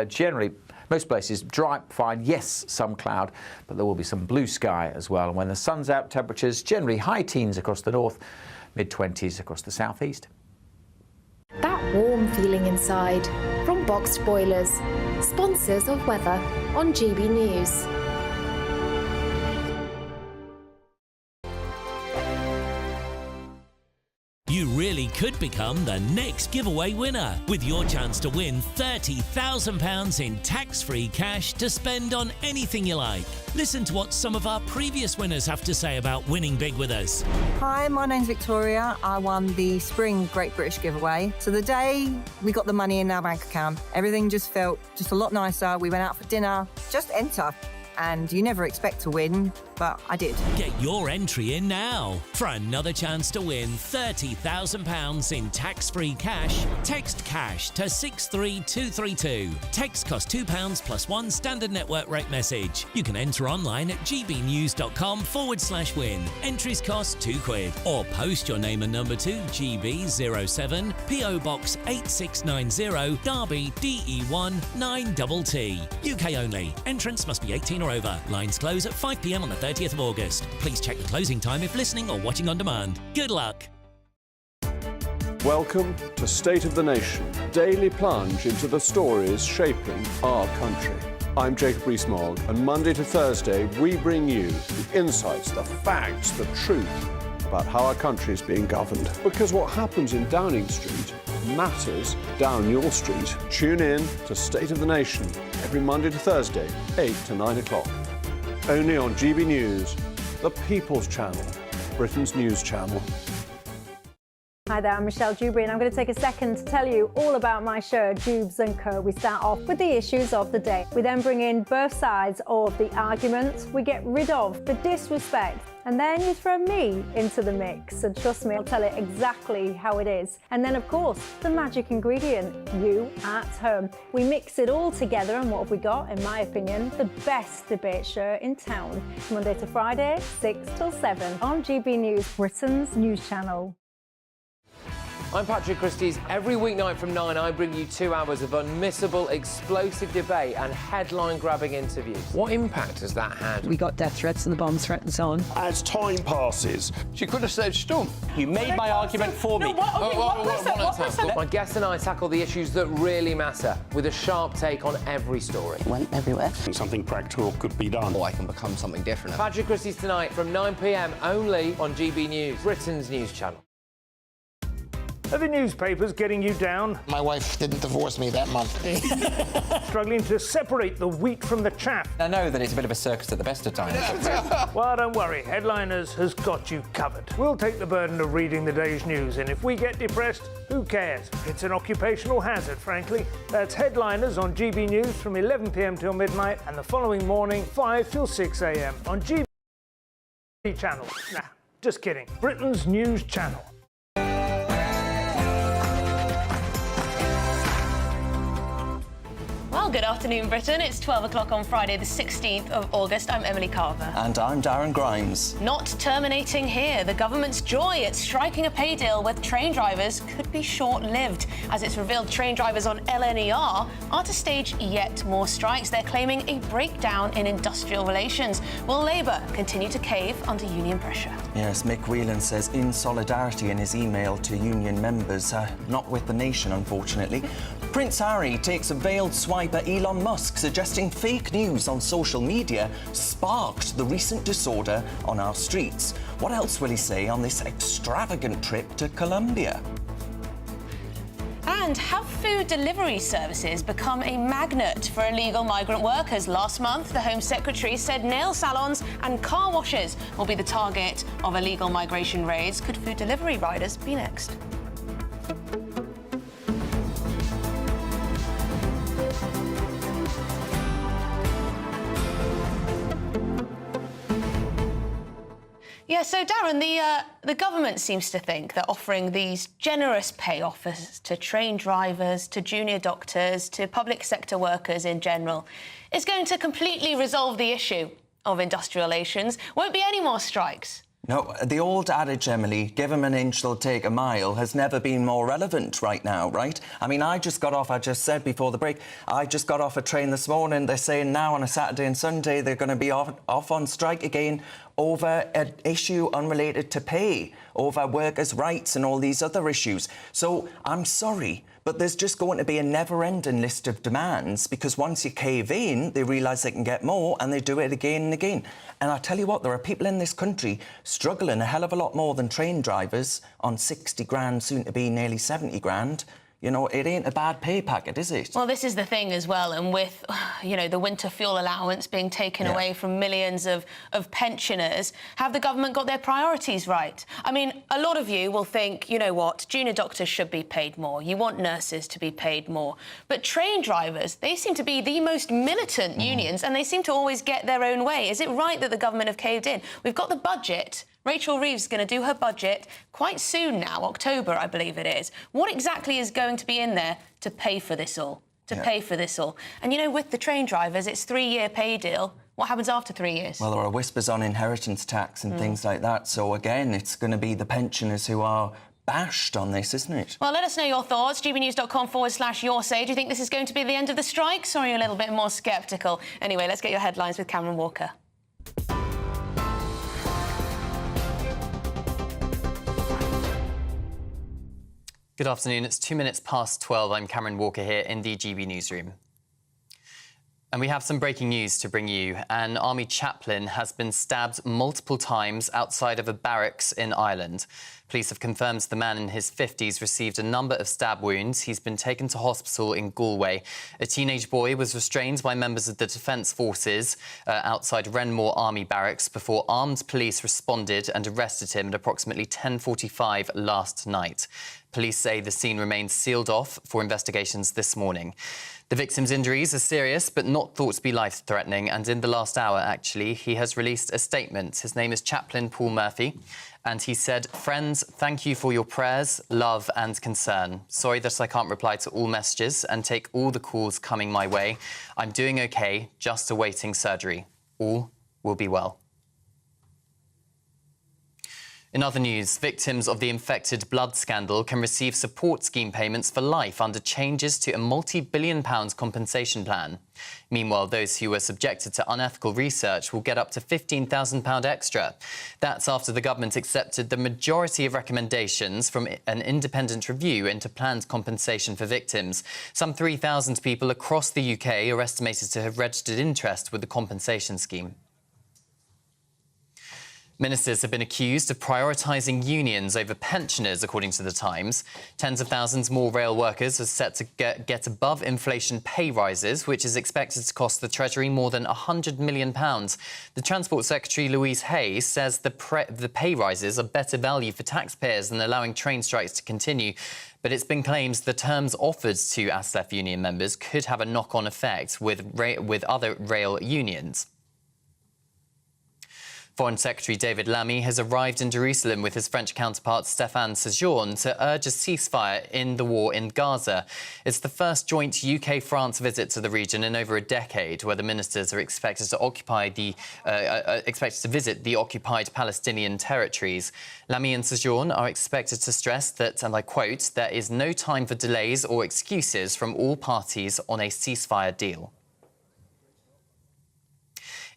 Generally, most places dry, fine, yes, some cloud, but there will be some blue sky as well. And when the sun's out, temperatures generally high teens across the north, mid-20s across the southeast. That warm feeling inside from Boxed Boilers, sponsors of weather on GB News. You really could become the next giveaway winner with your chance to win £30,000 in tax-free cash to spend on anything you like. Listen to what some of our previous winners have to say about winning big with us. Hi, my name's Victoria. I won the Spring Great British giveaway. So the day we got the money in our bank account, everything just felt just a lot nicer. We went out for dinner, just enter. And you never expect to win, but I did. Get your entry in now. For another chance to win £30,000 in tax-free cash, text CASH to 63232. Text costs £2 plus one standard network rate message. You can enter online at gbnews.com/win. Entries cost £2. Or post your name and number to GB07 PO Box 8690 Derby DE1 9TT. UK only. Entrance must be 18 or over. Lines close at 5 p.m. on the 30th of August. Please check the closing time if listening or watching on demand. Good luck. Welcome to State of the Nation, daily plunge into the stories shaping our country. I'm Jacob Rees-Mogg, and Monday to Thursday we bring you the insights, the facts, the truth about how our country is being governed. Because what happens in Downing Street matters down your street. Tune in to State of the Nation every Monday to Thursday, 8 to 9 o'clock. Only on GB News, the People's Channel, Britain's news channel. Hi there, I'm Michelle Dewberry, and I'm going to take a second to tell you all about my show, Dubes & Co. We start off with the issues of the day. We then bring in both sides of the argument. We get rid of the disrespect. And then you throw me into the mix. And trust me, I'll tell it exactly how it is. And then, of course, the magic ingredient, you at home. We mix it all together, and what have we got? In my opinion, the best debate show in town. Monday to Friday, 6 till 7 on GB News, Britain's news channel. I'm Patrick Christie's. Every weeknight from 9, I bring you 2 hours of unmissable, explosive debate and headline-grabbing interviews. What impact has that had? We got death threats and the bomb threat and so on. As time passes, she could have said stump. You made my argument for me. My guests and I tackle the issues that really matter with a sharp take on every story. It went everywhere. Something practical could be done. Or I can become something different. Patrick Christie's tonight from 9 p.m. only on GB News, Britain's news channel. Are the newspapers getting you down? My wife didn't divorce me that month. Struggling to separate the wheat from the chaff? I know that it's a bit of a circus at the best of times. Well, don't worry, Headliners has got you covered. We'll take the burden of reading the day's news, and if we get depressed, who cares? It's an occupational hazard, frankly. That's Headliners on GB News from 11 p.m. till midnight, and the following morning, 5 till 6 a.m. on GB channel. Nah, just kidding. Britain's news channel. Well, good afternoon, Britain. It's 12 o'clock on Friday, the 16th of August. I'm Emily Carver. And I'm Darren Grimes. Not terminating here. The government's joy at striking a pay deal with train drivers could be short-lived. As it's revealed, train drivers on LNER are to stage yet more strikes. They're claiming a breakdown in industrial relations. Will Labour continue to cave under union pressure? Yes, Mick Whelan says in solidarity in his email to union members, not with the nation, unfortunately. Prince Harry takes a veiled swipe at Elon Musk, suggesting fake news on social media sparked the recent disorder on our streets. What else will he say on this extravagant trip to Colombia? And have food delivery services become a magnet for illegal migrant workers? Last month, the Home Secretary said nail salons and car washes will be the target of illegal migration raids. Could food delivery riders be next? Yeah, so Darren, the government seems to think that offering these generous pay offers to train drivers, to junior doctors, to public sector workers in general is going to completely resolve the issue of industrial relations. Won't be any more strikes. No, the old adage, Emily, give 'em an inch, they'll take a mile, has never been more relevant right now, right? I mean, I just said before the break, I just got off a train this morning. They're saying now on a Saturday and Sunday they're going to be off on strike again over an issue unrelated to pay, over workers' rights and all these other issues. So I'm sorry, but there's just going to be a never-ending list of demands, because once you cave in, they realise they can get more and they do it again and again. And I tell you what, there are people in this country struggling a hell of a lot more than train drivers on 60 grand, soon to be nearly 70 grand. You know, it ain't a bad pay packet, is it? Well, this is the thing as well, and with, you know, the winter fuel allowance being taken away from millions of pensioners, have the government got their priorities right? I mean, a lot of you will think, you know what, junior doctors should be paid more. You want nurses to be paid more. But train drivers, they seem to be the most militant unions, and they seem to always get their own way. Is it right that the government have caved in? We've got the budget. Rachel Reeves is going to do her budget quite soon now, October, I believe it is. What exactly is going to be in there to pay for this all? Pay for this all? And, you know, with the train drivers, it's 3-year pay deal. What happens after 3 years? Well, there are whispers on inheritance tax and things like that. So, again, it's going to be the pensioners who are bashed on this, isn't it? Well, let us know your thoughts. gbnews.com/your say. Do you think this is going to be the end of the strikes, or are you a little bit more sceptical? Anyway, let's get your headlines with Cameron Walker. Good afternoon. It's 2 minutes past 12. I'm Cameron Walker here in the GB newsroom. And we have some breaking news to bring you. An army chaplain has been stabbed multiple times outside of a barracks in Ireland. Police have confirmed the man in his 50s received a number of stab wounds. He's been taken to hospital in Galway. A teenage boy was restrained by members of the Defence Forces outside Renmore Army Barracks before armed police responded and arrested him at approximately 10:45 last night. Police say the scene remains sealed off for investigations this morning. The victim's injuries are serious but not thought to be life-threatening, and in the last hour, actually, he has released a statement. His name is Chaplain Paul Murphy, and he said, "Friends, thank you for your prayers, love and concern. Sorry that I can't reply to all messages and take all the calls coming my way. I'm doing OK, just awaiting surgery. All will be well." In other news, victims of the infected blood scandal can receive support scheme payments for life under changes to a multi-billion-pound compensation plan. Meanwhile, those who were subjected to unethical research will get up to £15,000 extra. That's after the government accepted the majority of recommendations from an independent review into planned compensation for victims. Some 3,000 people across the UK are estimated to have registered interest with the compensation scheme. Ministers have been accused of prioritising unions over pensioners, according to The Times. Tens of thousands more rail workers are set to get above-inflation pay rises, which is expected to cost the Treasury more than £100 million. The Transport Secretary, Louise Hay, says the pay rises are better value for taxpayers than allowing train strikes to continue. But it's been claimed the terms offered to ASLEF union members could have a knock-on effect with other rail unions. Foreign Secretary David Lammy has arrived in Jerusalem with his French counterpart Stéphane Séjourné to urge a ceasefire in the war in Gaza. It's the first joint UK-France visit to the region in over a decade, where the ministers are expected to visit the occupied Palestinian territories. Lammy and Séjourné are expected to stress that, and I quote, "there is no time for delays or excuses from all parties on a ceasefire deal."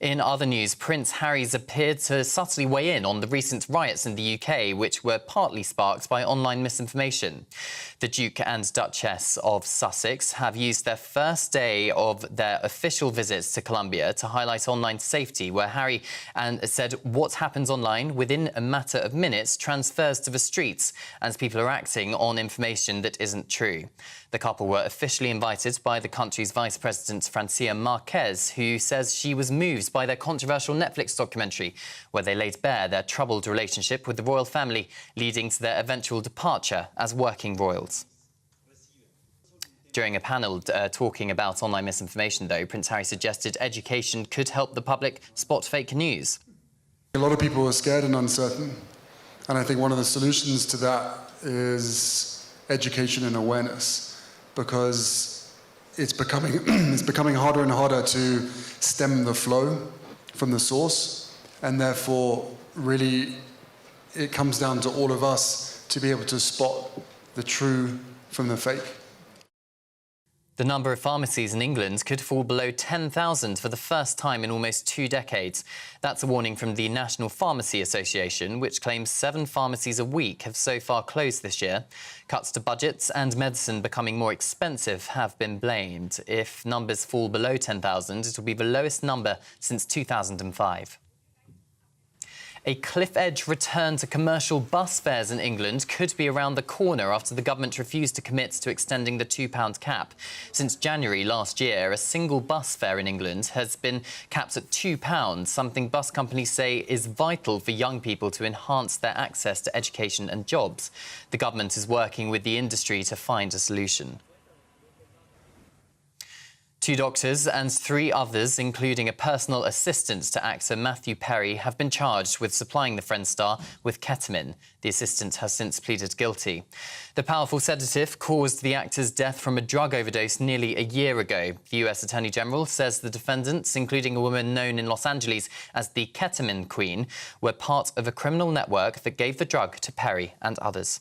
In other news, Prince Harry's appeared to subtly weigh in on the recent riots in the UK, which were partly sparked by online misinformation. The Duke and Duchess of Sussex have used their first day of their official visits to Colombia to highlight online safety, where Harry said what happens online within a matter of minutes transfers to the streets, as people are acting on information that isn't true. The couple were officially invited by the country's Vice President, Francia Marquez, who says she was moved by their controversial Netflix documentary, where they laid bare their troubled relationship with the royal family, leading to their eventual departure as working royals. During a panel talking about online misinformation, though, Prince Harry suggested education could help the public spot fake news. A lot of people are scared and uncertain, and I think one of the solutions to that is education and awareness, because it's becoming harder and harder to stem the flow from the source, and therefore really it comes down to all of us to be able to spot the true from the fake. The number of pharmacies in England could fall below 10,000 for the first time in almost 2 decades. That's a warning from the National Pharmacy Association, which claims 7 pharmacies a week have so far closed this year. Cuts to budgets and medicine becoming more expensive have been blamed. If numbers fall below 10,000, it will be the lowest number since 2005. A cliff-edge return to commercial bus fares in England could be around the corner after the government refused to commit to extending the £2 cap. Since January last year, a single bus fare in England has been capped at £2, something bus companies say is vital for young people to enhance their access to education and jobs. The government is working with the industry to find a solution. 2 doctors and 3 others, including a personal assistant to actor Matthew Perry, have been charged with supplying the Friends star with ketamine. The assistant has since pleaded guilty. The powerful sedative caused the actor's death from a drug overdose nearly a year ago. The US Attorney General says the defendants, including a woman known in Los Angeles as the Ketamine Queen, were part of a criminal network that gave the drug to Perry and others.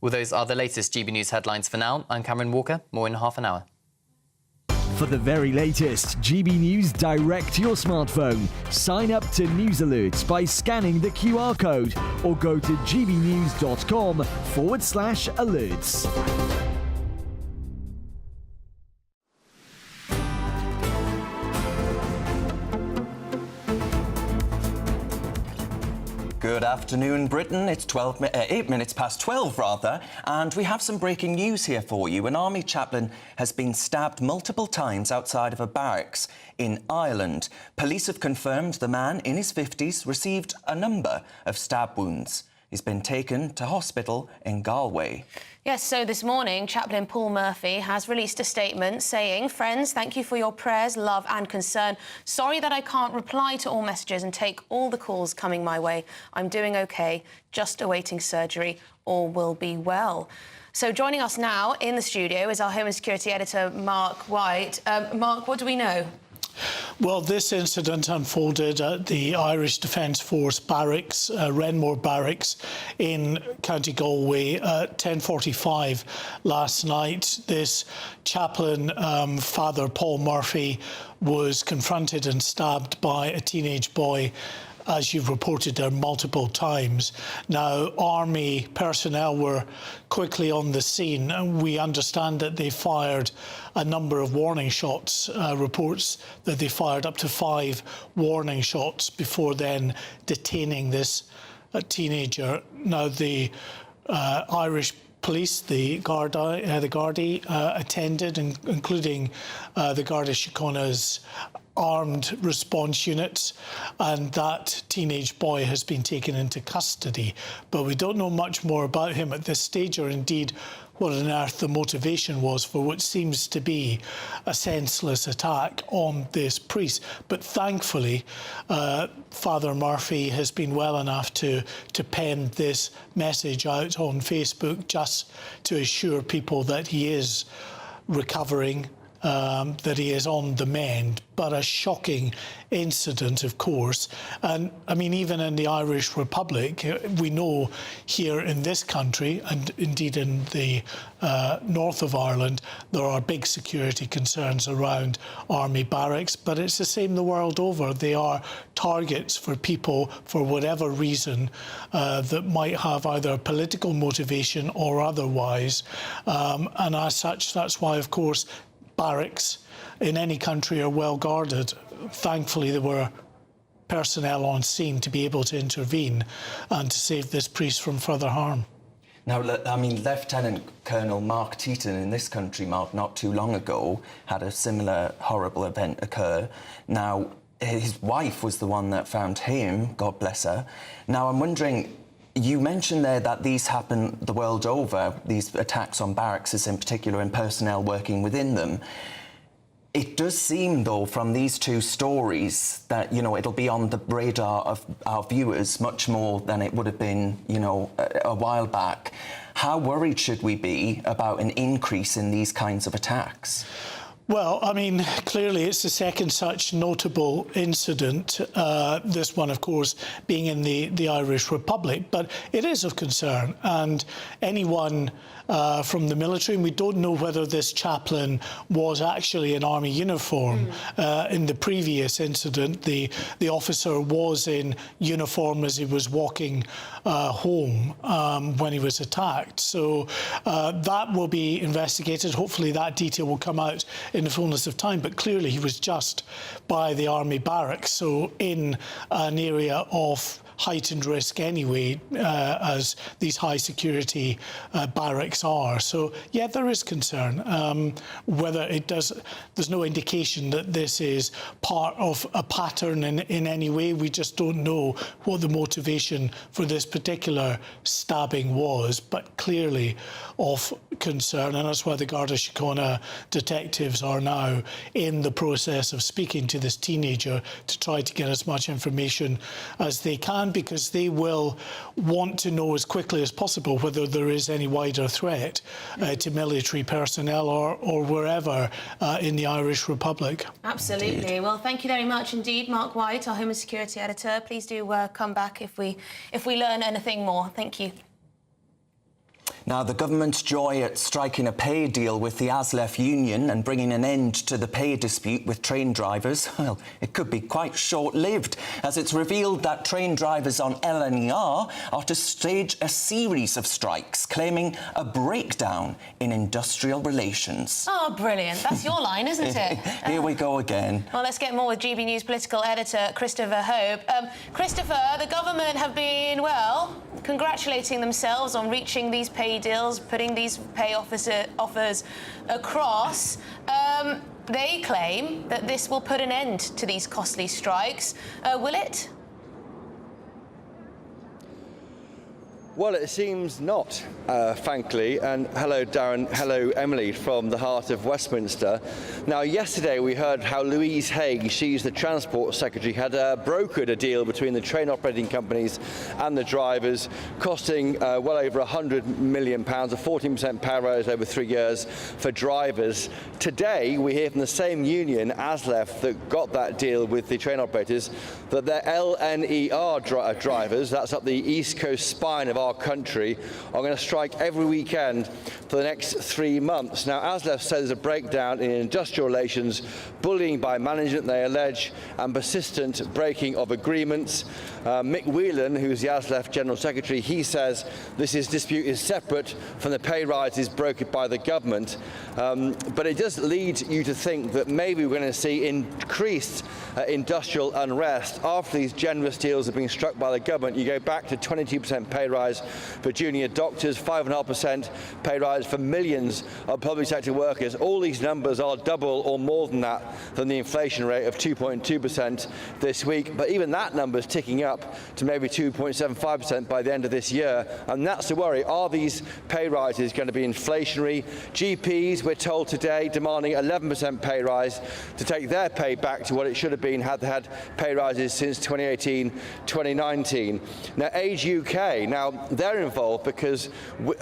Well, those are the latest GB News headlines for now. I'm Cameron Walker. More in half an hour. For the very latest GB News direct to your smartphone, sign up to News Alerts by scanning the QR code or go to gbnews.com/alerts. Good afternoon, Britain. It's 8 minutes past 12, rather, and we have some breaking news here for you. An army chaplain has been stabbed multiple times outside of a barracks in Ireland. Police have confirmed the man in his 50s received a number of stab wounds. He's been taken to hospital in Galway. Yes, so this morning, Chaplain Paul Murphy has released a statement saying, "Friends, thank you for your prayers, love and concern. Sorry that I can't reply to all messages and take all the calls coming my way. I'm doing OK, just awaiting surgery. All will be well." So joining us now in the studio is our Home and Security Editor, Mark White. Mark, what do we know? Well, this incident unfolded at the Irish Defence Force barracks, Renmore Barracks in County Galway at 10:45 last night. This chaplain, Father Paul Murphy, was confronted and stabbed by a teenage boy, as you've reported there multiple times. Now, army personnel were quickly on the scene, and we understand that they fired a number of warning shots, reports that they fired up to 5 warning shots before then detaining this teenager. Now, the Irish police, the Gardaí attended, including the Garda Síochána's armed response units, and that teenage boy has been taken into custody. But we don't know much more about him at this stage, or indeed what on earth the motivation was for what seems to be a senseless attack on this priest. But thankfully, Father Murphy has been well enough to pen this message out on Facebook just to assure people that he is recovering, that he is on the mend. But a shocking incident, of course. And I mean, even in the Irish Republic, we know here in this country, and indeed in the north of Ireland, there are big security concerns around army barracks, but it's the same the world over. They are targets for people, for whatever reason, that might have either political motivation or otherwise. And as such, that's why, of course, barracks in any country are well guarded. Thankfully, there were personnel on scene to be able to intervene and to save this priest from further harm. Now, I mean, Lieutenant Colonel Mark Teaton in this country, Mark, not too long ago, had a similar horrible event occur. Now, his wife was the one that found him, God bless her. Now, I'm wondering, you mentioned there that these happen the world over, these attacks on barracks in particular, and personnel working within them. It does seem, though, from these 2 stories that, you know, it'll be on the radar of our viewers much more than it would have been, you know, a while back. How worried should we be about an increase in these kinds of attacks? Well, I mean, clearly it's the second such notable incident, this one, of course, being in the Irish Republic, but it is of concern. And anyone from the military, and we don't know whether this chaplain was actually in army uniform. In the previous incident, the officer was in uniform as he was walking home when he was attacked. So that will be investigated. Hopefully that detail will come out in the fullness of time, but clearly he was just by the army barracks, so in an area of heightened risk anyway, as these high security barracks are. So yeah, there is concern. Whether it does, there's no indication that this is part of a pattern in any way. We just don't know what the motivation for this particular stabbing was, but clearly of concern, and that's why the Garda Síochána detectives are now in the process of speaking to this teenager to try to get as much information as they can, because they will want to know as quickly as possible whether there is any wider threat to military personnel or wherever in the Irish Republic. Absolutely. Indeed. Well, thank you very much indeed, Mark White, our Home and Security Editor. Please do come back if we learn anything more. Thank you. Now, the government's joy at striking a pay deal with the ASLEF union and bringing an end to the pay dispute with train drivers, well, it could be quite short-lived, as it's revealed that train drivers on LNER are to stage a series of strikes, claiming a breakdown in industrial relations. Oh, brilliant. That's your line, isn't it? Here we go again. Well, let's get more with GB News political editor Christopher Hope. Christopher, the government have been, well, congratulating themselves on reaching these pay deals, putting these pay offers across. They claim that this will put an end to these costly strikes. Will it? Well, it seems not, frankly. And hello, Darren. Hello, Emily, from the heart of Westminster. Now, yesterday we heard how Louise Haigh, she's the Transport Secretary, had brokered a deal between the train operating companies and the drivers, costing well over £100 million, a 14% pay rise over 3 years for drivers. Today, we hear from the same union, ASLEF, that got that deal with the train operators, that their LNER drivers, that's up the East Coast spine of our country, are going to strike every weekend for the next 3 months. Now, ASLEF says there's a breakdown in industrial relations, bullying by management, they allege, and persistent breaking of agreements. Mick Whelan, who's the ASLEF General Secretary, he says this dispute is separate from the pay rises brokered by the government. But it does lead you to think that maybe we're going to see increased industrial unrest after these generous deals have been struck by the government. You go back to 22% pay rise for junior doctors, 5.5% pay rise for millions of public sector workers. All these numbers are double or more than that, than the inflation rate of 2.2% this week. But even that number is ticking up to maybe 2.75% by the end of this year. And that's the worry. Are these pay rises going to be inflationary? GPs, we're told today, demanding 11% pay rise to take their pay back to what it should have been had they had pay rises since 2018, 2019. Now, Age UK, now they're involved because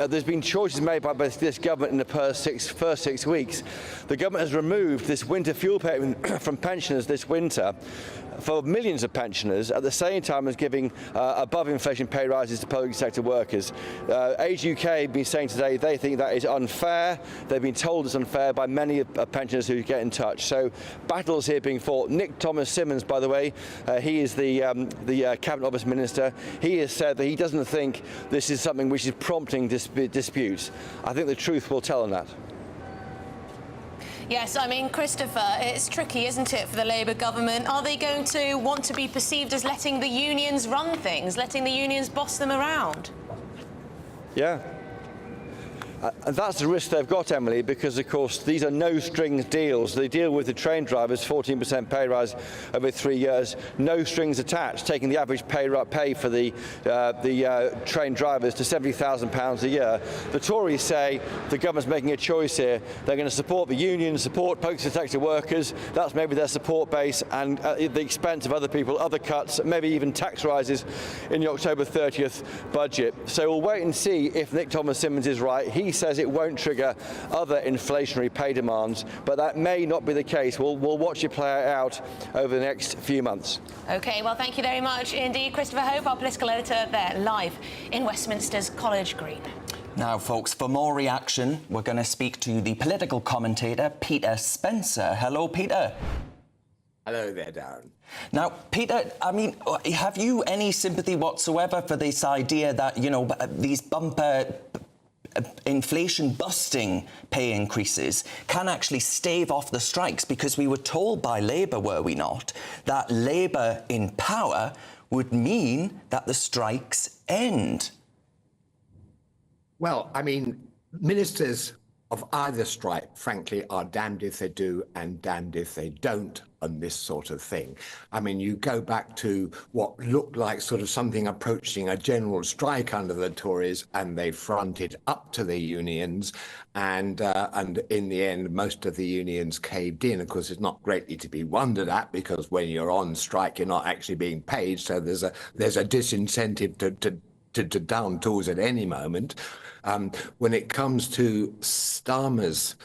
there's been choices made by this government in the first six weeks. The government has removed this winter fuel payment from pensioners this winter for millions of pensioners, at the same time as giving above inflation pay rises to public sector workers. Age UK have been saying today they think that is unfair. They've been told it's unfair by many pensioners who get in touch. So battles here being fought. Nick Thomas-Symonds, by the way, he is the Cabinet Office Minister. He has said that he doesn't think this is something which is prompting disputes. I think the truth will tell on that. Yes, I mean, Christopher, it's tricky, isn't it, for the Labour government? Are they going to want to be perceived as letting the unions run things, letting the unions boss them around? Yeah. And that's the risk they've got, Emily, because, of course, these are no-strings deals. They deal with the train drivers, 14% pay rise over 3 years, no strings attached, taking the average pay for the train drivers to £70,000 a year. The Tories say the government's making a choice here. They're going to support the unions, support public sector workers. That's maybe their support base, and at the expense of other people, other cuts, maybe even tax rises in the October 30th budget. So we'll wait and see if Nick Thomas-Symonds is right. He says says it won't trigger other inflationary pay demands, but that may not be the case. We'll watch it play out over the next few months. OK, well, thank you very much indeed. Christopher Hope, our political editor there, live in Westminster's College Green. Now, folks, for more reaction, we're going to speak to the political commentator, Peter Spencer. Hello, Peter. Hello there, Darren. Now, Peter, I mean, have you any sympathy whatsoever for this idea that, you know, these bumper inflation-busting pay increases can actually stave off the strikes? Because we were told by Labour, were we not, that Labour in power would mean that the strikes end. Well, I mean, ministers of either stripe, frankly, are damned if they do and damned if they don't on this sort of thing. I mean, you go back to what looked like sort of something approaching a general strike under the Tories, and they fronted up to the unions, and in the end, most of the unions caved in. Of course, it's not greatly to be wondered at, because when you're on strike, you're not actually being paid, so there's a disincentive to down tools at any moment. When it comes to Starmer's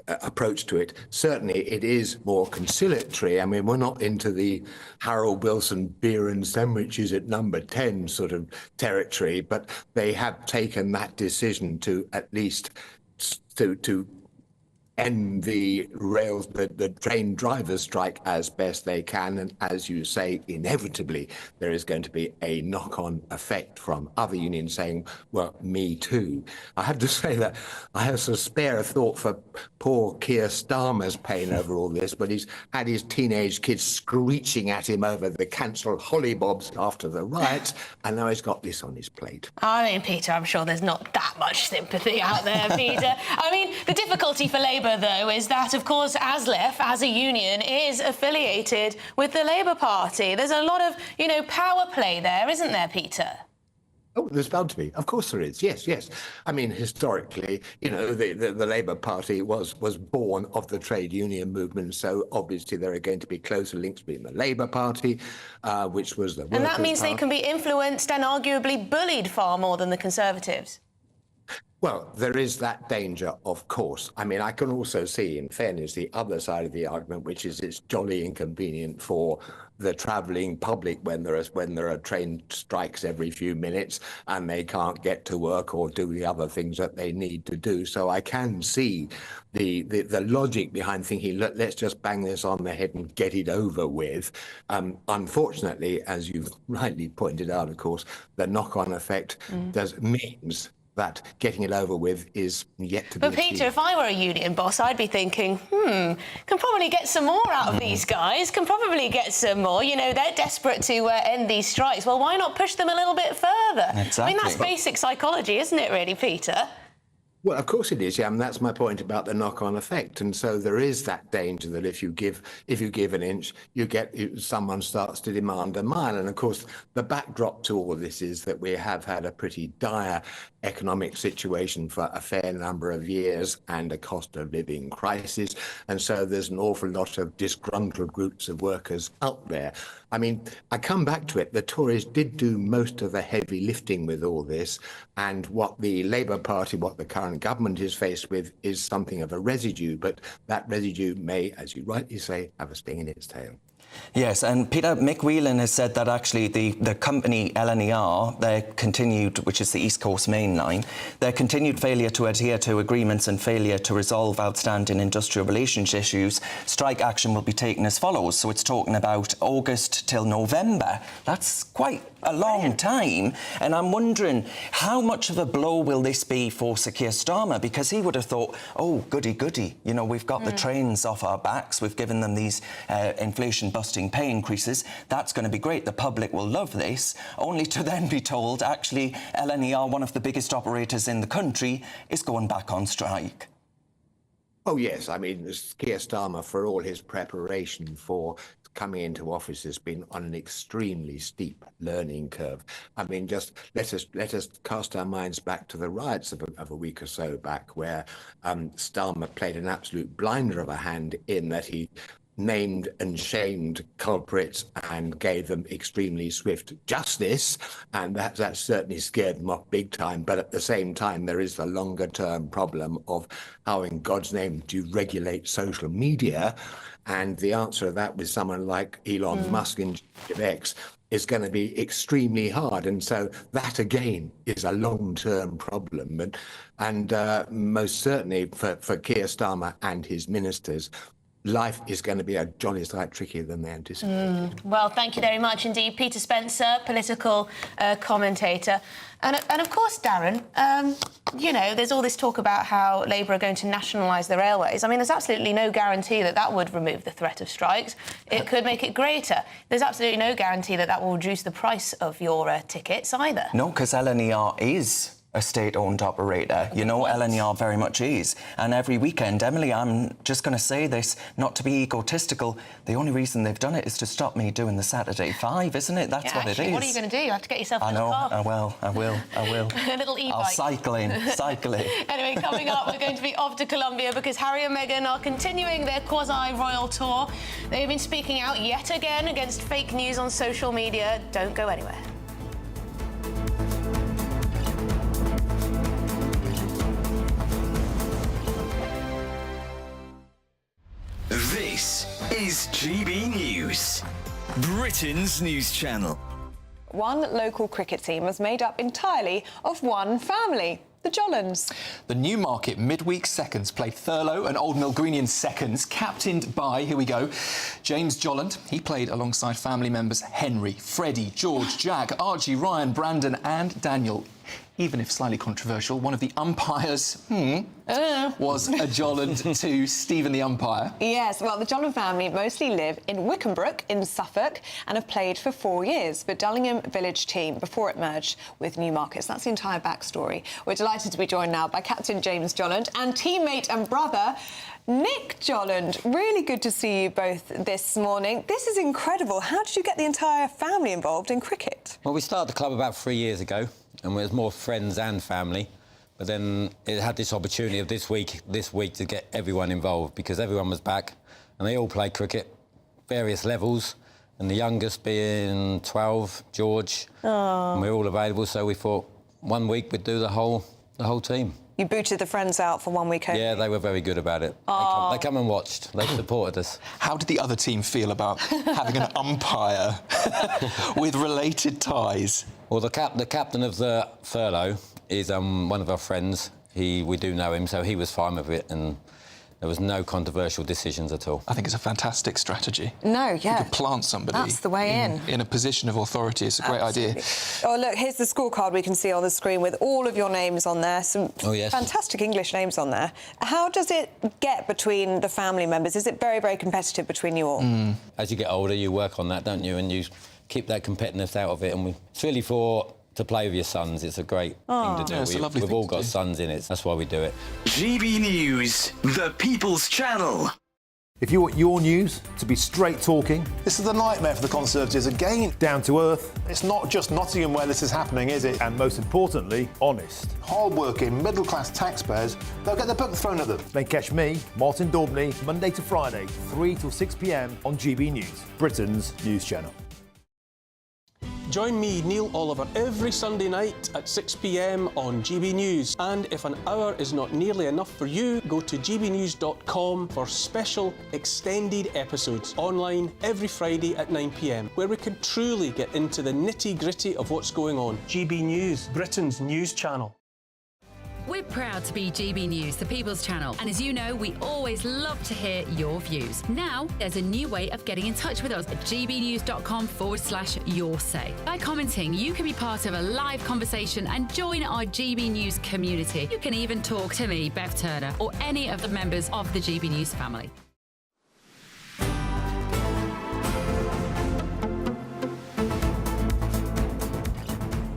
approach to it, certainly it is more conciliatory. I mean, we're not into the Harold Wilson beer and sandwiches at number 10 sort of territory, but they have taken that decision to at least to end the train drivers' strike as best they can. And as you say, inevitably, there is going to be a knock-on effect from other unions saying, well, me too. I have to say that I have to spare a thought for poor Keir Starmer's pain over all this, but he's had his teenage kids screeching at him over the cancelled hollybobs after the riots, and now he's got this on his plate. I mean, Peter, I'm sure there's not that much sympathy out there, Peter. I mean, the difficulty for Labour, though, is that, of course, ASLEF, as a union, is affiliated with the Labour Party. There's a lot of, you know, power play there, isn't there, Peter? Oh, there's bound to be. Of course there is. Yes, yes. I mean, historically, you know, the Labour Party was born of the trade union movement, so obviously there are going to be closer links between the Labour Party, which was the And that means they can be influenced and arguably bullied far more than the Conservatives. Well, there is that danger, of course. I mean, I can also see, in fairness, the other side of the argument, which is it's jolly inconvenient for the travelling public when there are train strikes every few minutes and they can't get to work or do the other things that they need to do. So I can see the logic behind thinking, look, let's just bang this on the head and get it over with. Unfortunately, as you've rightly pointed out, of course, the knock-on effect means that getting it over with is yet to be But Peter, achieved. if I were a union boss, I'd be thinking, can probably get some more out of these guys, can probably get some more. You know, they're desperate to end these strikes. Well, why not push them a little bit further? Exactly. I mean, that's basic psychology, isn't it, really, Peter? Well, of course it is, yeah, and that's my point about the knock-on effect. And so there is that danger that if you give an inch, someone starts to demand a mile. And of course, the backdrop to all this is that we have had a pretty dire economic situation for a fair number of years and a cost of living crisis. And so there's an awful lot of disgruntled groups of workers out there. I mean, I come back to it. The Tories did do most of the heavy lifting with all this. And what the Labour Party, what the current government is faced with is something of a residue. But that residue may, as you rightly say, have a sting in its tail. Yes, and Peter, Mick Whelan has said that actually the company LNER, their continued, which is the East Coast Main Line, their continued failure to adhere to agreements and failure to resolve outstanding industrial relations issues, strike action will be taken as follows. So it's talking about August till November. That's quite a long time. And I'm wondering, how much of a blow will this be for Sir Keir Starmer? Because he would have thought, oh, goody, goody. You know, we've got the trains off our backs. We've given them these inflation-busting pay increases. That's going to be great. The public will love this. Only to then be told, actually, LNER, one of the biggest operators in the country, is going back on strike. Oh, yes. I mean, Keir Starmer, for all his preparation for coming into office, has been on an extremely steep learning curve. I mean, just let us cast our minds back to the riots of a week or so back, where Starmer played an absolute blinder of a hand in that he named and shamed culprits and gave them extremely swift justice, and that certainly scared them off big time. But at the same time, there is the longer term problem of how in God's name do you regulate social media? And the answer to that with someone like Elon Musk in X is going to be extremely hard. And so that, again, is a long-term problem. And most certainly for Keir Starmer and his ministers, life is going to be a jolly sight trickier than they anticipated. Well, thank you very much indeed. Peter Spencer, political commentator. And of course, Darren, you know, there's all this talk about how Labour are going to nationalise the railways. I mean, there's absolutely no guarantee that that would remove the threat of strikes. It could make it greater. There's absolutely no guarantee that that will reduce the price of your tickets either. No, because LNER is a state-owned operator. You know, LNER very much is. And every weekend, Emily, I'm just going to say this, not to be egotistical, the only reason they've done it is to stop me doing the Saturday 5, isn't it? That's what it is. What are you going to do? You have to get yourself in I know, the car. I will. A little e-bike. I'll cycle in. Anyway, coming up, we're going to be off to Colombia because Harry and Meghan are continuing their quasi-royal tour. They've been speaking out yet again against fake news on social media. Don't go anywhere. This is GB News, Britain's news channel. One local cricket team was made up entirely of one family, the Jollans. The Newmarket midweek seconds played Thurlow and Old Milgrenian seconds, captained by, here we go, James Jolland. He played alongside family members Henry, Freddie, George, Jack, Archie, Ryan, Brandon and Daniel. Even if slightly controversial, one of the umpires was a Jolland to Stephen the umpire. Yes, well, the Jolland family mostly live in Wickenbrook in Suffolk and have played for 4 years for Dullingham Village team before it merged with Newmarket. So that's the entire backstory. We're delighted to be joined now by Captain James Jolland and teammate and brother Nick Jolland. Really good to see you both this morning. This is incredible. How did you get the entire family involved in cricket? Well, we started the club about 3 years ago, and it was more friends and family. But then it had this opportunity of this week to get everyone involved because everyone was back and they all played cricket, various levels, and the youngest being 12, George. And we're all available, so we thought 1 week we'd do the whole team. You booted the friends out for 1 week only? Yeah, they were very good about it. They come and watched. They supported us. How did the other team feel about having an umpire with related ties? Well, the captain of the Thurlow is one of our friends. We do know him, so he was fine with it, and there was no controversial decisions at all. I think it's a fantastic strategy. No, yeah. You could plant somebody. That's the way in a position of authority. It's a great idea. Oh, look, here's the scorecard we can see on the screen with all of your names on there. Some fantastic English names on there. How does it get between the family members? Is it very, very competitive between you all? As you get older, you work on that, don't you? And you keep that competitiveness out of it. And it's really to play with your sons. It's a great thing to do. Yeah, it's a lovely We've thing all to got do. sons in it. That's why we do it. GB News, the People's Channel. If you want your news to be straight talking... This is a nightmare for the Conservatives again. Down to earth. It's not just Nottingham where this is happening, is it? And most importantly, honest. Hard-working, middle-class taxpayers, they'll get their book thrown at them. Then catch me, Martin Daubney, Monday to Friday, 3 till 6 p.m. on GB News, Britain's news channel. Join me, Neil Oliver, every Sunday night at 6 p.m. on GB News. And if an hour is not nearly enough for you, go to gbnews.com for special extended episodes online every Friday at 9 p.m, where we can truly get into the nitty-gritty of what's going on. GB News, Britain's news channel. We're proud to be GB News, the People's Channel. And as you know, we always love to hear your views. Now, there's a new way of getting in touch with us at gbnews.com/your say. By commenting, you can be part of a live conversation and join our GB News community. You can even talk to me, Bev Turner, or any of the members of the GB News family.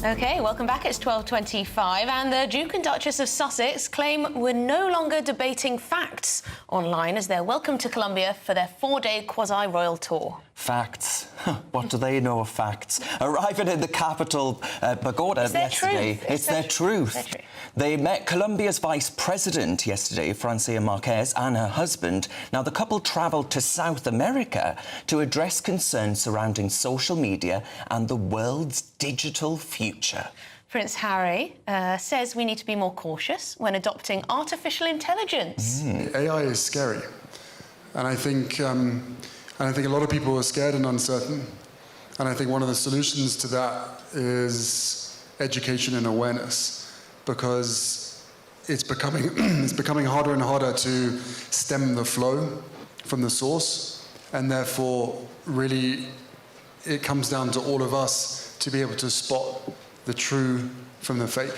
OK, welcome back. It's 12:25 and the Duke and Duchess of Sussex claim we're no longer debating facts online as they're welcome to Colombia for their 4-day quasi-royal tour. Facts. What do they know of facts? Arriving in the capital, Bogota, yesterday, it's their truth. They met Colombia's vice president yesterday, Francia Marquez, and her husband. Now, the couple travelled to South America to address concerns surrounding social media and the world's digital future. Prince Harry says we need to be more cautious when adopting artificial intelligence. AI is scary, and I think a lot of people are scared and uncertain. And I think one of the solutions to that is education and awareness, because it's becoming harder and harder to stem the flow from the source, and therefore, really, it comes down to all of us to be able to spot the true from the fake.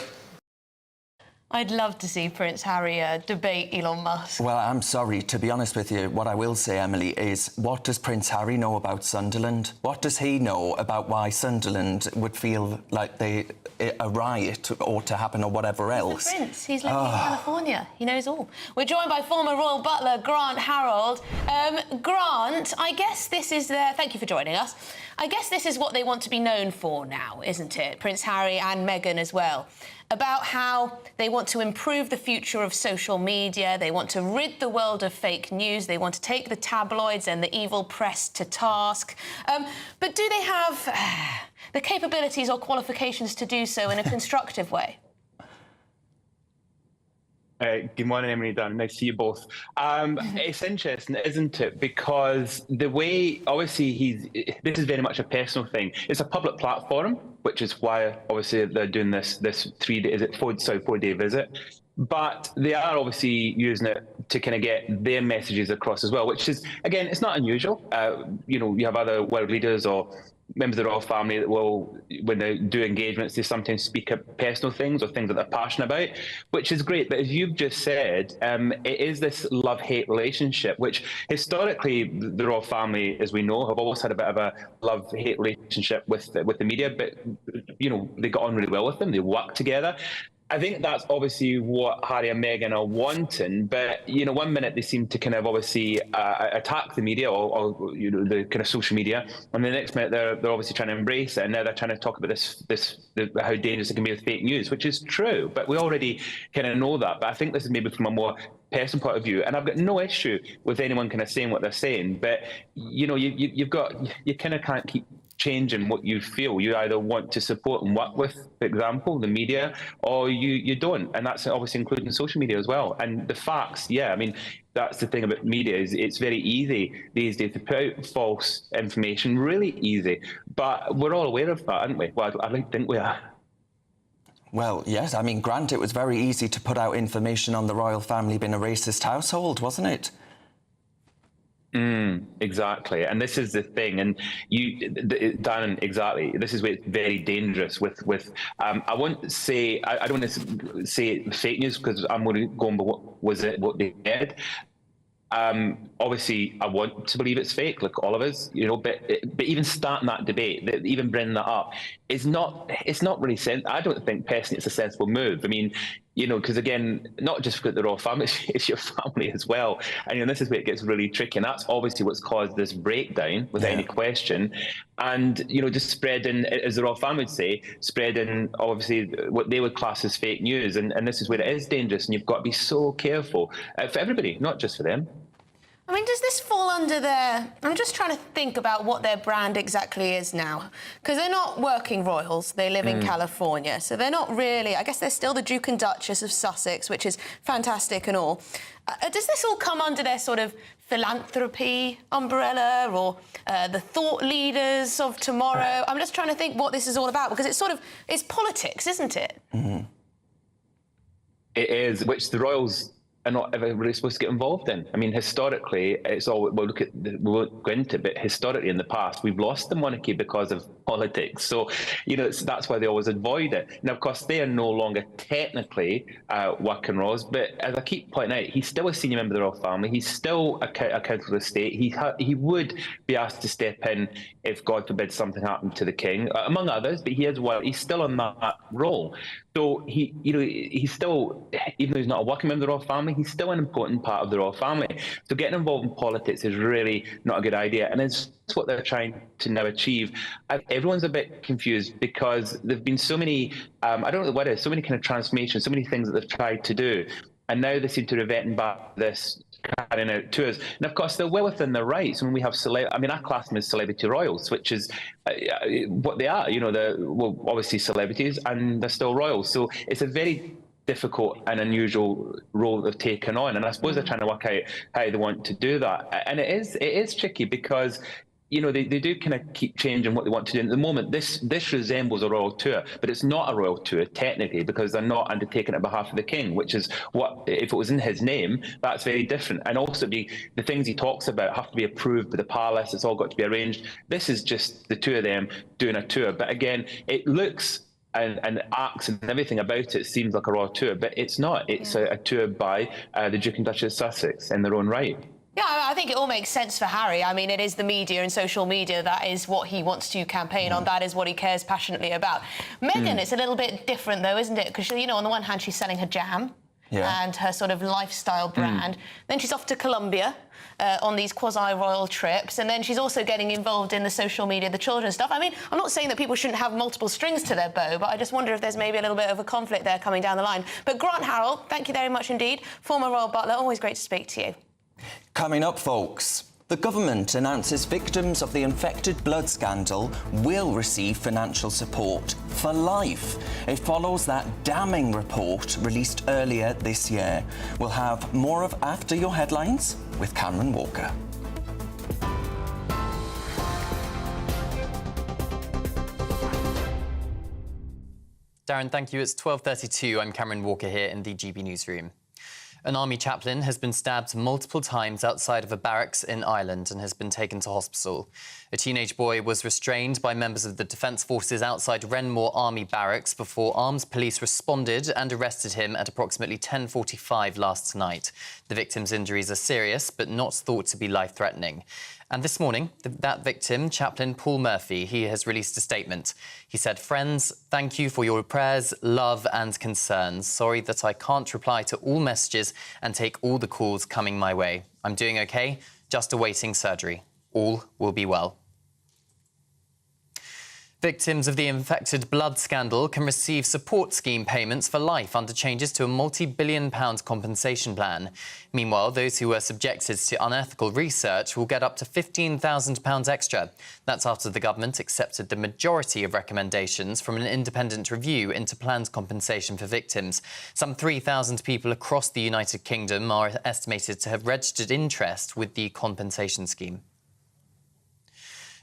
I'd love to see Prince Harry debate Elon Musk. Well, I'm sorry, to be honest with you, what I will say, Emily, is what does Prince Harry know about Sunderland? What does he know about why Sunderland would feel like a riot ought to happen or whatever else? He's the Prince. He's living in California. He knows all. We're joined by former royal butler Grant Harold. Grant, I guess this is thank you for joining us. I guess this is what they want to be known for now, isn't it? Prince Harry and Meghan as well. About how they want to improve the future of social media, they want to rid the world of fake news, they want to take the tabloids and the evil press to task. But do they have the capabilities or qualifications to do so in a constructive way? Good morning, Emily, Dan. Nice to see you both. It's interesting, isn't it? Because the way, obviously, this is very much a personal thing. It's a public platform, which is why, obviously, they're doing this 4-day visit. But they are obviously using it to kind of get their messages across as well, which is, again, it's not unusual. You have other world leaders or members of the royal family that will, when they do engagements, they sometimes speak of personal things or things that they're passionate about, which is great. But as you've just said, it is this love-hate relationship, which historically the royal family, as we know, have always had a bit of a love-hate relationship with the media. But they got on really well with them. They work together. I think that's obviously what Harry and Meghan are wanting, but one minute they seem to kind of obviously attack the media or the kind of social media, and the next minute they're obviously trying to embrace it, and now they're trying to talk about how dangerous it can be with fake news, which is true, but we already kind of know that. But I think this is maybe from a more personal point of view, and I've got no issue with anyone kind of saying what they're saying, but you kind of can't keep changing what you feel. You either want to support and work with, for example, the media, or you don't. And that's obviously including social media as well. And the facts, I mean, that's the thing about media, is it's very easy these days to put out false information, really easy. But we're all aware of that, aren't we? Well, I think we are. Well, yes. I mean, Grant, it was very easy to put out information on the royal family being a racist household, wasn't it? Exactly, and this is the thing, and Dan, exactly. This is where it's very dangerous. With I won't say I don't want to say fake news, because I'm going to go on by what they did. Obviously, I want to believe it's fake, like all of us, But even starting that debate, even bringing that up, it's not really I don't think personally it's a sensible move. I mean, because again, not just for the royal family, it's your family as well. And this is where it gets really tricky. And that's obviously what's caused this breakdown, without any question. And, just spreading, as the royal family would say, spreading obviously what they would class as fake news. And this is where it is dangerous. And you've got to be so careful for everybody, not just for them. I mean, does this fall under I'm just trying to think about what their brand exactly is now. Because they're not working royals, they live in California. So they're not really, I guess they're still the Duke and Duchess of Sussex, which is fantastic and all. Does this all come under their sort of philanthropy umbrella, or the thought leaders of tomorrow? I'm just trying to think what this is all about, because it's politics, isn't it? Mm-hmm. It is, which the royals are not ever really supposed to get involved in. I mean, historically, it's all, we won't go into it, but historically in the past, we've lost the monarchy because of politics. So, that's why they always avoid it. Now, of course, they are no longer technically working royals, but as I keep pointing out, he's still a senior member of the royal family. He's still a councillor of state. He would be asked to step in if, God forbid, something happened to the king, among others, but he's still on that role. So he's still, even though he's not a working member of the royal family, family. He's still an important part of the royal family. So getting involved in politics is really not a good idea. And it's what they're trying to now achieve. Everyone's a bit confused because there've been so many, I don't know what it is, so many kind of transformations, so many things that they've tried to do. And now they seem to be reverting back this carrying out tours. And of course, they're well within their rights. When we have I class them as celebrity royals, which is what they are. You know, they're obviously celebrities and they're still royals. So it's a very difficult and unusual role they've taken on. And I suppose they're trying to work out how they want to do that. And it is tricky because, you know, they do kind of keep changing what they want to do. And at the moment, this resembles a royal tour, but it's not a royal tour technically because they're not undertaking it on behalf of the king, which is what, if it was in his name, that's very different. And also the things he talks about have to be approved by the palace. It's all got to be arranged. This is just the two of them doing a tour. But again, it looks and acts and everything about it seems like a royal tour, but it's not. It's a tour by the Duke and Duchess of Sussex in their own right. Yeah, I think it all makes sense for Harry. I mean, it is the media and social media that is what he wants to campaign on. That is what he cares passionately about. Meghan, it's a little bit different, though, isn't it? Because, you know, on the one hand, she's selling her jam and her sort of lifestyle brand. Then she's off to Colombia on these quasi-royal trips. And then she's also getting involved in the social media, the children's stuff. I mean, I'm not saying that people shouldn't have multiple strings to their bow, but I just wonder if there's maybe a little bit of a conflict there coming down the line. But Grant Harrell, thank you very much indeed. Former royal butler, always great to speak to you. Coming up, folks, the government announces victims of the infected blood scandal will receive financial support for life. It follows that damning report released earlier this year. We'll have more of After Your Headlines with Cameron Walker. Darren, thank you. It's 12:32. I'm Cameron Walker here in the GB newsroom. An army chaplain has been stabbed multiple times outside of a barracks in Ireland and has been taken to hospital. A teenage boy was restrained by members of the Defence Forces outside Renmore Army Barracks before armed police responded and arrested him at approximately 10:45 last night. The victim's injuries are serious but not thought to be life-threatening. And this morning, that victim, Chaplain Paul Murphy, he has released a statement. He said, "Friends, thank you for your prayers, love and concerns. Sorry that I can't reply to all messages and take all the calls coming my way. I'm doing okay, just awaiting surgery. All will be well." Victims of the infected blood scandal can receive support scheme payments for life under changes to a multi-billion-pound compensation plan. Meanwhile, those who were subjected to unethical research will get up to £15,000 extra. That's after the government accepted the majority of recommendations from an independent review into planned compensation for victims. Some 3,000 people across the United Kingdom are estimated to have registered interest with the compensation scheme.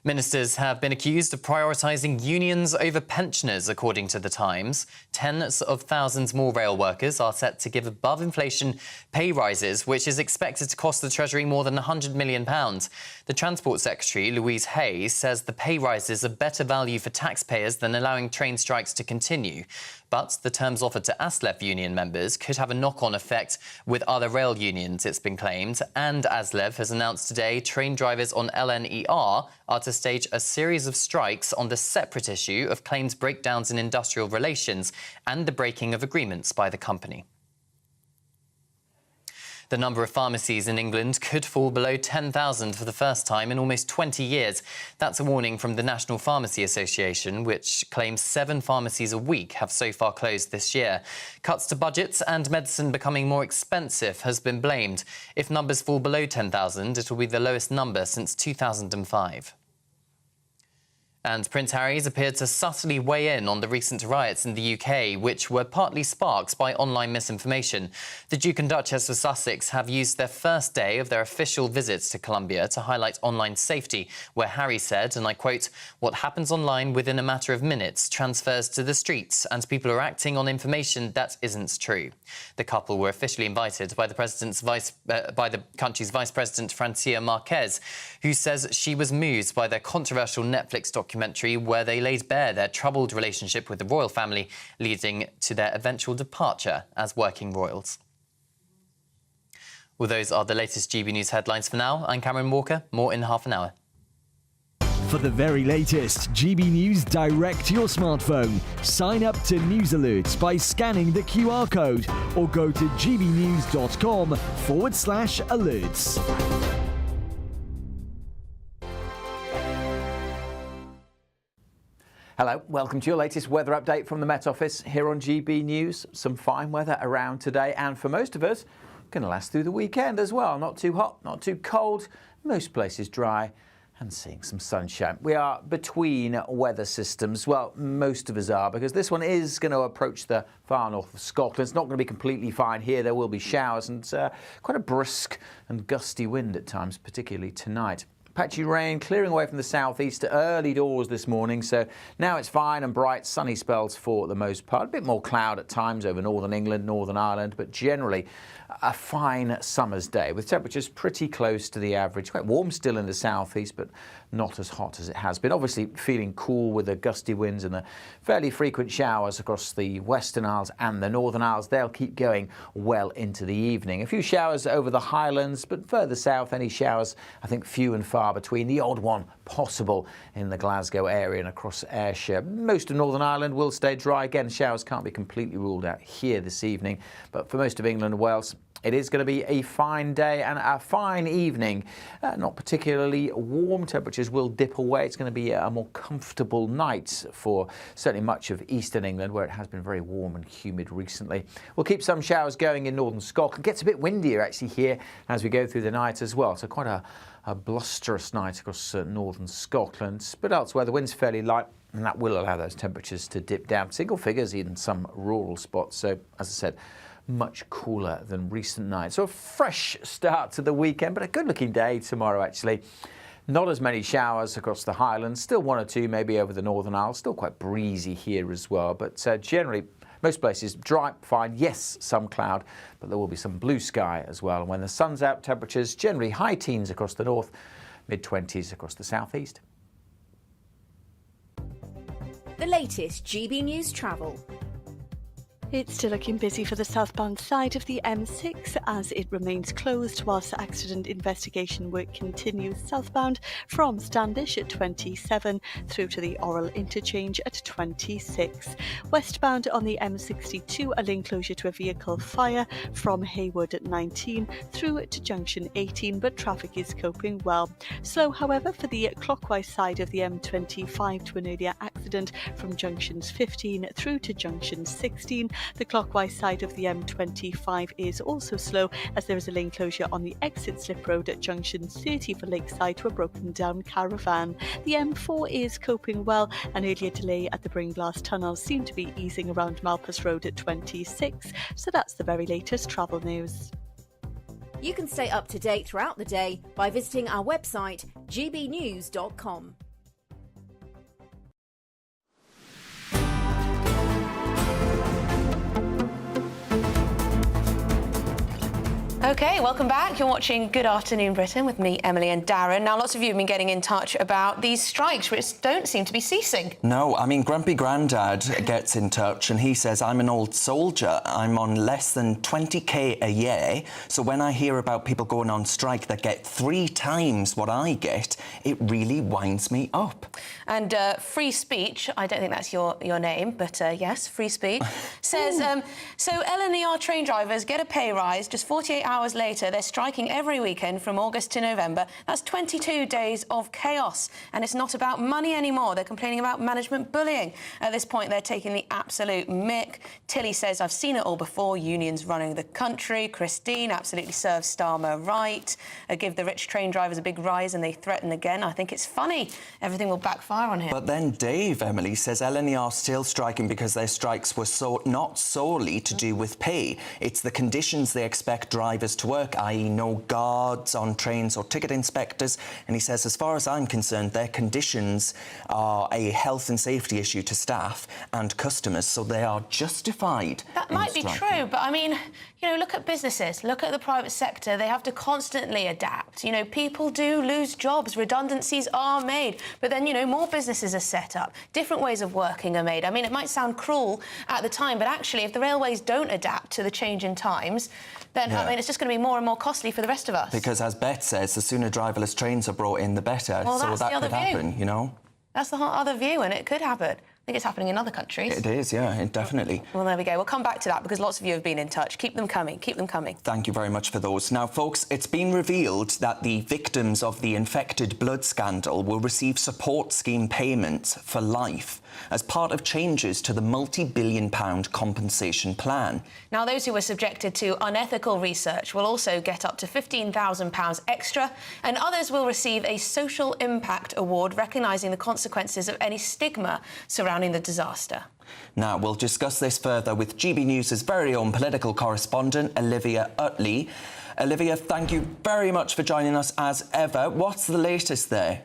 Ministers have been accused of prioritising unions over pensioners, according to The Times. Tens of thousands more rail workers are set to give above-inflation pay rises, which is expected to cost the Treasury more than £100 million. The Transport Secretary, Louise Hayes, says the pay rises are better value for taxpayers than allowing train strikes to continue. But the terms offered to ASLEF union members could have a knock-on effect with other rail unions, it's been claimed. And ASLEF has announced today train drivers on LNER are to stage a series of strikes on the separate issue of claimed breakdowns in industrial relations and the breaking of agreements by the company. The number of pharmacies in England could fall below 10,000 for the first time in almost 20 years. That's a warning from the National Pharmacy Association, which claims 7 pharmacies a week have so far closed this year. Cuts to budgets and medicine becoming more expensive has been blamed. If numbers fall below 10,000, it will be the lowest number since 2005. And Prince Harry's appeared to subtly weigh in on the recent riots in the UK, which were partly sparked by online misinformation. The Duke and Duchess of Sussex have used their first day of their official visits to Colombia to highlight online safety, where Harry said, and I quote, "What happens online within a matter of minutes transfers to the streets, and people are acting on information that isn't true." The couple were officially invited by the country's Vice President, Francia Marquez, who says she was moved by their controversial Netflix documentary where they laid bare their troubled relationship with the royal family, leading to their eventual departure as working royals. Well, those are the latest GB News headlines for now. I'm Cameron Walker. More in half an hour. For the very latest GB News direct to your smartphone, sign up to News Alerts by scanning the QR code or go to gbnews.com/alerts. Hello, welcome to your latest weather update from the Met Office here on GB News. Some fine weather around today, and for most of us, going to last through the weekend as well. Not too hot, not too cold, most places dry and seeing some sunshine. We are between weather systems. Well, most of us are, because this one is going to approach the far north of Scotland. It's not going to be completely fine here. There will be showers and quite a brisk and gusty wind at times, particularly tonight. Patchy rain clearing away from the southeast early doors this morning, so now it's fine and bright, sunny spells for the most part. A bit more cloud at times over northern England, Northern Ireland, but generally a fine summer's day with temperatures pretty close to the average. Quite warm still in the southeast, but not as hot as it has been. Obviously feeling cool with the gusty winds and the fairly frequent showers across the Western Isles and the Northern Isles. They'll keep going well into the evening. A few showers over the Highlands, but further south, any showers, I think, few and far between. The odd one possible in the Glasgow area and across Ayrshire. Most of Northern Ireland will stay dry. Again, showers can't be completely ruled out here this evening, but for most of England and Wales, it is going to be a fine day and a fine evening. Not particularly warm. Temperatures will dip away. It's going to be a more comfortable night for certainly much of eastern England, where it has been very warm and humid recently. We'll keep some showers going in northern Scotland. Gets a bit windier actually here as we go through the night as well. So quite a blusterous night across northern Scotland. But elsewhere, the wind's fairly light, and that will allow those temperatures to dip down. Single figures in some rural spots. So, as I said, much cooler than recent nights. So a fresh start to the weekend, but a good-looking day tomorrow, actually. Not as many showers across the Highlands, still one or two maybe over the Northern Isles, still quite breezy here as well, but generally most places dry, fine. Yes, some cloud, but there will be some blue sky as well. And when the sun's out, temperatures generally high teens across the north, mid-20s across the southeast. The latest GB News travel. It's still looking busy for the southbound side of the M6 as it remains closed whilst accident investigation work continues southbound from Standish at 27 through to the Orrell interchange at 26. Westbound on the M62, a lane closure to a vehicle fire from Haywood at 19 through to junction 18, but traffic is coping well. Slow, however, for the clockwise side of the M25 to an earlier accident from junctions 15 through to junction 16. The clockwise side of the M25 is also slow as there is a lane closure on the exit slip road at junction 30 for Lakeside to a broken down caravan. The M4 is coping well. An earlier delay at the Bringlass Tunnel seemed to be easing around Malpas Road at 26. So that's the very latest travel news. You can stay up to date throughout the day by visiting our website gbnews.com. OK, welcome back. You're watching Good Afternoon Britain with me, Emily and Darren. Now, lots of you have been getting in touch about these strikes, which don't seem to be ceasing. No, I mean, Grumpy Grandad gets in touch and he says, I'm an old soldier. I'm on less than 20k a year. So when I hear about people going on strike that get 3 times what I get, it really winds me up. And Free Speech, I don't think that's your name, but yes, Free Speech, says, so LNER train drivers get a pay rise just 48 hours later. They're striking every weekend from August to November. That's 22 days of chaos. And it's not about money anymore. They're complaining about management bullying. At this point, they're taking the absolute mick. Tilly says, I've seen it all before. Unions running the country. Christine absolutely serves Starmer right. Give the rich train drivers a big rise and they threaten again. I think it's funny. Everything will backfire on him. But then Dave, Emily, says LNER still striking because their strikes were not solely to do with pay. It's the conditions they expect drivers to work, i.e. no guards on trains or ticket inspectors. And he says, as far as I'm concerned, their conditions are a health and safety issue to staff and customers, so they are justified. That might be true, but I mean, you know, look at businesses, look at the private sector. They have to constantly adapt. You know, people do lose jobs, redundancies are made, but then, you know, more businesses are set up, different ways of working are made. I mean, it might sound cruel at the time, but actually, if the railways don't adapt to the change in times, then I mean, it's just going to be more and more costly for the rest of us. Because, as Beth says, the sooner driverless trains are brought in, the better. Well, so that's that the other could happen, you know? That's the other view, and it could happen. I think it's happening in other countries. It is, yeah, definitely. Well, there we go. We'll come back to that because lots of you have been in touch. Keep them coming. Keep them coming. Thank you very much for those. Now, folks, it's been revealed that the victims of the infected blood scandal will receive support scheme payments for life as part of changes to the multi-billion-pound compensation plan. Now, those who were subjected to unethical research will also get up to £15,000 extra, and others will receive a social impact award recognising the consequences of any stigma surrounding the disaster. Now, we'll discuss this further with GB News' very own political correspondent, Olivia Utley. Olivia, thank you very much for joining us as ever. What's the latest there?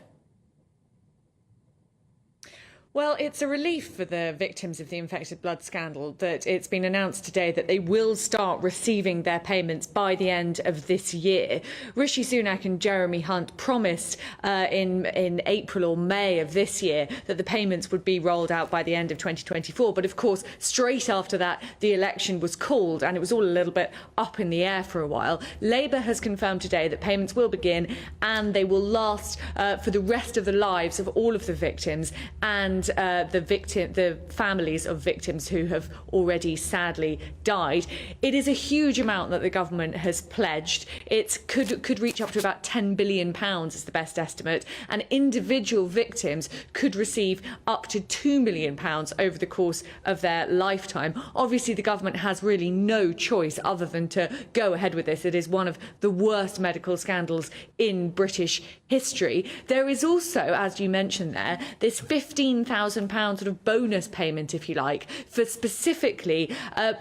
Well, it's a relief for the victims of the infected blood scandal that it's been announced today that they will start receiving their payments by the end of this year. Rishi Sunak and Jeremy Hunt promised in April or May of this year that the payments would be rolled out by the end of 2024. But of course, straight after that, the election was called and it was all a little bit up in the air for a while. Labour has confirmed today that payments will begin and they will last for the rest of the lives of all of the victims and the families of victims who have already sadly died. It is a huge amount that the government has pledged. It could reach up to about £10 billion is the best estimate, and individual victims could receive up to £2 million over the course of their lifetime. Obviously, the government has really no choice other than to go ahead with this. It is one of the worst medical scandals in British history. There is also, as you mentioned there, this £15,000 sort of bonus payment, if you like, for specifically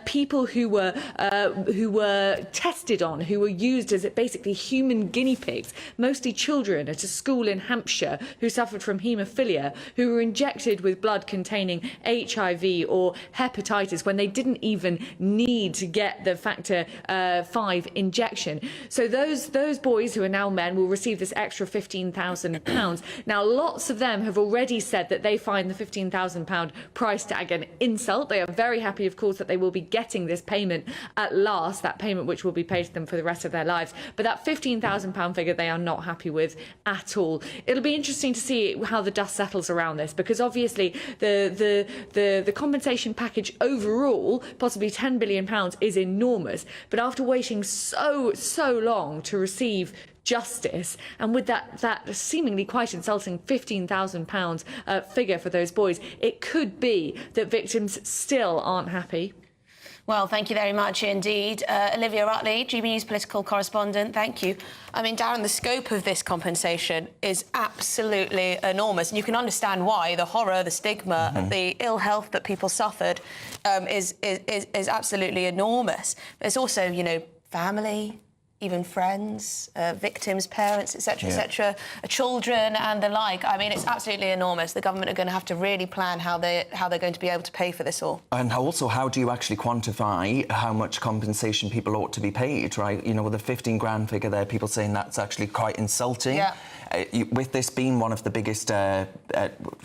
people who were tested on, who were used as basically human guinea pigs, mostly children at a school in Hampshire who suffered from haemophilia, who were injected with blood containing HIV or hepatitis when they didn't even need to get the factor 5 injection. So those boys who are now men will receive this extra £15,000. Now, lots of them have already said that they find the £15,000 price tag an insult. They are very happy, of course, that they will be getting this payment at last, that payment which will be paid to them for the rest of their lives. But that £15,000 figure they are not happy with at all. It'll be interesting to see how the dust settles around this, because obviously the compensation package overall, possibly £10 billion, is enormous. But after waiting so long to receive justice, and with that seemingly quite insulting £15,000 figure for those boys, it could be that victims still aren't happy. Well, thank you very much indeed. Olivia Utley, GB News political correspondent, thank you. I mean, Darren, the scope of this compensation is absolutely enormous, and you can understand why. The horror, the stigma, the ill health that people suffered is absolutely enormous. There's also, you know, family, even friends, victims, parents, etc., children and the like. I mean, it's absolutely enormous. The government are going to have to really plan how they're going to be able to pay for this all. And also, how do you actually quantify how much compensation people ought to be paid, right? You know, with the 15 grand figure there, people saying that's actually quite insulting. Yeah. With this being one of the biggest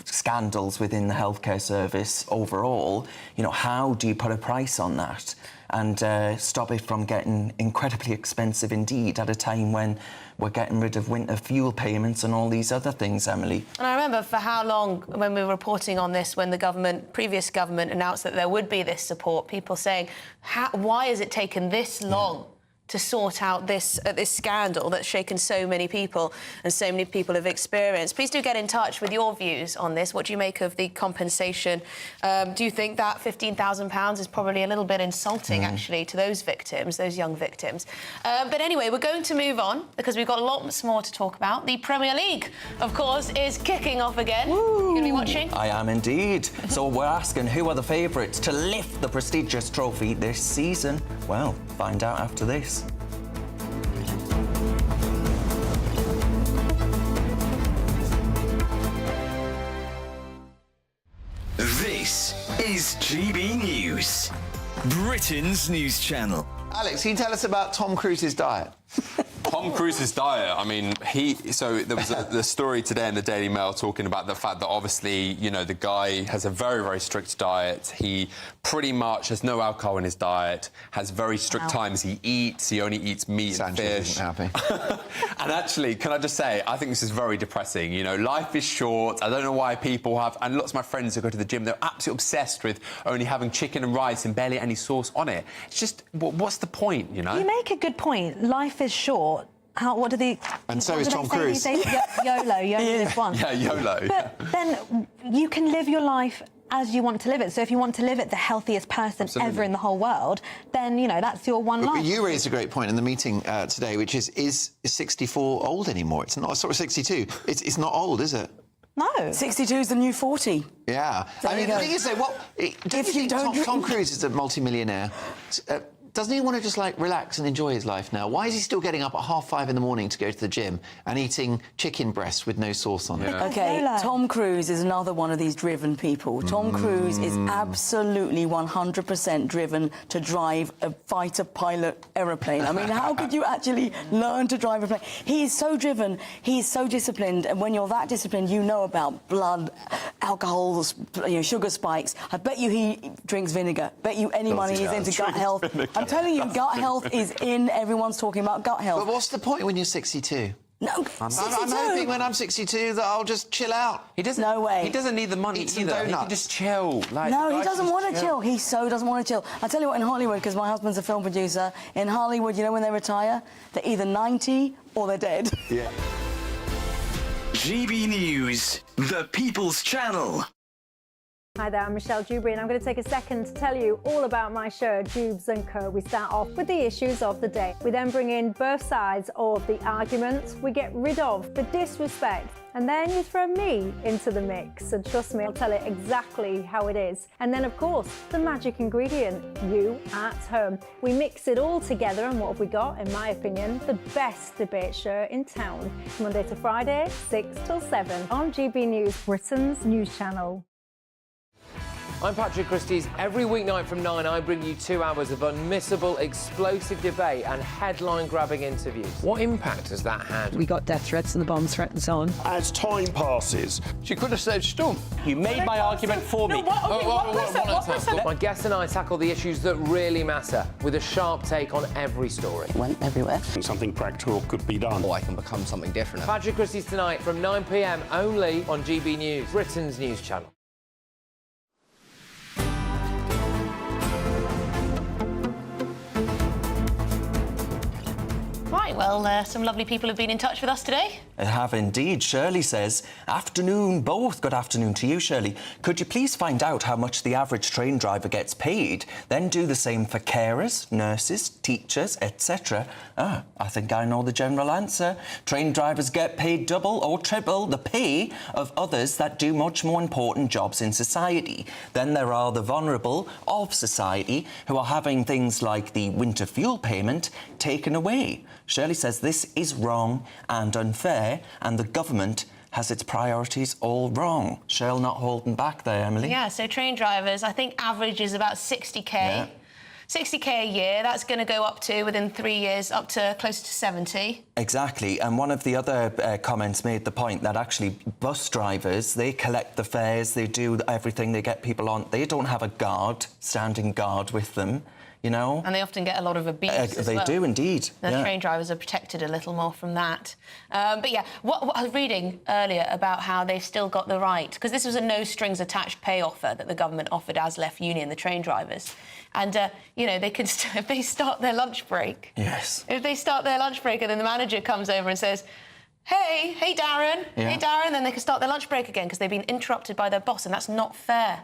scandals within the healthcare service overall, you know, how do you put a price on that and stop it from getting incredibly expensive indeed at a time when we're getting rid of winter fuel payments and all these other things, Emily? And I remember for how long, when we were reporting on this, when the previous government announced that there would be this support, people saying, why has it taken this long to sort out this scandal that's shaken so many people and so many people have experienced? Please do get in touch with your views on this. What do you make of the compensation? Do you think that £15,000 is probably a little bit insulting, actually, to those victims, those young victims? But anyway, we're going to move on because we've got lots more to talk about. The Premier League, of course, is kicking off again. You going to be watching? I am indeed. So we're asking, who are the favourites to lift the prestigious trophy this season? Well, find out after this. This is GB News, Britain's news channel. Alex, can you tell us about Tom Cruise's diet? Tom Cruise's diet, I mean, so there was the story today in the Daily Mail talking about the fact that obviously, you know, the guy has a very, very strict diet. He pretty much has no alcohol in his diet, has very strict times he eats. He only eats meat and fish. Isn't happy. And actually, can I just say, I think this is very depressing. You know, life is short. I don't know why people have... And lots of my friends who go to the gym, they're absolutely obsessed with only having chicken and rice and barely any sauce on it. It's just, what's the point, you know? You make a good point. Life is short. What do they... And so is Tom Cruise. YOLO, you only live once. Yeah, YOLO. But then you can live your life as you want to live it. So if you want to live it the healthiest person ever in the whole world, then, you know, that's your one life. You raised a great point in the meeting today, which is 64 old anymore? It's not, sort of 62. It's not old, is it? No. 62 is the new 40. Yeah. There I mean, you the go. thing is, though, don't you think Tom Cruise is a multi-millionaire? Doesn't he want to just, like, relax and enjoy his life now? Why is he still getting up at 5:30 in the morning to go to the gym and eating chicken breast with no sauce on it? OK, Tom Cruise is another one of these driven people. Tom Cruise is absolutely 100% driven to drive a fighter pilot aeroplane. I mean, how could you actually learn to drive a plane? He is so driven, he is so disciplined, and when you're that disciplined, you know about blood, alcohol, you know, sugar spikes. I bet you he drinks vinegar. Bet you any money he's into gut health. I'm telling you, gut health is in. Everyone's talking about gut health. But what's the point when you're 62? No, I'm hoping when I'm 62 that I'll just chill out. He doesn't. No way. He doesn't need the money Eat some either. He donuts. can just chill. Like, No, he guys, doesn't just want to chill. He so doesn't want to chill. I tell you what, in Hollywood, because my husband's a film producer, in Hollywood, you know when they retire? They're either 90 or they're dead. Yeah. GB News, the People's Channel. Hi there, I'm Michelle Dewberry and I'm going to take a second to tell you all about my show, Jubes & Co. We start off with the issues of the day. We then bring in both sides of the arguments. We get rid of the disrespect. And then you throw me into the mix. And trust me, I'll tell it exactly how it is. And then, of course, the magic ingredient, you at home. We mix it all together and what have we got, in my opinion, the best debate show in town. Monday to Friday, 6 till 7 on GB News, Britain's news channel. I'm Patrick Christie's. Every weeknight from 9, I bring you 2 hours of unmissable, explosive debate and headline-grabbing interviews. What impact has that had? We got death threats and the bomb threat and so on. As time passes, She could have saved Storm. you made my argument for me. My guests and I tackle the issues that really matter with a sharp take on every story. Went everywhere. Something practical could be done. I can become something different. Patrick Christie's tonight from 9 p.m. only on GB News, Britain's news channel. Right, well, some lovely people have been in touch with us today. I have indeed. Shirley says, afternoon both. Good afternoon to you, Shirley. Could you please find out how much the average train driver gets paid? Then do the same for carers, nurses, teachers, etc. I think I know the general answer. Train drivers get paid double or triple the pay of others that do much more important jobs in society. Then there are the vulnerable of society who are having things like the winter fuel payment taken away. Shirley says this is wrong and unfair, and the government has its priorities all wrong. Shirley not holding back there, Emily. Yeah, so train drivers, I think average is about 60k. Yeah. 60k a year, that's going to go up to, within 3 years, up to close to 70. Exactly, and one of the other comments made the point that actually bus drivers, they collect the fares, they do everything, they get people on. They don't have a guard, standing guard with them. You know? And they often get a lot of abuse as They well. do, indeed. The train drivers are protected a little more from that. But yeah, what I was reading earlier about how they've still got the right, because this was a no-strings attached pay offer that the government offered ASLEF Union, the train drivers. And, you know, they can if they start their lunch break. Yes. If they start their lunch break and then the manager comes over and says, hey Darren, Yeah. hey Darren, then they can start their lunch break again because they've been interrupted by their boss, and that's not fair.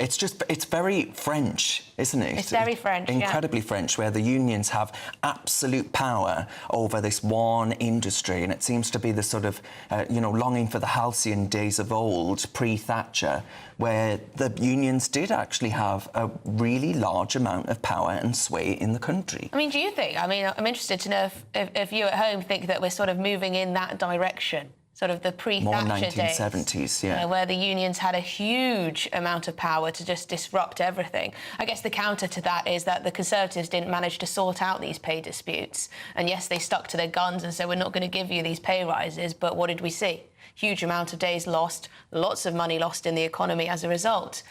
It's very French, isn't it? It's very French, Incredibly French, where the unions have absolute power over this one industry, and it seems to be the sort of, you know, longing for the halcyon days of old, pre-Thatcher, where the unions did actually have a really large amount of power and sway in the country. I mean, do you think, I'm interested to know if you at home think that we're sort of moving in that direction? sort of the More pre-Thatcher days. 1970s, yeah. Where the unions had a huge amount of power to just disrupt everything. I guess the counter to that is that the Conservatives didn't manage to sort out these pay disputes. And yes, they stuck to their guns and said, we're not going to give you these pay rises, but what did we see? Huge amount of days lost, lots of money lost in the economy as a result.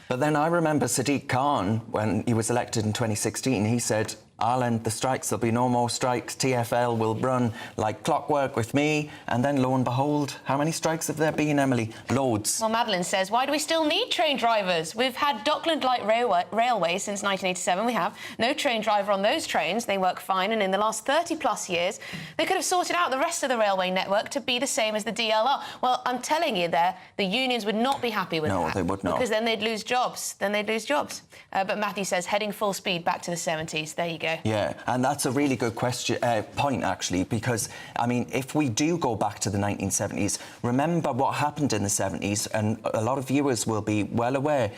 But then I remember Sadiq Khan, when he was elected in 2016, he said, I'll end the strikes, there'll be no more strikes, TfL will run like clockwork with me. And then lo and behold, how many strikes have there been, Emily? Loads. Well, Madeline says, why do we still need train drivers? We've had Dockland Light Railway since 1987, we have. No train driver on those trains, they work fine, and in the last 30 plus years, they could have sorted out the rest of the railway network to be the same as the DLR. Well, I'm telling you there, the unions would not be happy with that. No, they would not. Because then they'd lose jobs. But Matthew says, heading full speed back to the 70s. There you go. Yeah, and that's a really good point, actually, because, I mean, if we do go back to the 1970s, remember what happened in the 70s, and a lot of viewers will be well aware.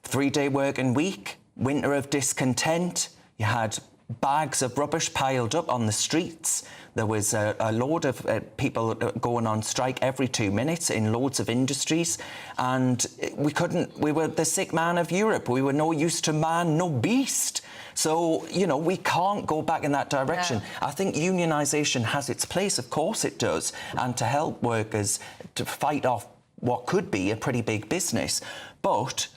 3-day working week, winter of discontent, you had bags of rubbish piled up on the streets. There was a load of people going on strike every 2 minutes in loads of industries, and we were the sick man of Europe. We were no use to man, no beast. So, you know, we can't go back in that direction. Yeah. I think unionisation has its place, of course it does, and to help workers to fight off what could be a pretty big business. But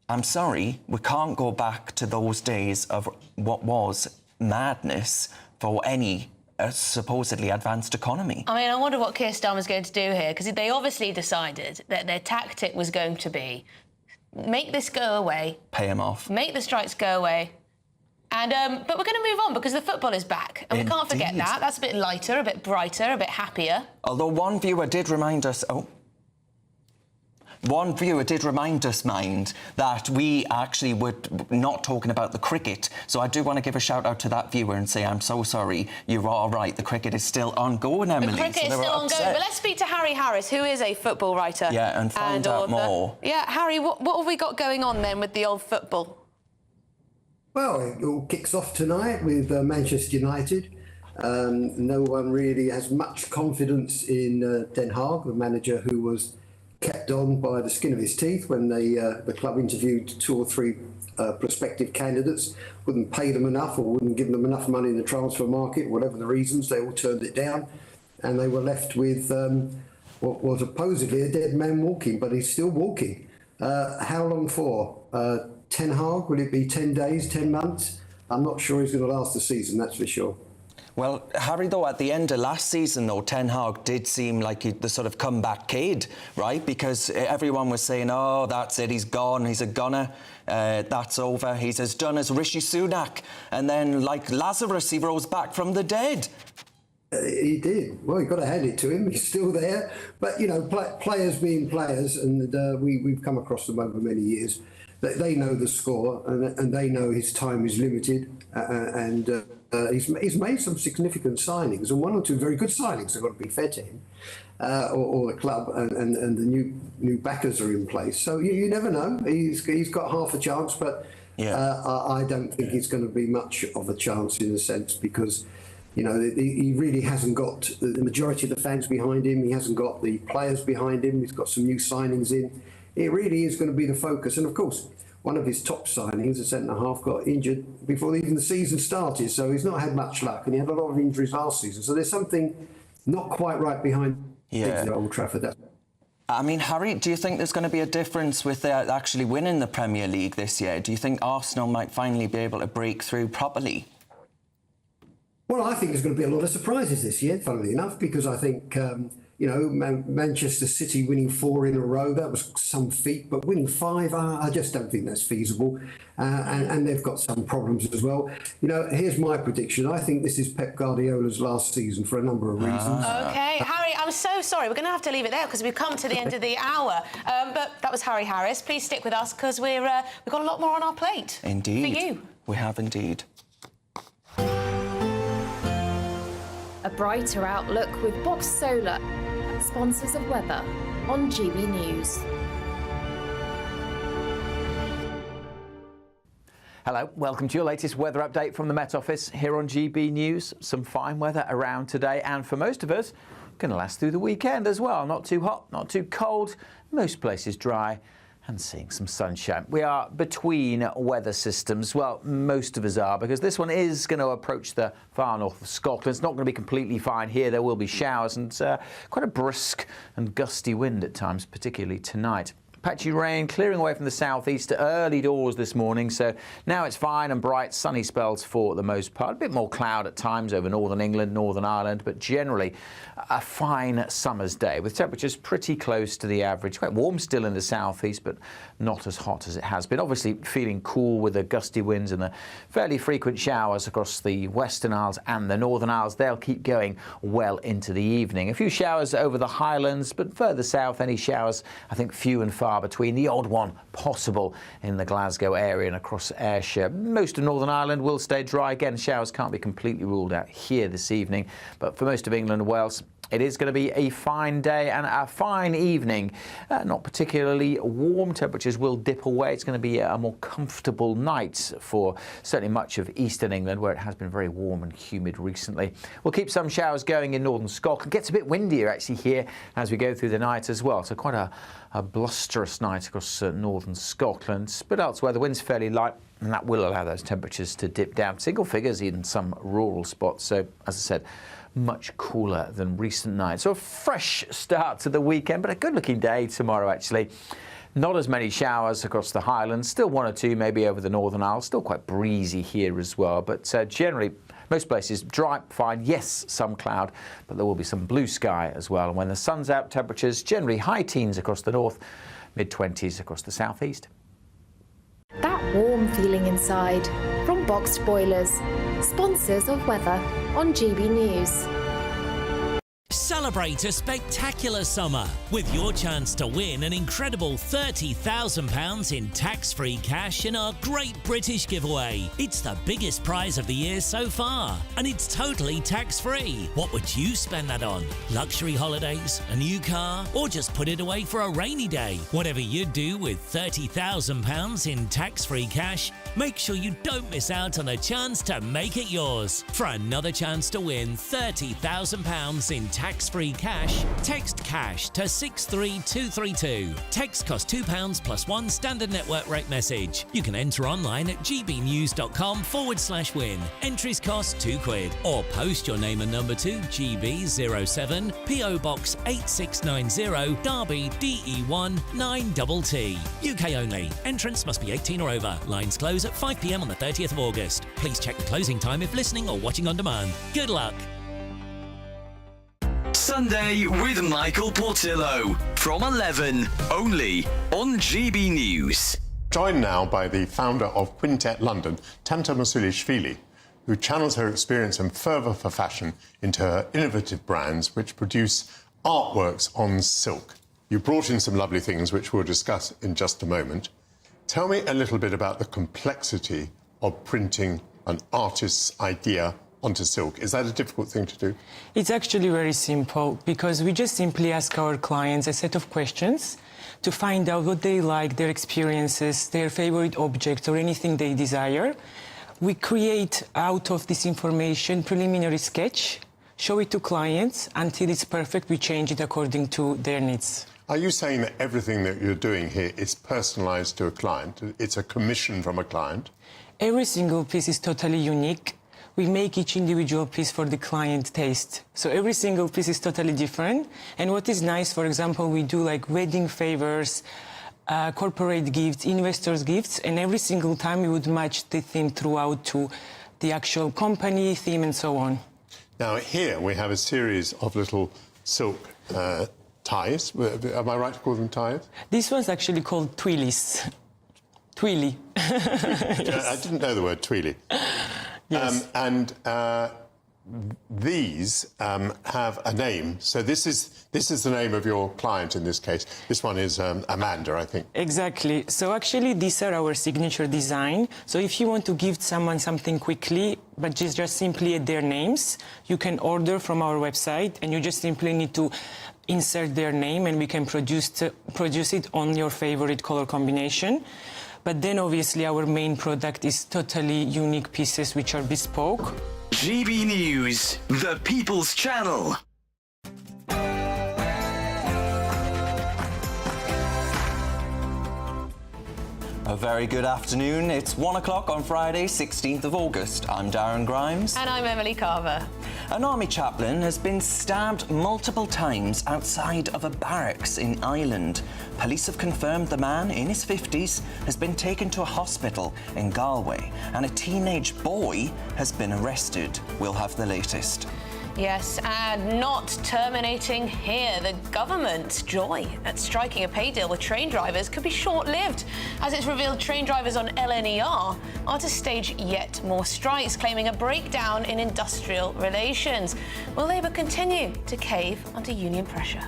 I'm sorry, we can't go back to those days of what was madness for any supposedly advanced economy. I mean, I wonder what Keir Starmer's going to do here, because they obviously decided that their tactic was going to be make this go away. Pay them off. Make the strikes go away. And but we're going to move on because the football is back. And we can't forget that. That's a bit lighter, a bit brighter, a bit happier. Although one viewer did remind us... One viewer did remind us, mind, that we actually were not talking about the cricket. So I do want to give a shout-out to that viewer and say, I'm so sorry, you're all right, the cricket is still ongoing, Emily. The cricket is still ongoing, but let's speak to Harry Harris, who is a football writer. Yeah, and find out more. Yeah, Harry, what have we got going on then with the old football? Well, it all kicks off tonight with Manchester United. No one really has much confidence in Den Haag, the manager who was kept on by the skin of his teeth when the club interviewed 2 or 3 prospective candidates, wouldn't pay them enough or wouldn't give them enough money in the transfer market, whatever the reasons, they all turned it down, and they were left with what was supposedly a dead man walking, but he's still walking. How long for? Ten Hag, will it be 10 days, 10 months? I'm not sure he's going to last the season, that's for sure. Well, Harry, though, at the end of last season, though, Ten Hag did seem like the sort of comeback kid, right? Because everyone was saying, oh, that's it, he's gone, he's a gunner, that's over, he's as done as Rishi Sunak. And then, like Lazarus, he rose back from the dead. He did. Well, you've got to hand it to him. He's still there. But, you know, players being players, and we've come across them over many years, they know the score and they know his time is limited. He's made some significant signings, and 1 or 2 very good signings have got to be fair to him, or the club, and the new backers are in place. So you never know. He's got half a chance, but I don't think it's going to be much of a chance in a sense, because you know he really hasn't got the majority of the fans behind him. He hasn't got the players behind him. He's got some new signings in. It really is going to be the focus, and of course, one of his top signings, a centre-half, got injured before even the season started, so he's not had much luck, and he had a lot of injuries last season. So there's something not quite right behind Old Trafford. I mean, Harry, do you think there's going to be a difference with actually winning the Premier League this year? Do you think Arsenal might finally be able to break through properly? Well, I think there's going to be a lot of surprises this year, funnily enough, because I think... you know, Manchester City winning 4 in a row, that was some feat, but winning 5, I just don't think that's feasible. And they've got some problems as well. You know, here's my prediction. I think this is Pep Guardiola's last season for a number of reasons. OK, Harry, I'm so sorry. We're going to have to leave it there because we've come to the end of the hour. But that was Harry Harris. Please stick with us because we've got a lot more on our plate. Indeed. For you. We have indeed. A brighter outlook with Box Solar, sponsors of weather on GB News. Hello, welcome to your latest weather update from the Met Office here on GB News. Some fine weather around today, and for most of us, Going to last through the weekend as well. Not too hot, not too cold. Most places dry and seeing some sunshine. We are between weather systems. Well, most of us are, because this one is going to approach the far north of Scotland. It's not going to be completely fine here. There will be showers and quite a brisk and gusty wind at times, particularly tonight. Patchy rain clearing away from the southeast early doors this morning, so now it's fine and bright, sunny spells for the most part. A bit more cloud at times over northern England, Northern Ireland, but generally a fine summer's day with temperatures pretty close to the average. Quite warm still in the southeast, but not as hot as it has been. Obviously feeling cool with the gusty winds and the fairly frequent showers across the Western Isles and the Northern Isles. They'll keep going well into the evening. A few showers over the Highlands, but further south, any showers, I think, few and far between. The odd one possible in the Glasgow area and across Ayrshire. Most of Northern Ireland will stay dry. Again, showers can't be completely ruled out here this evening, but for most of England and Wales, it is going to be a fine day and a fine evening. Not particularly warm. Temperatures will dip away. It's going to be a more comfortable night for certainly much of eastern England, where it has been very warm and humid recently. We'll keep some showers going in northern Scotland. Gets a bit windier actually here as we go through the night as well. So quite a blusterous night across northern Scotland. But elsewhere, the wind's fairly light, and that will allow those temperatures to dip down single figures in some rural spots. So, as I said, much cooler than recent nights. So a fresh start to the weekend, but a good-looking day tomorrow, actually. Not as many showers across the Highlands, still one or two maybe over the Northern Isles, still quite breezy here as well, but generally most places dry, fine, yes, some cloud, but there will be some blue sky as well. And when the sun's out, temperatures generally high teens across the north, mid-20s across the southeast. That warm feeling inside from Boxed Boilers, sponsors of weather on GB News. Celebrate a spectacular summer with your chance to win an incredible £30,000 in tax-free cash in our Great British Giveaway. It's the biggest prize of the year so far, and it's totally tax-free. What would you spend that on? Luxury holidays, a new car, or just put it away for a rainy day? Whatever you do with £30,000 in tax-free cash, make sure you don't miss out on a chance to make it yours. For another chance to win £30,000 in tax-free cash, text cash to 63232. Text costs £2 plus one standard network rate message. You can enter online at gbnews.com/win. Entries cost £2, or post your name and number to GB07 PO Box 8690 Derby DE1 9TT. UK only. Entrance must be 18 or over. Lines close at 5 p.m. on the 30th of August. Please check the closing time if listening or watching on demand. Good luck. Sunday with Michael Portillo from 11, only on GB News. Joined now by the founder of Quintet London, Tanta Masulishvili, who channels her experience and fervour for fashion into her innovative brands, which produce artworks on silk. You brought in some lovely things, which we'll discuss in just a moment. Tell me a little bit about the complexity of printing an artist's idea onto silk. Is that a difficult thing to do? It's actually very simple, because we just simply ask our clients a set of questions to find out what they like, their experiences, their favorite object, or anything they desire. We create out of this information preliminary sketch, show it to clients until it's perfect. We change it according to their needs. Are you saying that everything that you're doing here is personalised to a client? It's a commission from a client? Every single piece is totally unique. We make each individual piece for the client taste. So every single piece is totally different. And what is nice, for example, we do like wedding favors, corporate gifts, investors' gifts, and every single time we would match the theme throughout to the actual company theme and so on. Now here we have a series of little silk ties. Am I right to call them ties? This one's actually called twillies. Twilly. Yes. I didn't know the word twilly. Yes. These have a name. So this is the name of your client in this case. This one is Amanda, I think. Exactly. So actually these are our signature design. So if you want to give someone something quickly, but just simply add their names, you can order from our website, and you just simply need to insert their name, and we can produce it on your favorite color combination. But then obviously our main product is totally unique pieces which are bespoke. GB News, the People's Channel. A very good afternoon. It's 1 o'clock on Friday, 16th of August. I'm Darren Grimes. And I'm Emily Carver. An army chaplain has been stabbed multiple times outside of a barracks in Ireland. Police have confirmed the man, in his 50s, has been taken to a hospital in Galway, and a teenage boy has been arrested. We'll have the latest. Yes, and not terminating here. The government's joy at striking a pay deal with train drivers could be short-lived, as it's revealed train drivers on LNER are to stage yet more strikes, claiming a breakdown in industrial relations. Will Labour continue to cave under union pressure?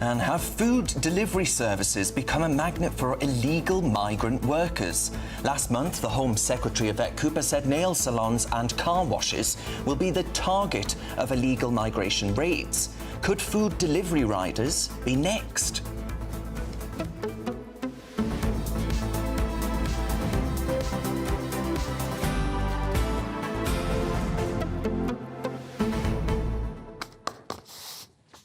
And have food delivery services become a magnet for illegal migrant workers? Last month, the Home Secretary Yvette Cooper said nail salons and car washes will be the target of illegal migration raids. Could food delivery riders be next?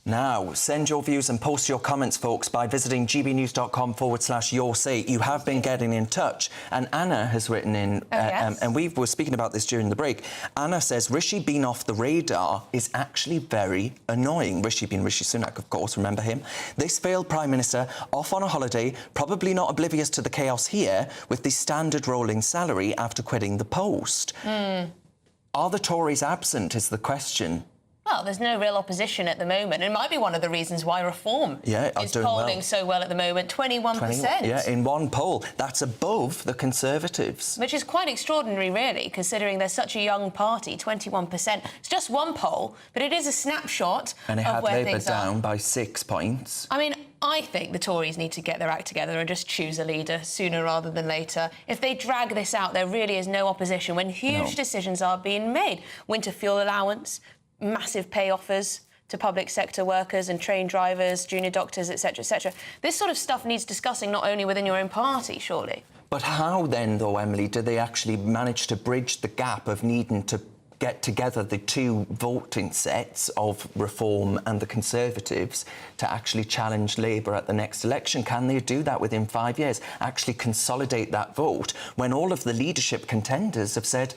Now, send your views and post your comments, folks, by visiting gbnews.com/yoursay. You have been getting in touch, and Anna has written in, and we were speaking about this during the break. Anna says Rishi being off the radar is actually very annoying. Rishi being Rishi Sunak, of course, remember him? This failed Prime Minister off on a holiday, probably not oblivious to the chaos here, with the standard rolling salary after quitting the post. Are the Tories absent, is the question. Well, there's no real opposition at the moment. It might be one of the reasons why Reform is polling so well at the moment, 21%. Yeah, in one poll. That's above the Conservatives. Which is quite extraordinary, really, considering they're such a young party, 21%. It's just one poll, but it is a snapshot and it of had where Labour things down are. by 6 points. I mean, I think the Tories need to get their act together and just choose a leader sooner rather than later. If they drag this out, there really is no opposition when huge decisions are being made. Winter fuel allowance, massive pay offers to public sector workers and train drivers, junior doctors, etc., etc. This sort of stuff needs discussing not only within your own party, surely. But how then, though, Emily, do they actually manage to bridge the gap of needing to get together the two voting sets of Reform and the Conservatives to actually challenge Labour at the next election? Can they do that within 5 years, actually consolidate that vote, when all of the leadership contenders have said,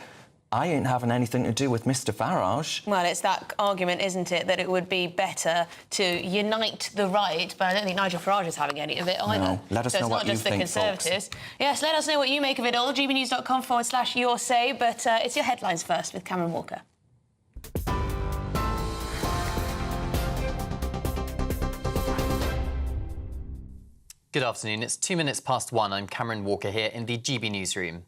I ain't having anything to do with Mr Farage? Well, it's that argument, isn't it, that it would be better to unite the right, but I don't think Nigel Farage is having any of it either. No. Let us know what you think, it's not just the Conservatives. Yes, let us know what you make of it all. gbnews.com/yoursay, but it's your headlines first with Cameron Walker. Good afternoon. It's 2 minutes past 1. I'm Cameron Walker here in the GB newsroom.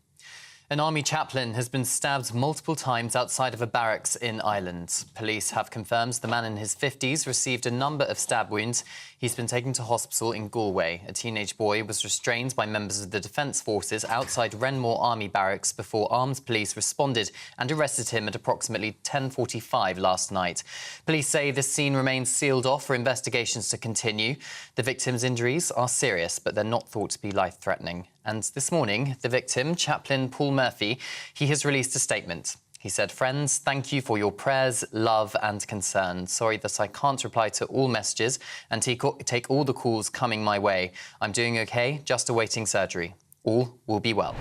An army chaplain has been stabbed multiple times outside of a barracks in Ireland. Police have confirmed the man in his 50s received a number of stab wounds. He's been taken to hospital in Galway. A teenage boy was restrained by members of the Defence Forces outside Renmore Army Barracks before armed police responded and arrested him at approximately 10:45 last night. Police say the scene remains sealed off for investigations to continue. The victim's injuries are serious, but they're not thought to be life-threatening. And this morning, the victim, Chaplain Paul Murphy, he has released a statement. He said, "Friends, thank you for your prayers, love and concern. Sorry that I can't reply to all messages and take all the calls coming my way. I'm doing OK, just awaiting surgery. All will be well."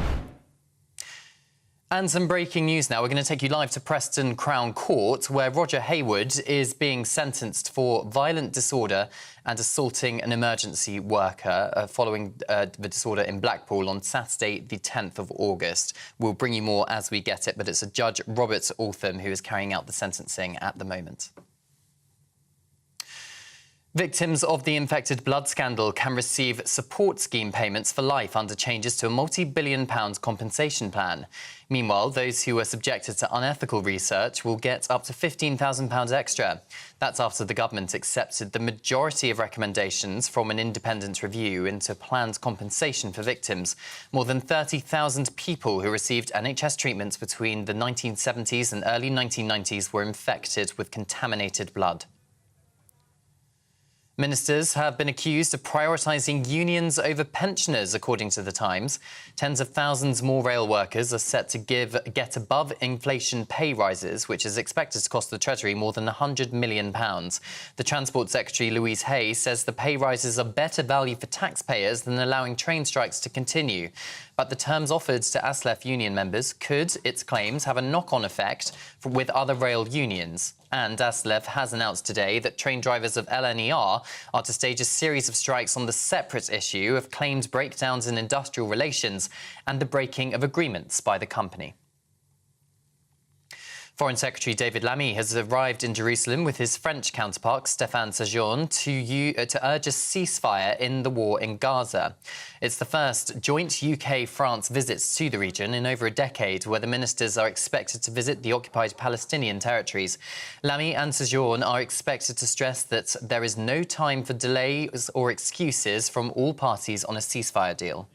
And some breaking news now. We're going to take you live to Preston Crown Court, where Roger Hayward is being sentenced for violent disorder and assaulting an emergency worker following the disorder in Blackpool on Saturday, the 10th of August. We'll bring you more as we get it, but it's a Judge Robert Altham who is carrying out the sentencing at the moment. Victims of the infected blood scandal can receive support scheme payments for life under changes to a multi-billion-pound compensation plan. Meanwhile, those who were subjected to unethical research will get up to £15,000 extra. That's after the government accepted the majority of recommendations from an independent review into planned compensation for victims. More than 30,000 people who received NHS treatments between the 1970s and early 1990s were infected with contaminated blood. Ministers have been accused of prioritising unions over pensioners, according to The Times. Tens of thousands more rail workers are set to get above inflation pay rises, which is expected to cost the Treasury more than £100 million. The Transport Secretary, Louise Hay, says the pay rises are better value for taxpayers than allowing train strikes to continue. But the terms offered to ASLEF union members could, its claims, have a knock-on effect with other rail unions. And ASLEF has announced today that train drivers of LNER are to stage a series of strikes on the separate issue of claimed breakdowns in industrial relations and the breaking of agreements by the company. Foreign Secretary David Lammy has arrived in Jerusalem with his French counterpart Stéphane Séjourné to urge a ceasefire in the war in Gaza. It's the first joint UK-France visits to the region in over a decade, where the ministers are expected to visit the occupied Palestinian territories. Lammy and Séjourné are expected to stress that there is no time for delays or excuses from all parties on a ceasefire deal.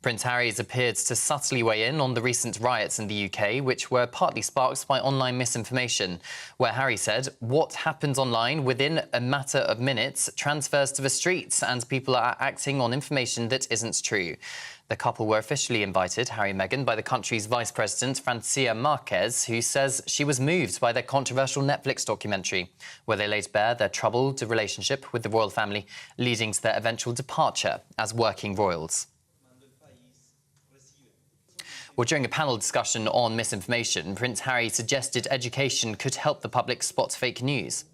Prince Harry has appeared to subtly weigh in on the recent riots in the UK, which were partly sparked by online misinformation, where Harry said, "What happens online within a matter of minutes transfers to the streets, and people are acting on information that isn't true." The couple were officially invited, Harry and Meghan, by the country's Vice President, Francia Marquez, who says she was moved by their controversial Netflix documentary, where they laid bare their troubled relationship with the royal family, leading to their eventual departure as working royals. Well, during a panel discussion on misinformation, Prince Harry suggested education could help the public spot fake news.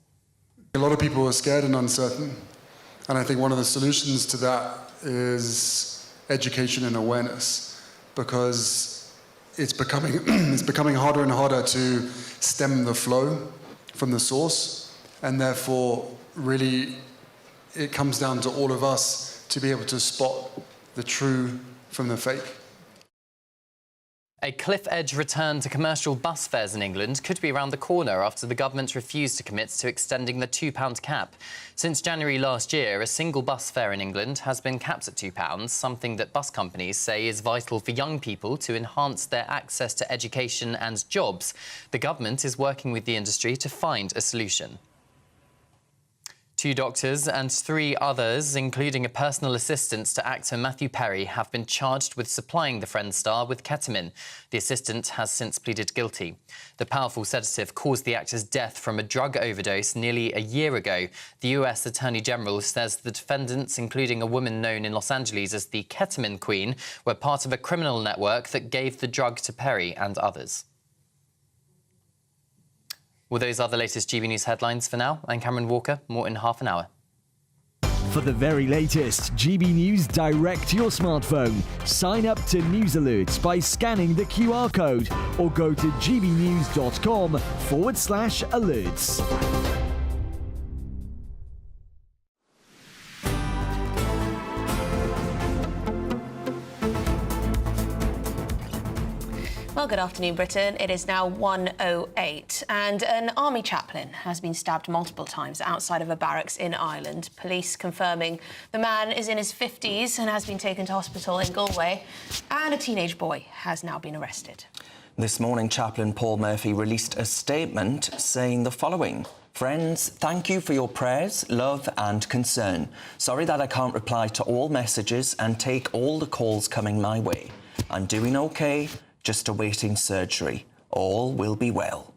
A lot of people are scared and uncertain, and I think one of the solutions to that is education and awareness, because it's becoming harder and harder to stem the flow from the source, and therefore really it comes down to all of us to be able to spot the true from the fake. A cliff-edge return to commercial bus fares in England could be around the corner after the government refused to commit to extending the £2 cap. Since January last year, a single bus fare in England has been capped at £2, something that bus companies say is vital for young people to enhance their access to education and jobs. The government is working with the industry to find a solution. 2 doctors and 3 others, including a personal assistant to actor Matthew Perry, have been charged with supplying the Friends star with ketamine. The assistant has since pleaded guilty. The powerful sedative caused the actor's death from a drug overdose nearly a year ago. The US Attorney General says the defendants, including a woman known in Los Angeles as the Ketamine Queen, were part of a criminal network that gave the drug to Perry and others. Well, those are the latest GB News headlines for now. I'm Cameron Walker. More in half an hour. For the very latest GB News direct to your smartphone, sign up to News Alerts by scanning the QR code or go to gbnews.com/alerts. Well, good afternoon, Britain. It is now 1:08, and an army chaplain has been stabbed multiple times outside of a barracks in Ireland. Police confirming the man is in his 50s and has been taken to hospital in Galway, and a teenage boy has now been arrested. This morning, Chaplain Paul Murphy released a statement saying the following. Friends, thank you for your prayers, love and concern. Sorry that I can't reply to all messages and take all the calls coming my way. I'm doing okay. Just awaiting surgery. All will be well.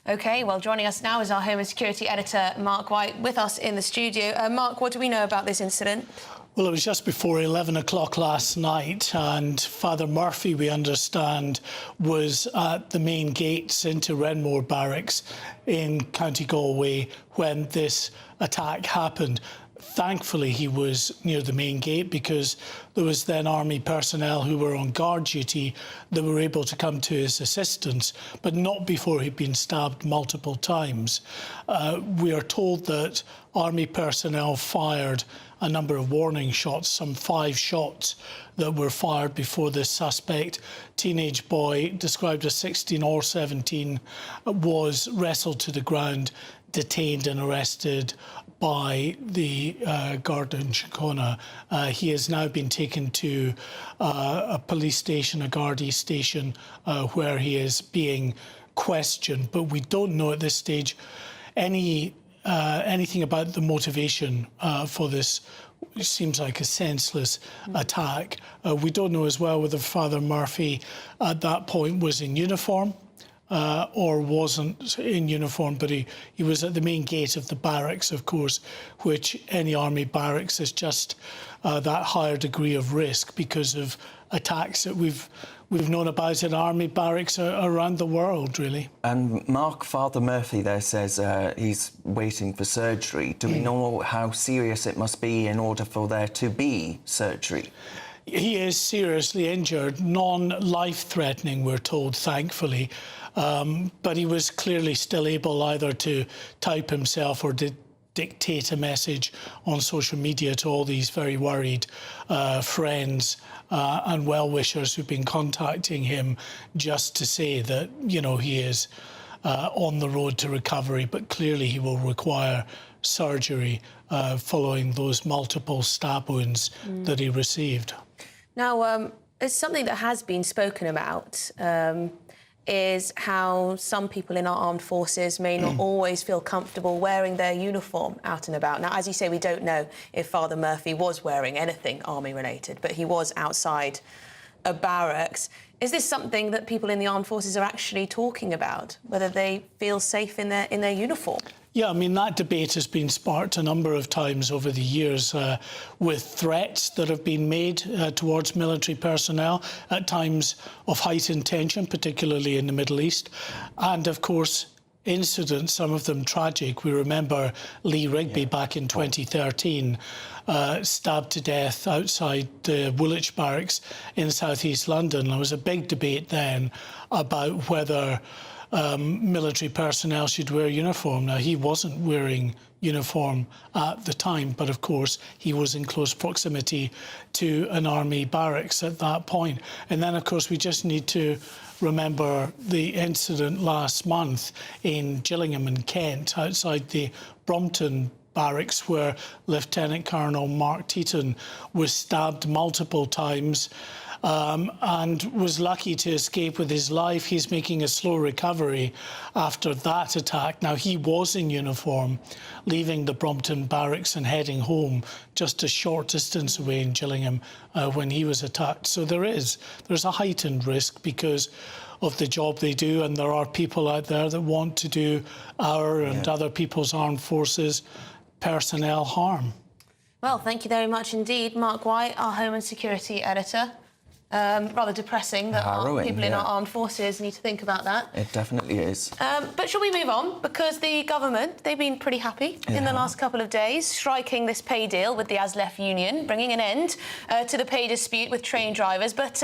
OK, well, joining us now is our Home and Security Editor, Mark White, with us in the studio. Mark, what do we know about this incident? Well, it was just before 11 o'clock last night, and Father Murphy, we understand, was at the main gates into Renmore Barracks in County Galway when this attack happened. Thankfully, he was near the main gate because there was then army personnel who were on guard duty that were able to come to his assistance, but not before he'd been stabbed multiple times. We are told that army personnel fired a number of warning shots, some 5 shots that were fired before this suspect, teenage boy, described as 16 or 17, was wrestled to the ground, detained and arrested by the Garda Síochána. He has now been taken to a police station, a Gardaí station, where he is being questioned. But we don't know at this stage any anything about the motivation for this. It seems like a senseless attack. We don't know as well whether Father Murphy at that point was in uniform or wasn't in uniform, but he was at the main gate of the barracks, of course, which any army barracks is just that higher degree of risk because of attacks that we've known about in army barracks around the world, really. And Mark, Father Murphy there says he's waiting for surgery. Do we know how serious it must be in order for there to be surgery? He is seriously injured, non-life-threatening, we're told, thankfully. But he was clearly still able either to type himself or dictate a message on social media to all these very worried friends and well-wishers who've been contacting him just to say that, you know, he is on the road to recovery, but clearly he will require surgery following those multiple stab wounds that he received. Now, it's something that has been spoken about, is how some people in our armed forces may not always feel comfortable wearing their uniform out and about. Now, as you say, we don't know if Father Murphy was wearing anything army-related, but he was outside a barracks. Is this something that people in the armed forces are actually talking about, whether they feel safe in their uniform? Yeah, I mean, that debate has been sparked a number of times over the years with threats that have been made towards military personnel at times of heightened tension, particularly in the Middle East. And, of course, incidents, some of them tragic. We remember Lee Rigby back in 2013, stabbed to death outside the Woolwich barracks in South East London. There was a big debate then about whether military personnel should wear uniform. Now, he wasn't wearing uniform at the time, but of course he was in close proximity to an army barracks at that point. And then, of course, we just need to remember the incident last month in Gillingham in Kent, outside the Brompton barracks, where Lieutenant Colonel Mark Teaton was stabbed multiple times and was lucky to escape with his life. He's making a slow recovery after that attack. Now, he was in uniform, leaving the Brompton barracks and heading home just a short distance away in Gillingham when he was attacked. So there's a heightened risk because of the job they do, and there are people out there that want to do our and other people's armed forces personnel harm. Well, thank you very much indeed, Mark White, our Home and Security Editor. Rather depressing that people in our armed forces need to think about that. It definitely is. But shall we move on? Because the government, they've been pretty happy in the last couple of days, striking this pay deal with the ASLEF union, bringing an end to the pay dispute with train drivers. But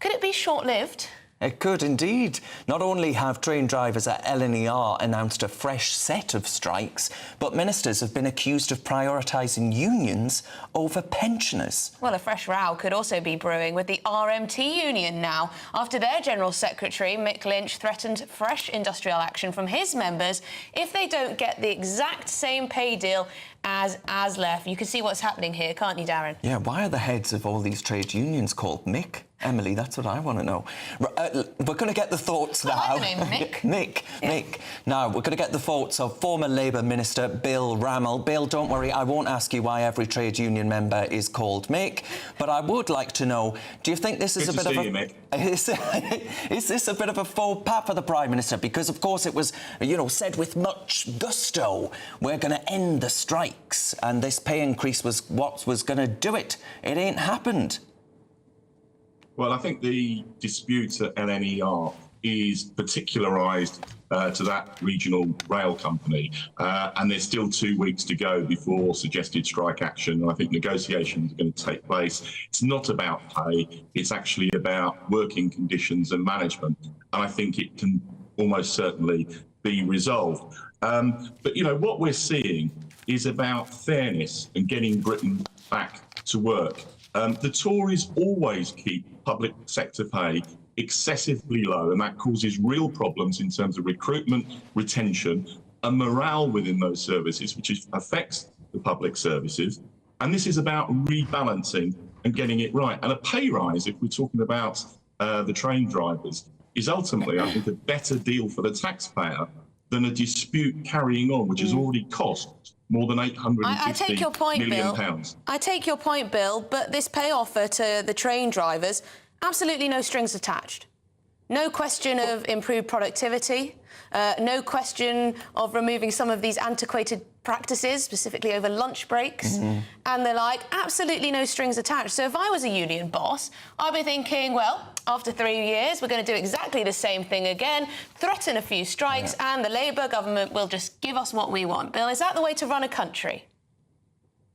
could it be short-lived? It could indeed. Not only have train drivers at LNER announced a fresh set of strikes, but ministers have been accused of prioritising unions over pensioners. Well, a fresh row could also be brewing with the RMT union now, after their General Secretary, Mick Lynch, threatened fresh industrial action from his members if they don't get the exact same pay deal as ASLEF. You can see what's happening here, can't you, Darren? Yeah, why are the heads of all these trade unions called Mick? Emily, that's what I want to know. We're going to get the thoughts now. I like the name Mick. Mick. Now, we're going to get the thoughts of former Labour Minister Bill Rammell. Bill, don't worry, I won't ask you why every trade union member is called Mick, but I would like to know, do you think this is a bit of a... Is this a bit of a faux pas for the Prime Minister? Because, of course, it was, you know, said with much gusto, we're going to end the strikes, and this pay increase was what was going to do it. It ain't happened. Well, I think the dispute at LNER is particularised to that regional rail company, and there's still 2 weeks to go before suggested strike action. And I think negotiations are going to take place. It's not about pay, it's actually about working conditions and management. And I think it can almost certainly be resolved. But, you know, what we're seeing is about fairness and getting Britain back to work. The Tories always keep public sector pay excessively low, and that causes real problems in terms of recruitment, retention, and morale within those services, which affects the public services. And this is about rebalancing and getting it right. And a pay rise, if we're talking about the train drivers, is ultimately, I think, a better deal for the taxpayer than a dispute carrying on, which has already cost more than £850 I take your point, million. Bill. I take your point, Bill, but this pay offer to the train drivers, absolutely no strings attached. No question of improved productivity, no question of removing some of these antiquated practices, specifically over lunch breaks, and the like, absolutely no strings attached. So if I was a union boss, I'd be thinking, well, after 3 years, we're going to do exactly the same thing again, threaten a few strikes, and the Labour government will just give us what we want. Bill, is that the way to run a country?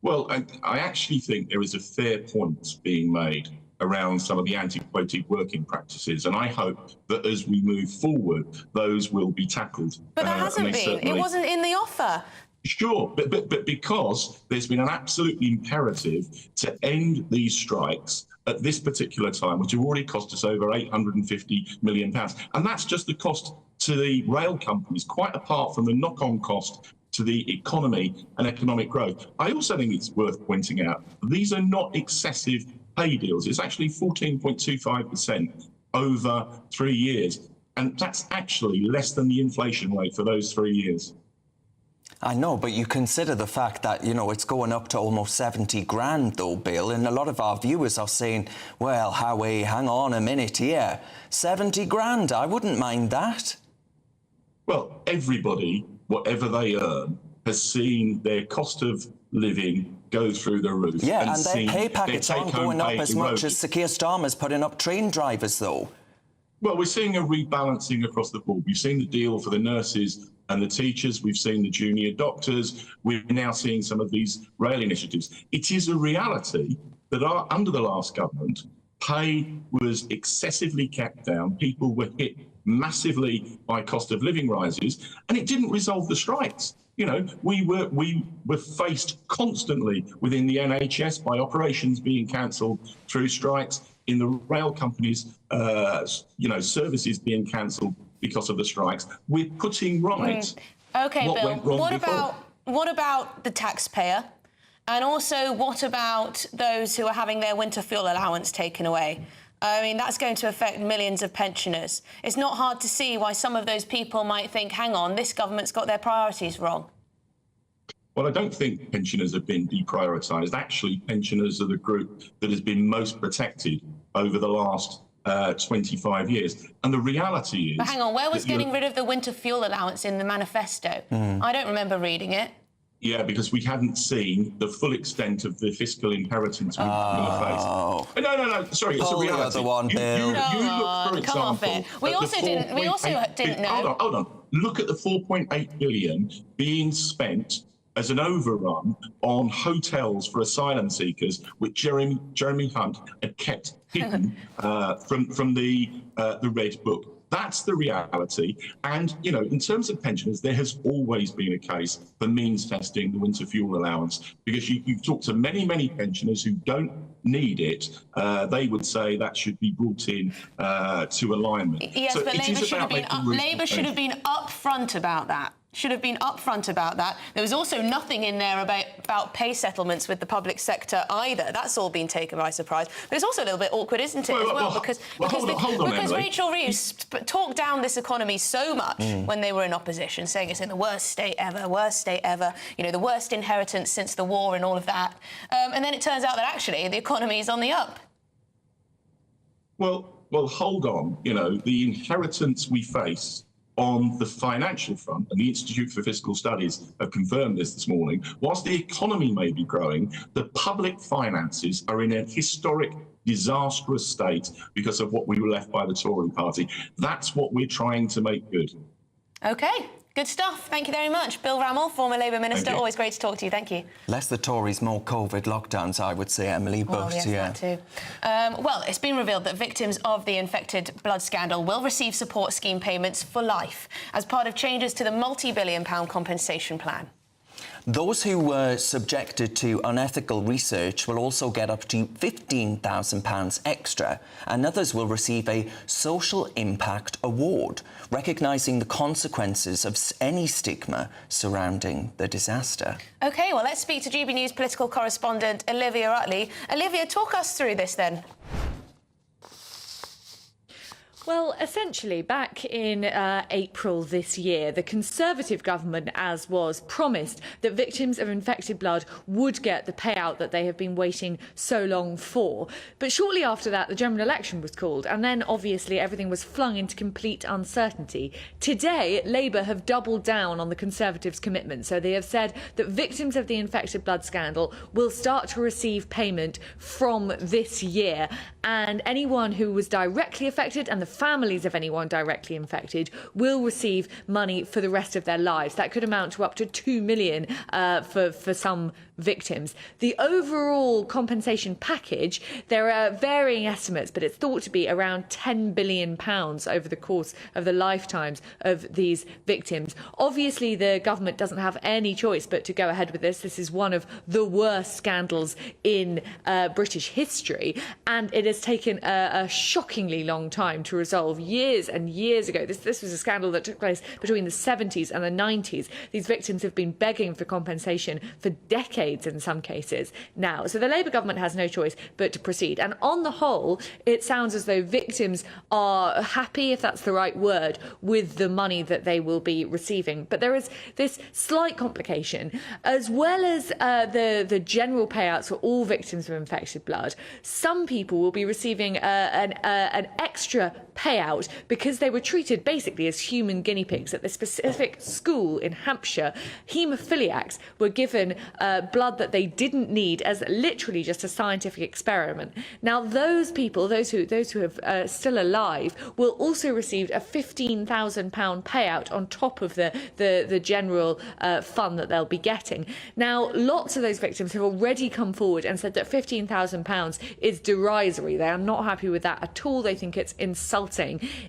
Well, I actually think there is a fair point being made around some of the antiquated working practices, and I hope that as we move forward, those will be tackled. But there hasn't been. It wasn't in the offer. Sure, but because there's been an absolute imperative to end these strikes at this particular time, which have already cost us over £850 million. And that's just the cost to the rail companies, quite apart from the knock-on cost to the economy and economic growth. I also think it's worth pointing out, these are not excessive pay deals. It's actually 14.25% over 3 years. And that's actually less than the inflation rate for those 3 years. I know, but you consider the fact that, you know, it's going up to almost 70 grand though, Bill, and a lot of our viewers are saying, well, Howie, hang on a minute here. 70 grand, I wouldn't mind that. Well, everybody, whatever they earn, has seen their cost of living go through the roof. Yeah, and their pay packets aren't going up as much as Sir Keir Starmer's putting up train drivers, though. Well, we're seeing a rebalancing across the board. We've seen the deal for the nurses and the teachers. We've seen the junior doctors. We're now seeing some of these rail initiatives. It is a reality that under the last government, pay was excessively kept down. People were hit massively by cost of living rises, and it didn't resolve the strikes. You know, we were faced constantly within the NHS by operations being cancelled through strikes, in the rail companies, services being cancelled because of the strikes. We're putting right. Okay, what Bill. went wrong What about the taxpayer? And also, what about those who are having their winter fuel allowance taken away? I mean, that's going to affect millions of pensioners. It's not hard to see why some of those people might think, hang on, this government's got their priorities wrong. Well, I don't think pensioners have been deprioritised. Actually, pensioners are the group that has been most protected over the last 25 years. And the reality is... But hang on, where was getting rid of the winter fuel allowance in the manifesto? I don't remember reading it. Yeah, because we hadn't seen the full extent of the fiscal inheritance we were going to face. No, sorry, it's a reality. The other one, Bill. You look, for example... We also didn't know... Hold on. Look at the £4.8 billion being spent as an overrun on hotels for asylum seekers, which Jeremy Hunt had kept hidden from the Red Book. That's the reality. And, you know, in terms of pensioners, there has always been a case for means testing the winter fuel allowance, because you've talked to many, many pensioners who don't need it. They would say that should be brought in to alignment. Yes, so but Labour should have been upfront about that. There was also nothing in there about pay settlements with the public sector either. That's all been taken by surprise. But it's also a little bit awkward, isn't it, because Rachel Reeves talked down this economy so much when they were in opposition, saying it's in the worst state ever, you know, the worst inheritance since the war and all of that. And then it turns out that actually the economy is on the up. Well, hold on. You know, the inheritance we face on the financial front, and the Institute for Fiscal Studies have confirmed this morning, whilst the economy may be growing, the public finances are in a historic, disastrous state because of what we were left by the Tory party. That's what we're trying to make good. OK, good stuff. Thank you very much. Bill Rammell, former Labour Minister. Always great to talk to you. Thank you. Less the Tories, more COVID lockdowns, I would say, Emily. Well, yes, that too. Well, it's been revealed that victims of the infected blood scandal will receive support scheme payments for life as part of changes to the multi-billion-pound compensation plan. Those who were subjected to unethical research will also get up to £15,000 extra, and others will receive a Social Impact Award, recognising the consequences of any stigma surrounding the disaster. OK, well, let's speak to GB News political correspondent Olivia Utley. Olivia, talk us through this then. Well, essentially, back in April this year, the Conservative government, as was promised, that victims of infected blood would get the payout that they have been waiting so long for. But shortly after that, the general election was called, and then obviously everything was flung into complete uncertainty. Today, Labour have doubled down on the Conservatives' commitment, so they have said that victims of the infected blood scandal will start to receive payment from this year, and anyone who was directly affected and the families of anyone directly infected will receive money for the rest of their lives. That could amount to up to £2 million for some victims. The overall compensation package, there are varying estimates, but it's thought to be around £10 billion over the course of the lifetimes of these victims. Obviously, the government doesn't have any choice but to go ahead with this. This is one of the worst scandals in British history, and it has taken a shockingly long time to resolve. Years and years ago, this was a scandal that took place between the 70s and the 90s. These victims have been begging for compensation for decades in some cases now. So the Labour government has no choice but to proceed. And on the whole, it sounds as though victims are happy, if that's the right word, with the money that they will be receiving. But there is this slight complication. As well as the general payouts for all victims of infected blood, some people will be receiving an extra payout because they were treated basically as human guinea pigs at this specific school in Hampshire. Haemophiliacs were given blood that they didn't need as literally just a scientific experiment. Now, those people, those who have still alive, will also receive a £15,000 payout on top of the general fund that they'll be getting. Now, lots of those victims have already come forward and said that £15,000 is derisory. They are not happy with that at all. They think it's insulting.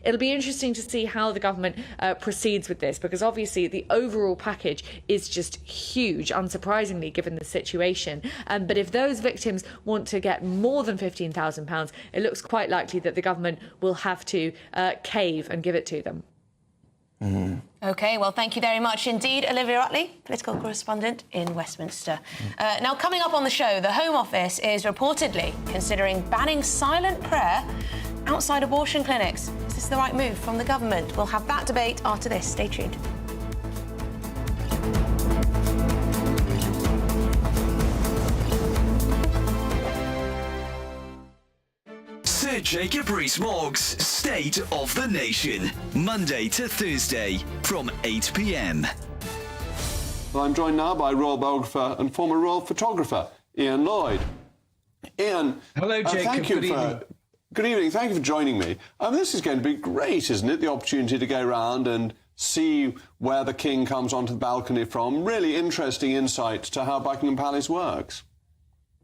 It'll be interesting to see how the government proceeds with this, because obviously the overall package is just huge, unsurprisingly, given the situation. But if those victims want to get more than £15,000, it looks quite likely that the government will have to cave and give it to them. OK, well, thank you very much indeed, Olivia Utley, political correspondent in Westminster. Now, coming up on the show, the Home Office is reportedly considering banning silent prayer outside abortion clinics. Is this the right move from the government? We'll have that debate after this. Stay tuned. Sir Jacob Rees-Mogg's State of the Nation, Monday to Thursday from 8 p.m. Well, I'm joined now by royal biographer and former royal photographer, Ian Lloyd. Ian, hello, Jacob. Thank you Good evening. Thank you for joining me. This is going to be great, isn't it? The opportunity to go around and see where the King comes onto the balcony from. Really interesting insight to how Buckingham Palace works.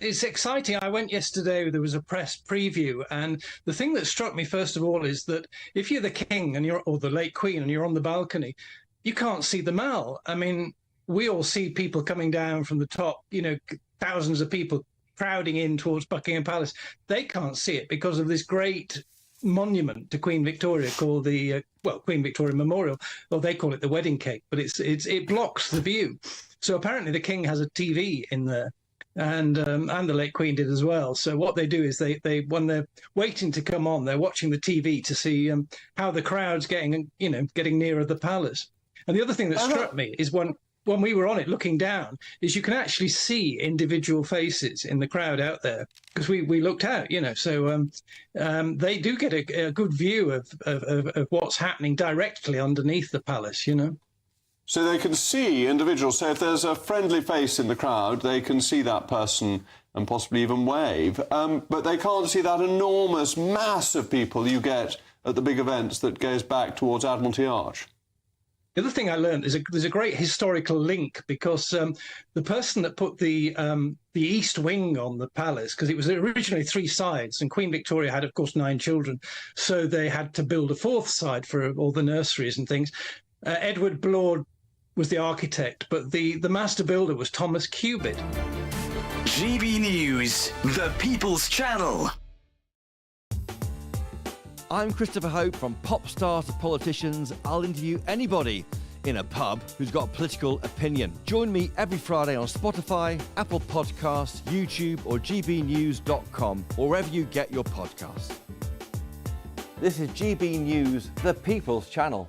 It's exciting. I went yesterday, there was a press preview, and the thing that struck me first of all is that if you're the King and or the late Queen and you're on the balcony, you can't see the Mall. I mean, we all see people coming down from the top, thousands of people crowding in towards Buckingham Palace. They can't see it because of this great monument to Queen Victoria called the Queen Victoria Memorial, or they call it the wedding cake, but it blocks the view. So apparently the King has a TV in there, and the late Queen did as well. So what they do is they when they're waiting to come on, they're watching the TV to see how the crowd's getting nearer the palace. And the other thing that struck me is when we were on it looking down, is you can actually see individual faces in the crowd out there, because we looked out, so they do get a good view of what's happening directly underneath the palace, So they can see individuals. So if there's a friendly face in the crowd, they can see that person and possibly even wave. But they can't see that enormous mass of people you get at the big events that goes back towards Admiralty Arch. The other thing I learned is there's a great historical link, because the person that put the east wing on the palace, because it was originally 3 sides, and Queen Victoria had, of course, 9 children, so they had to build a 4th side for all the nurseries and things. Edward Blord was the architect, but the master builder was Thomas Cubitt. GB News, the People's Channel. I'm Christopher Hope. From pop stars to politicians, I'll interview anybody in a pub who's got a political opinion. Join me every Friday on Spotify, Apple Podcasts, YouTube or gbnews.com, or wherever you get your podcasts. This is GB News, the People's Channel.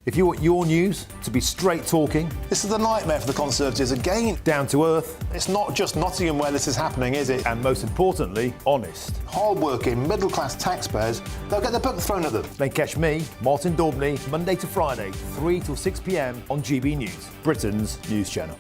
If you want your news to be straight talking, this is a nightmare for the Conservatives again. Down to earth. It's not just Nottingham where this is happening, is it? And most importantly, honest. Hard-working, middle-class taxpayers, they'll get the book thrown at them. Then catch me, Martin Daubney, Monday to Friday, 3 till 6 p.m. on GB News, Britain's news channel.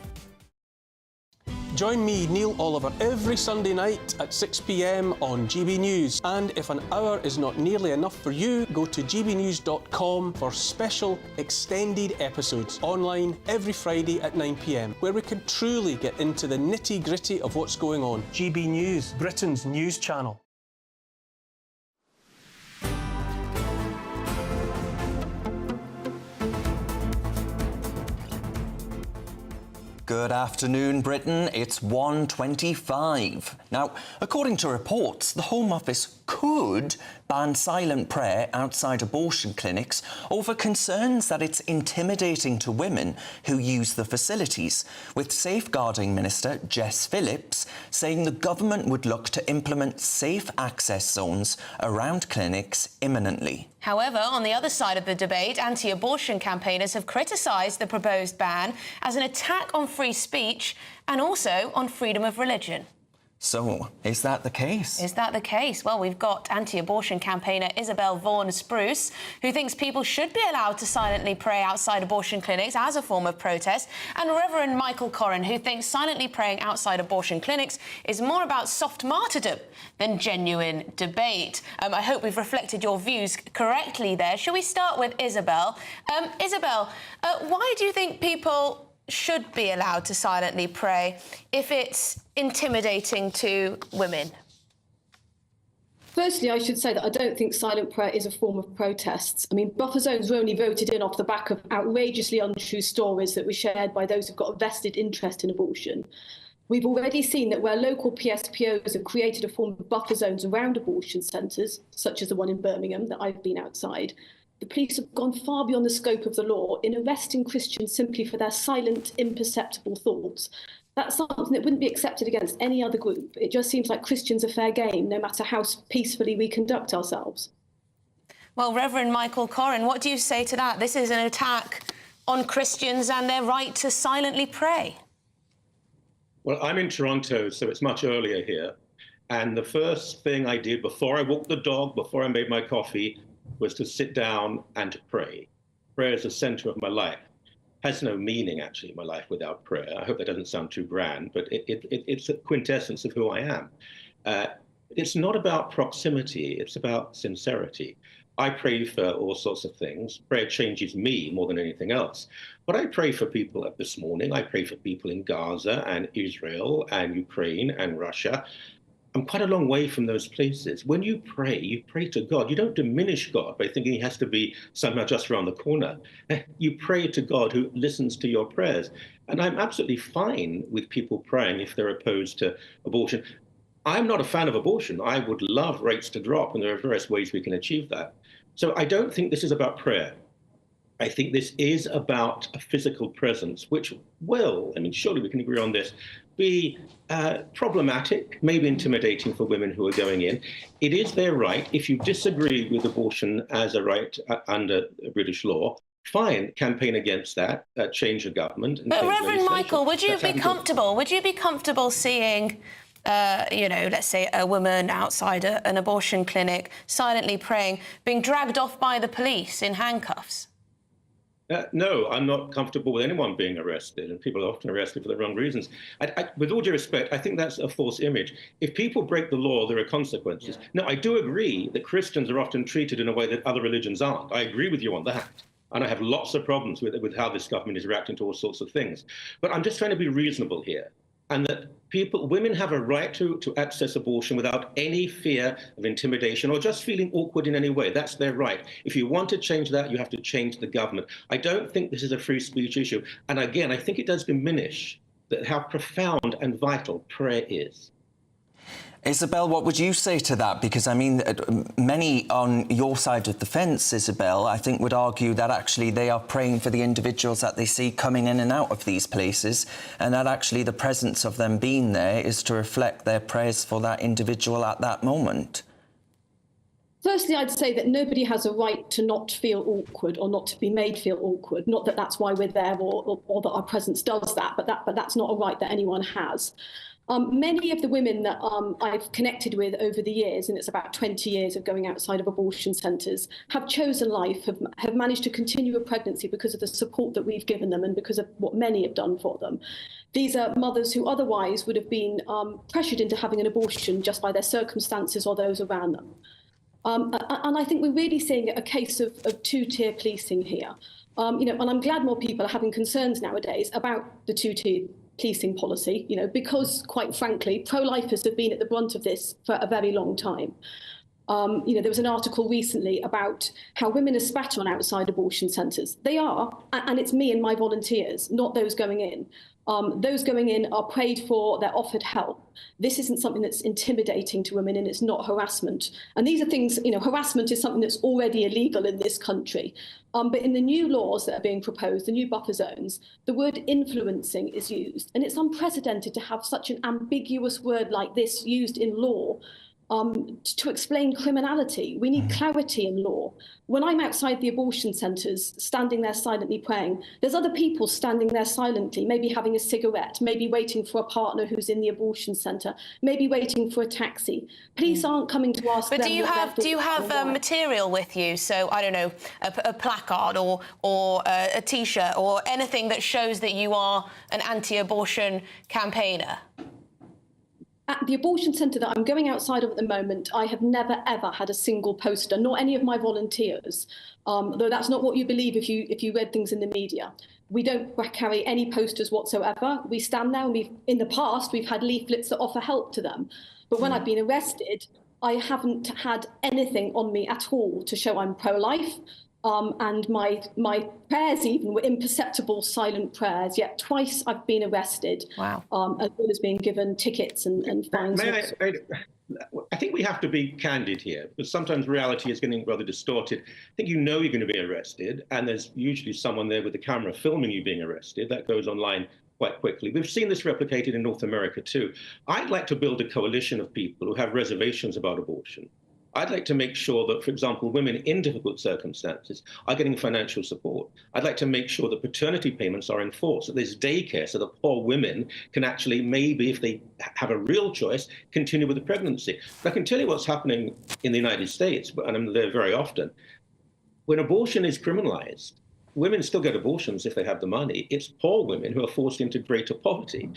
Join me, Neil Oliver, every Sunday night at 6 p.m. on GB News. And if an hour is not nearly enough for you, go to gbnews.com for special extended episodes online every Friday at 9 p.m, where we can truly get into the nitty-gritty of what's going on. GB News, Britain's news channel. Good afternoon, Britain. It's 1:25. Now, according to reports, the Home Office could ban silent prayer outside abortion clinics over concerns that it's intimidating to women who use the facilities, with Safeguarding Minister Jess Phillips saying the government would look to implement safe access zones around clinics imminently. However, on the other side of the debate, anti-abortion campaigners have criticised the proposed ban as an attack on free speech and also on freedom of religion. So, is that the case? Is that the case? Well, we've got anti-abortion campaigner Isabel Vaughan-Spruce, who thinks people should be allowed to silently pray outside abortion clinics as a form of protest, and Reverend Michael Corrin, who thinks silently praying outside abortion clinics is more about soft martyrdom than genuine debate. I hope we've reflected your views correctly there. Shall we start with Isabel? Isabel, why do you think people should be allowed to silently pray if it's intimidating to women? Firstly, I should say that I don't think silent prayer is a form of protest. I mean, buffer zones were only voted in off the back of outrageously untrue stories that were shared by those who've got a vested interest in abortion. We've already seen that where local PSPOs have created a form of buffer zones around abortion centres, such as the one in Birmingham that I've been outside, the police have gone far beyond the scope of the law in arresting Christians simply for their silent, imperceptible thoughts. That's something that wouldn't be accepted against any other group. It just seems like Christians are fair game, no matter how peacefully we conduct ourselves. Well, Reverend Michael Corrin, what do you say to that? This is an attack on Christians and their right to silently pray. Well, I'm in Toronto, so it's much earlier here. And the first thing I did before I walked the dog, before I made my coffee, was to sit down and to pray. Prayer is the center of my life. Has no meaning, actually, in my life without prayer. I hope that doesn't sound too grand, but it's a quintessence of who I am. It's not about proximity, it's about sincerity. I pray for all sorts of things. Prayer changes me more than anything else. But I pray for people this morning. I pray for people in Gaza and Israel and Ukraine and Russia. I'm quite a long way from those places. When you pray to God. You don't diminish God by thinking he has to be somehow just around the corner. You pray to God who listens to your prayers. And I'm absolutely fine with people praying if they're opposed to abortion. I'm not a fan of abortion. I would love rates to drop, and there are various ways we can achieve that. So I don't think this is about prayer. I think this is about a physical presence, which will, I mean, surely we can agree on this, be problematic, maybe intimidating for women who are going in. It is their right. If you disagree with abortion as a right under British law, fine, campaign against that, change the government. But Reverend Michael, would you be comfortable? Would you be comfortable seeing, let's say a woman outside an abortion clinic silently praying, being dragged off by the police in handcuffs? No, I'm not comfortable with anyone being arrested, and people are often arrested for the wrong reasons. With all due respect, I think that's a false image. If people break the law, there are consequences. Yeah. Now, I do agree that Christians are often treated in a way that other religions aren't. I agree with you on that. And I have lots of problems with how this government is reacting to all sorts of things. But I'm just trying to be reasonable here. And that women have a right to access abortion without any fear of intimidation or just feeling awkward in any way. That's their right. If you want to change that, you have to change the government. I don't think this is a free speech issue. And again, I think it does diminish how profound and vital prayer is. Isabel, what would you say to that? Because, I mean, many on your side of the fence, Isabel, I think would argue that actually they are praying for the individuals that they see coming in and out of these places, and that actually the presence of them being there is to reflect their prayers for that individual at that moment. So firstly, I'd say that nobody has a right to not feel awkward or not to be made feel awkward. Not that that's why we're there or that our presence does that, but that's not a right that anyone has. Many of the women that I've connected with over the years, and it's about 20 years of going outside of abortion centres, have chosen life, have managed to continue a pregnancy because of the support that we've given them and because of what many have done for them. These are mothers who otherwise would have been pressured into having an abortion just by their circumstances or those around them. And I think we're really seeing a case of two-tier policing here. And I'm glad more people are having concerns nowadays about the two-tier policing policy, because, quite frankly, pro-lifers have been at the brunt of this for a very long time. There was an article recently about how women are spat on outside abortion centres. They are, and it's me and my volunteers, not those going in. Those going in are prayed for, they're offered help. This isn't something that's intimidating to women, and it's not harassment. And these are things, harassment is something that's already illegal in this country. But in the new laws that are being proposed, the new buffer zones, the word influencing is used. And it's unprecedented to have such an ambiguous word like this used in law to explain criminality. We need clarity in law. When I'm outside the abortion centres, standing there silently praying, there's other people standing there silently, maybe having a cigarette, maybe waiting for a partner who's in the abortion centre, maybe waiting for a taxi. Police aren't coming to ask them. But do you have material with you? So, I don't know, a placard or a T-shirt or anything that shows that you are an anti-abortion campaigner? At the abortion centre that I'm going outside of at the moment, I have never, ever had a single poster, nor any of my volunteers, though that's not what you believe if you read things in the media. We don't carry any posters whatsoever. We stand there, and in the past, we've had leaflets that offer help to them. But when I've been arrested, I haven't had anything on me at all to show I'm pro-life. And my prayers even were imperceptible silent prayers, yet twice I've been arrested. Wow. As well as being given tickets and fines. I think we have to be candid here, because sometimes reality is getting rather distorted. I think you're going to be arrested, and there's usually someone there with a camera filming you being arrested. That goes online quite quickly. We've seen this replicated in North America too. I'd like to build a coalition of people who have reservations about abortion. I'd like to make sure that, for example, women in difficult circumstances are getting financial support. I'd like to make sure that paternity payments are enforced, that there's daycare so that poor women can actually, maybe if they have a real choice, continue with the pregnancy. But I can tell you what's happening in the United States, and I'm there very often. When abortion is criminalized, women still get abortions if they have the money. It's poor women who are forced into greater poverty.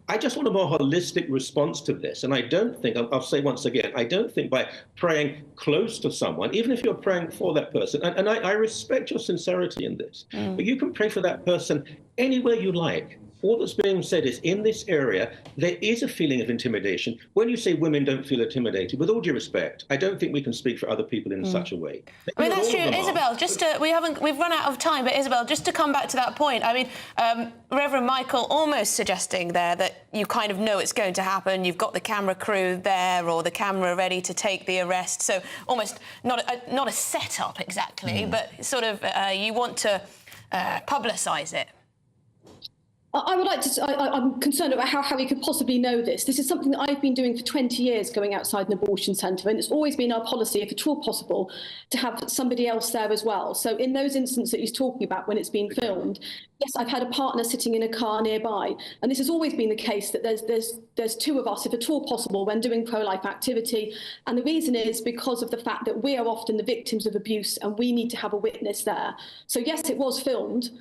I just want a more holistic response to this. And I don't think, I'll say once again, I don't think by praying close to someone, even if you're praying for that person, and I respect your sincerity in this, but you can pray for that person anywhere you like. All that's being said is, in this area, there is a feeling of intimidation. When you say women don't feel intimidated, with all due respect, I don't think we can speak for other people in such a way. I mean, that's true. Isabel, we've run out of time, but Isabel, just to come back to that point, I mean, Reverend Michael almost suggesting there that you kind of know it's going to happen. You've got the camera crew there or the camera ready to take the arrest. So almost not a setup exactly, but sort of you want to publicise it. I would like to. I'm concerned about how we could possibly know this. This is something that I've been doing for 20 years, going outside an abortion centre, and it's always been our policy, if at all possible, to have somebody else there as well. So in those instances that he's talking about, when it's been filmed, yes, I've had a partner sitting in a car nearby, and this has always been the case that there's two of us, if at all possible, when doing pro-life activity. And the reason is because of the fact that we are often the victims of abuse, and we need to have a witness there. So yes, it was filmed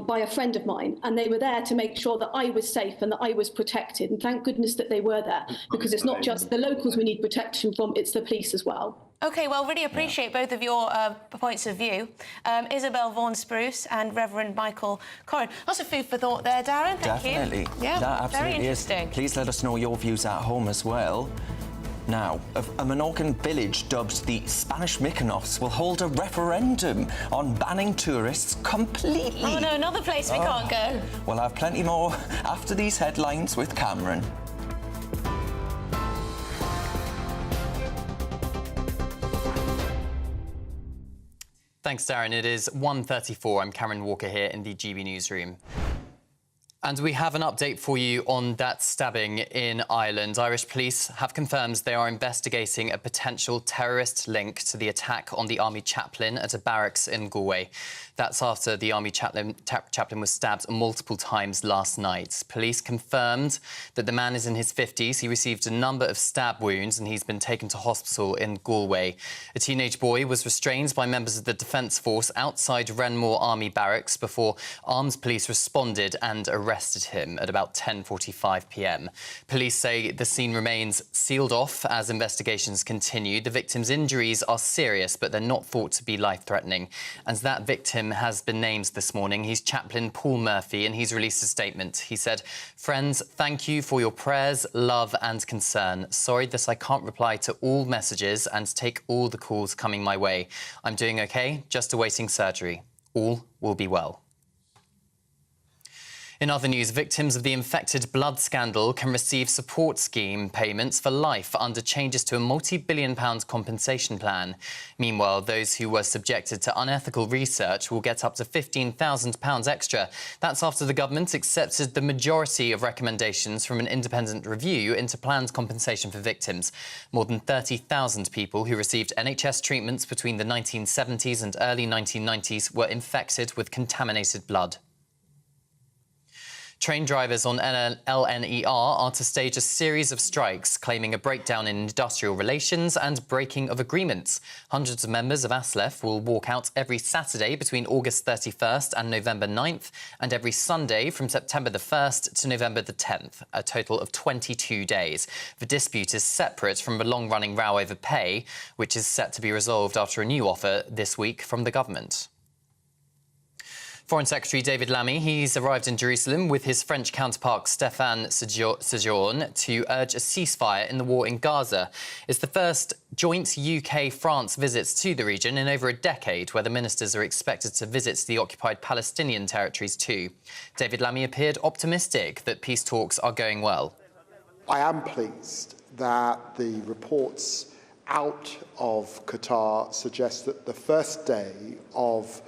by a friend of mine, and they were there to make sure that I was safe and that I was protected. And thank goodness that they were there, because it's not just the locals we need protection from, it's the police as well. OK, well, really appreciate both of your points of view. Isabel Vaughan-Spruce and Reverend Michael Corrin. Lots of food for thought there, Darren. Thank you. Definitely. Yeah, that absolutely very interesting. is. Please let us know your views at home as well. Now, a Menorcan village dubbed the Spanish Mykonos will hold a referendum on banning tourists completely. Oh no, another place we can't go. We'll have plenty more after these headlines with Cameron. Thanks, Darren. It is 1:34. I'm Cameron Walker here in the GB newsroom. And we have an update for you on that stabbing in Ireland. Irish police have confirmed they are investigating a potential terrorist link to the attack on the army chaplain at a barracks in Galway. That's after the army chaplain was stabbed multiple times last night. Police confirmed that the man is in his 50s. He received a number of stab wounds and he's been taken to hospital in Galway. A teenage boy was restrained by members of the Defence Force outside Renmore Army Barracks before armed police responded and arrested him at about 10:45 p.m. Police say the scene remains sealed off as investigations continue. The victim's injuries are serious, but they're not thought to be life-threatening. And that victim has been named this morning. He's Chaplain Paul Murphy, and he's released a statement. He said, "Friends, thank you for your prayers, love and concern. Sorry that I can't reply to all messages and take all the calls coming my way. I'm doing okay, just awaiting surgery. All will be well." In other news, victims of the infected blood scandal can receive support scheme payments for life under changes to a multi-billion-pound compensation plan. Meanwhile, those who were subjected to unethical research will get up to £15,000 extra. That's after the government accepted the majority of recommendations from an independent review into planned compensation for victims. More than 30,000 people who received NHS treatments between the 1970s and early 1990s were infected with contaminated blood. Train drivers on LNER are to stage a series of strikes, claiming a breakdown in industrial relations and breaking of agreements. Hundreds of members of ASLEF will walk out every Saturday between August 31st and November 9th, and every Sunday from September the 1st to November the 10th, a total of 22 days. The dispute is separate from a long-running row over pay, which is set to be resolved after a new offer this week from the government. Foreign Secretary David Lammy, he's arrived in Jerusalem with his French counterpart Stéphane Séjourné to urge a ceasefire in the war in Gaza. It's the first joint UK-France visits to the region in over a decade, where the ministers are expected to visit the occupied Palestinian territories too. David Lammy appeared optimistic that peace talks are going well. I am pleased that the reports out of Qatar suggest that the first day of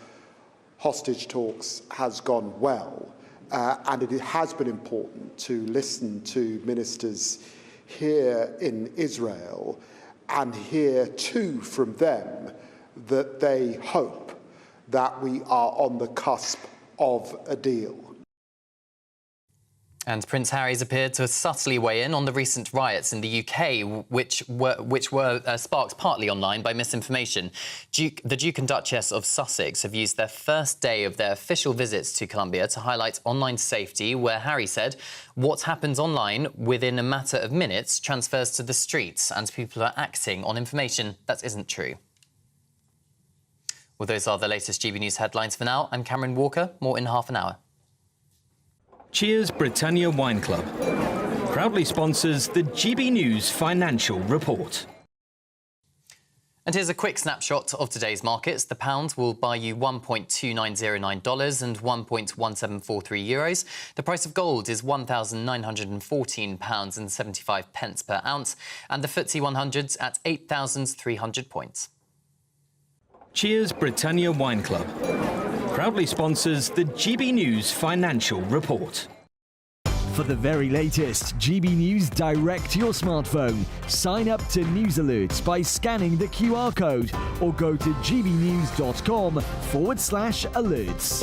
hostage talks has gone well, and it has been important to listen to ministers here in Israel and hear too from them that they hope that we are on the cusp of a deal. And Prince Harry's appeared to subtly weigh in on the recent riots in the UK, which were sparked partly online by misinformation. The Duke and Duchess of Sussex have used their first day of their official visits to Colombia to highlight online safety, where Harry said, "What happens online within a matter of minutes transfers to the streets, and people are acting on information that isn't true." Well, those are the latest GB News headlines for now. I'm Cameron Walker. More in half an hour. Cheers Britannia Wine Club proudly sponsors the GB News Financial Report. And here's a quick snapshot of today's markets. The pound will buy you $1.2909 and €1.1743 euros. The price of gold is £1,914.75 per ounce, and the FTSE 100's at 8,300 points. Cheers Britannia Wine Club proudly sponsors the GB News Financial Report. For the very latest GB News direct to your smartphone, sign up to news alerts by scanning the QR code or go to gbnews.com/alerts.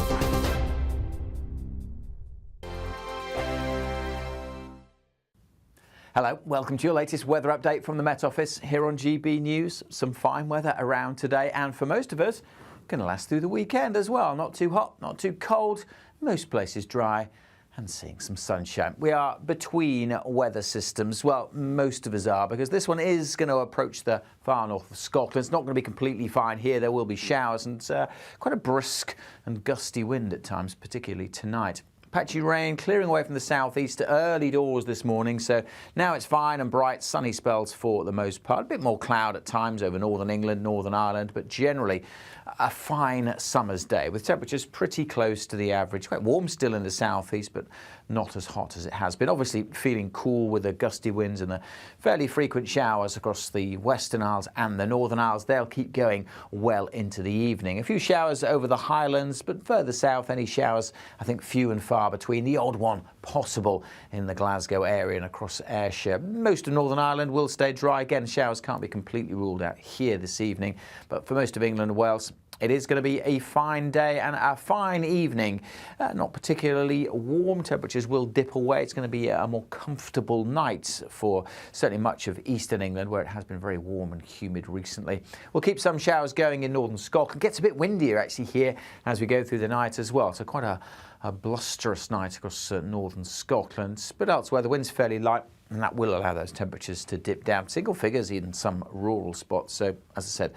Hello, welcome to your latest weather update from the Met Office here on GB News. Some fine weather around today, and for most of us, going to last through the weekend as well. Not too hot, not too cold, most places dry and seeing some sunshine. We are between weather systems. Well, most of us are, because this one is going to approach the far north of Scotland. It's not going to be completely fine here. There will be showers and quite a brisk and gusty wind at times, particularly tonight. Patchy rain clearing away from the southeast to early doors this morning, so now it's fine and bright, sunny spells for the most part. A bit more cloud at times over northern England, Northern Ireland, but generally a fine summer's day with temperatures pretty close to the average. Quite warm still in the southeast, but not as hot as it has been. Obviously feeling cool with the gusty winds and the fairly frequent showers across the Western Isles and the Northern Isles. They'll keep going well into the evening. A few showers over the Highlands, but further south, any showers, I think, few and far between. The odd one possible in the Glasgow area and across Ayrshire. Most of Northern Ireland will stay dry. Again, showers can't be completely ruled out here this evening, but for most of England and Wales, it is going to be a fine day and a fine evening. Not particularly warm. Temperatures will dip away. It's going to be a more comfortable night for certainly much of eastern England, where it has been very warm and humid recently. We'll keep some showers going in northern Scotland. Gets a bit windier actually here as we go through the night as well. So quite a blusterous night across northern Scotland. But elsewhere, the wind's fairly light, and that will allow those temperatures to dip down. Single figures in some rural spots. So, as I said,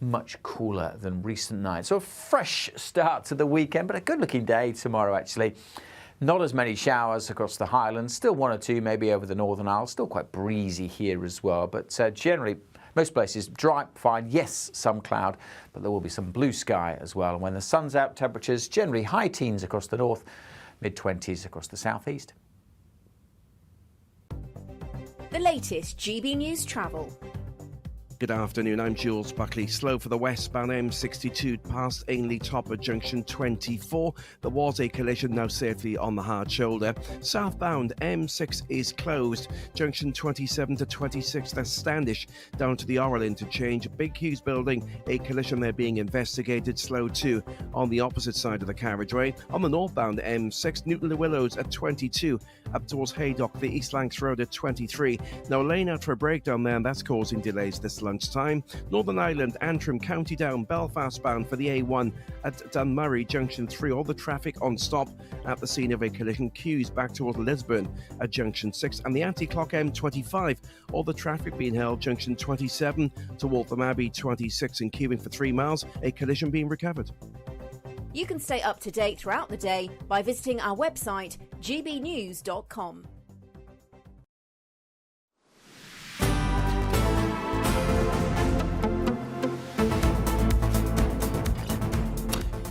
much cooler than recent nights. So a fresh start to the weekend, but a good-looking day tomorrow, actually. Not as many showers across the Highlands, still one or two maybe over the Northern Isles, still quite breezy here as well, but generally most places dry, fine. Yes, some cloud, but there will be some blue sky as well. And when the sun's out, temperatures generally high teens across the north, mid-20s across the southeast. The latest GB News travel. Good afternoon, I'm Jules Buckley. Slow for the westbound M62 past Ainley top at junction 24. There was a collision, now safely on the hard shoulder. Southbound M6 is closed. Junction 27 to 26, that's Standish, down to the Orwell interchange. Big Hughes building, a collision there being investigated. Slow too on the opposite side of the carriageway. On the northbound M6, Newton Le Willows at 22, up towards Haydock, the East Lancs Road at 23. Now lane out for a breakdown there, and that's causing delays this lunchtime. Northern Ireland, Antrim, County Down, Belfast bound for the A1 at Dunmurray, junction 3. All the traffic on stop at the scene of a collision. Queues back towards Lisburn at junction 6. And the anti-clock M25, all the traffic being held junction 27 to Waltham Abbey 26 and queuing for 3 miles. A collision being recovered. You can stay up to date throughout the day by visiting our website, gbnews.com.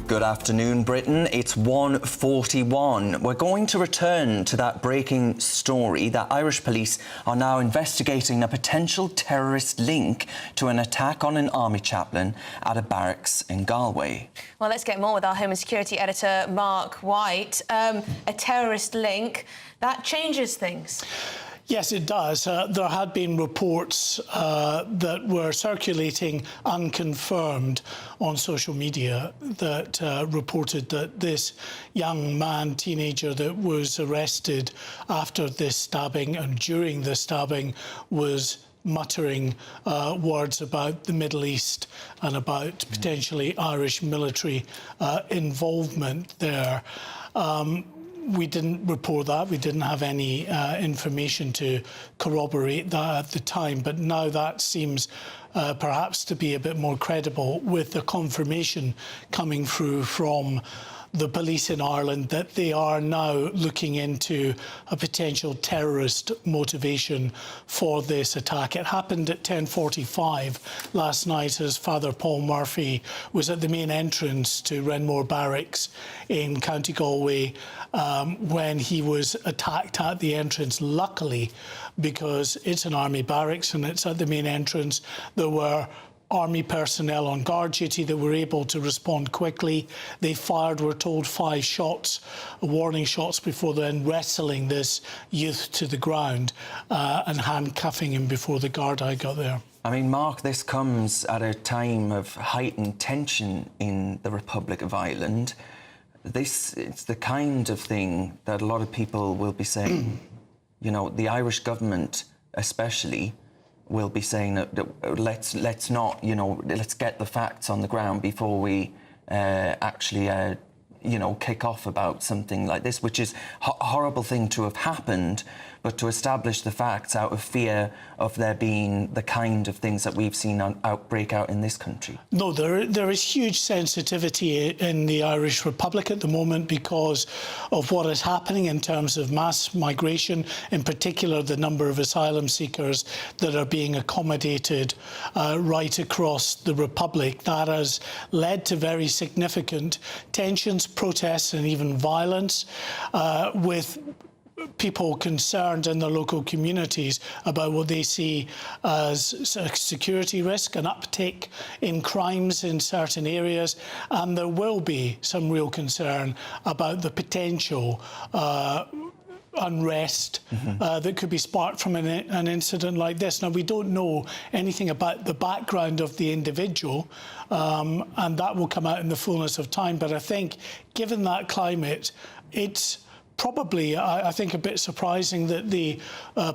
Good afternoon, Britain. It's 1:41. We're going to return to that breaking story that Irish police are now investigating a potential terrorist link to an attack on an army chaplain at a barracks in Galway. Well, let's get more with our Home and Security editor, Mark White. A terrorist link, that changes things. Yes, it does. There had been reports that were circulating unconfirmed on social media that reported that this young man, teenager that was arrested after this stabbing and during the stabbing was muttering words about the Middle East and about potentially Irish military involvement there. We didn't report that. We didn't have any information to corroborate that at the time, but now that seems perhaps to be a bit more credible, with the confirmation coming through from the police in Ireland that they are now looking into a potential terrorist motivation for this attack. It happened at 10:45 last night as Father Paul Murphy was at the main entrance to Renmore Barracks in County Galway when he was attacked at the entrance. Luckily, because it's an army barracks and it's at the main entrance, there were army personnel on guard duty that were able to respond quickly. They fired, we're told, 5 shots, warning shots, before then wrestling this youth to the ground and handcuffing him before the Gardaí got there. I mean, Mark, this comes at a time of heightened tension in the Republic of Ireland. It's the kind of thing that a lot of people will be saying, you know, the Irish government especially will be saying that let's not, you know, let's get the facts on the ground before we actually, you know, kick off about something like this, which is a horrible thing to have happened, but to establish the facts out of fear of there being the kind of things that we've seen break out in this country. No, there is huge sensitivity in the Irish Republic at the moment because of what is happening in terms of mass migration, in particular the number of asylum seekers that are being accommodated right across the Republic. That has led to very significant tensions, protests and even violence, with people concerned in the local communities about what they see as a security risk, an uptick in crimes in certain areas, and there will be some real concern about the potential unrest that could be sparked from an incident like this. Now, we don't know anything about the background of the individual, and that will come out in the fullness of time. But I think, given that climate, it's probably, I think, a bit surprising that the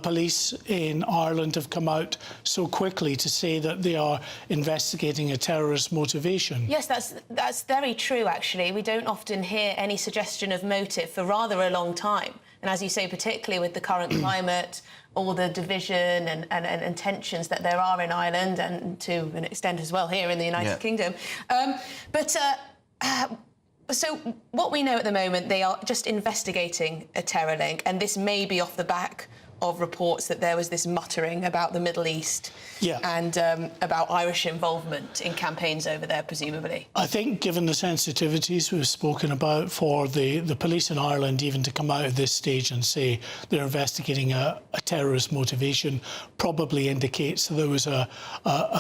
police in Ireland have come out so quickly to say that they are investigating a terrorist motivation. Yes, that's very true, actually. We don't often hear any suggestion of motive for rather a long time. And as you say, particularly with the current climate, all the division and tensions that there are in Ireland, and to an extent as well here in the United Kingdom. So what we know at the moment, they are just investigating a terror link, and this may be off the back of reports that there was this muttering about the Middle East and about Irish involvement in campaigns over there, presumably. I think, given the sensitivities we've spoken about, for the police in Ireland even to come out at this stage and say they're investigating a terrorist motivation probably indicates that there was a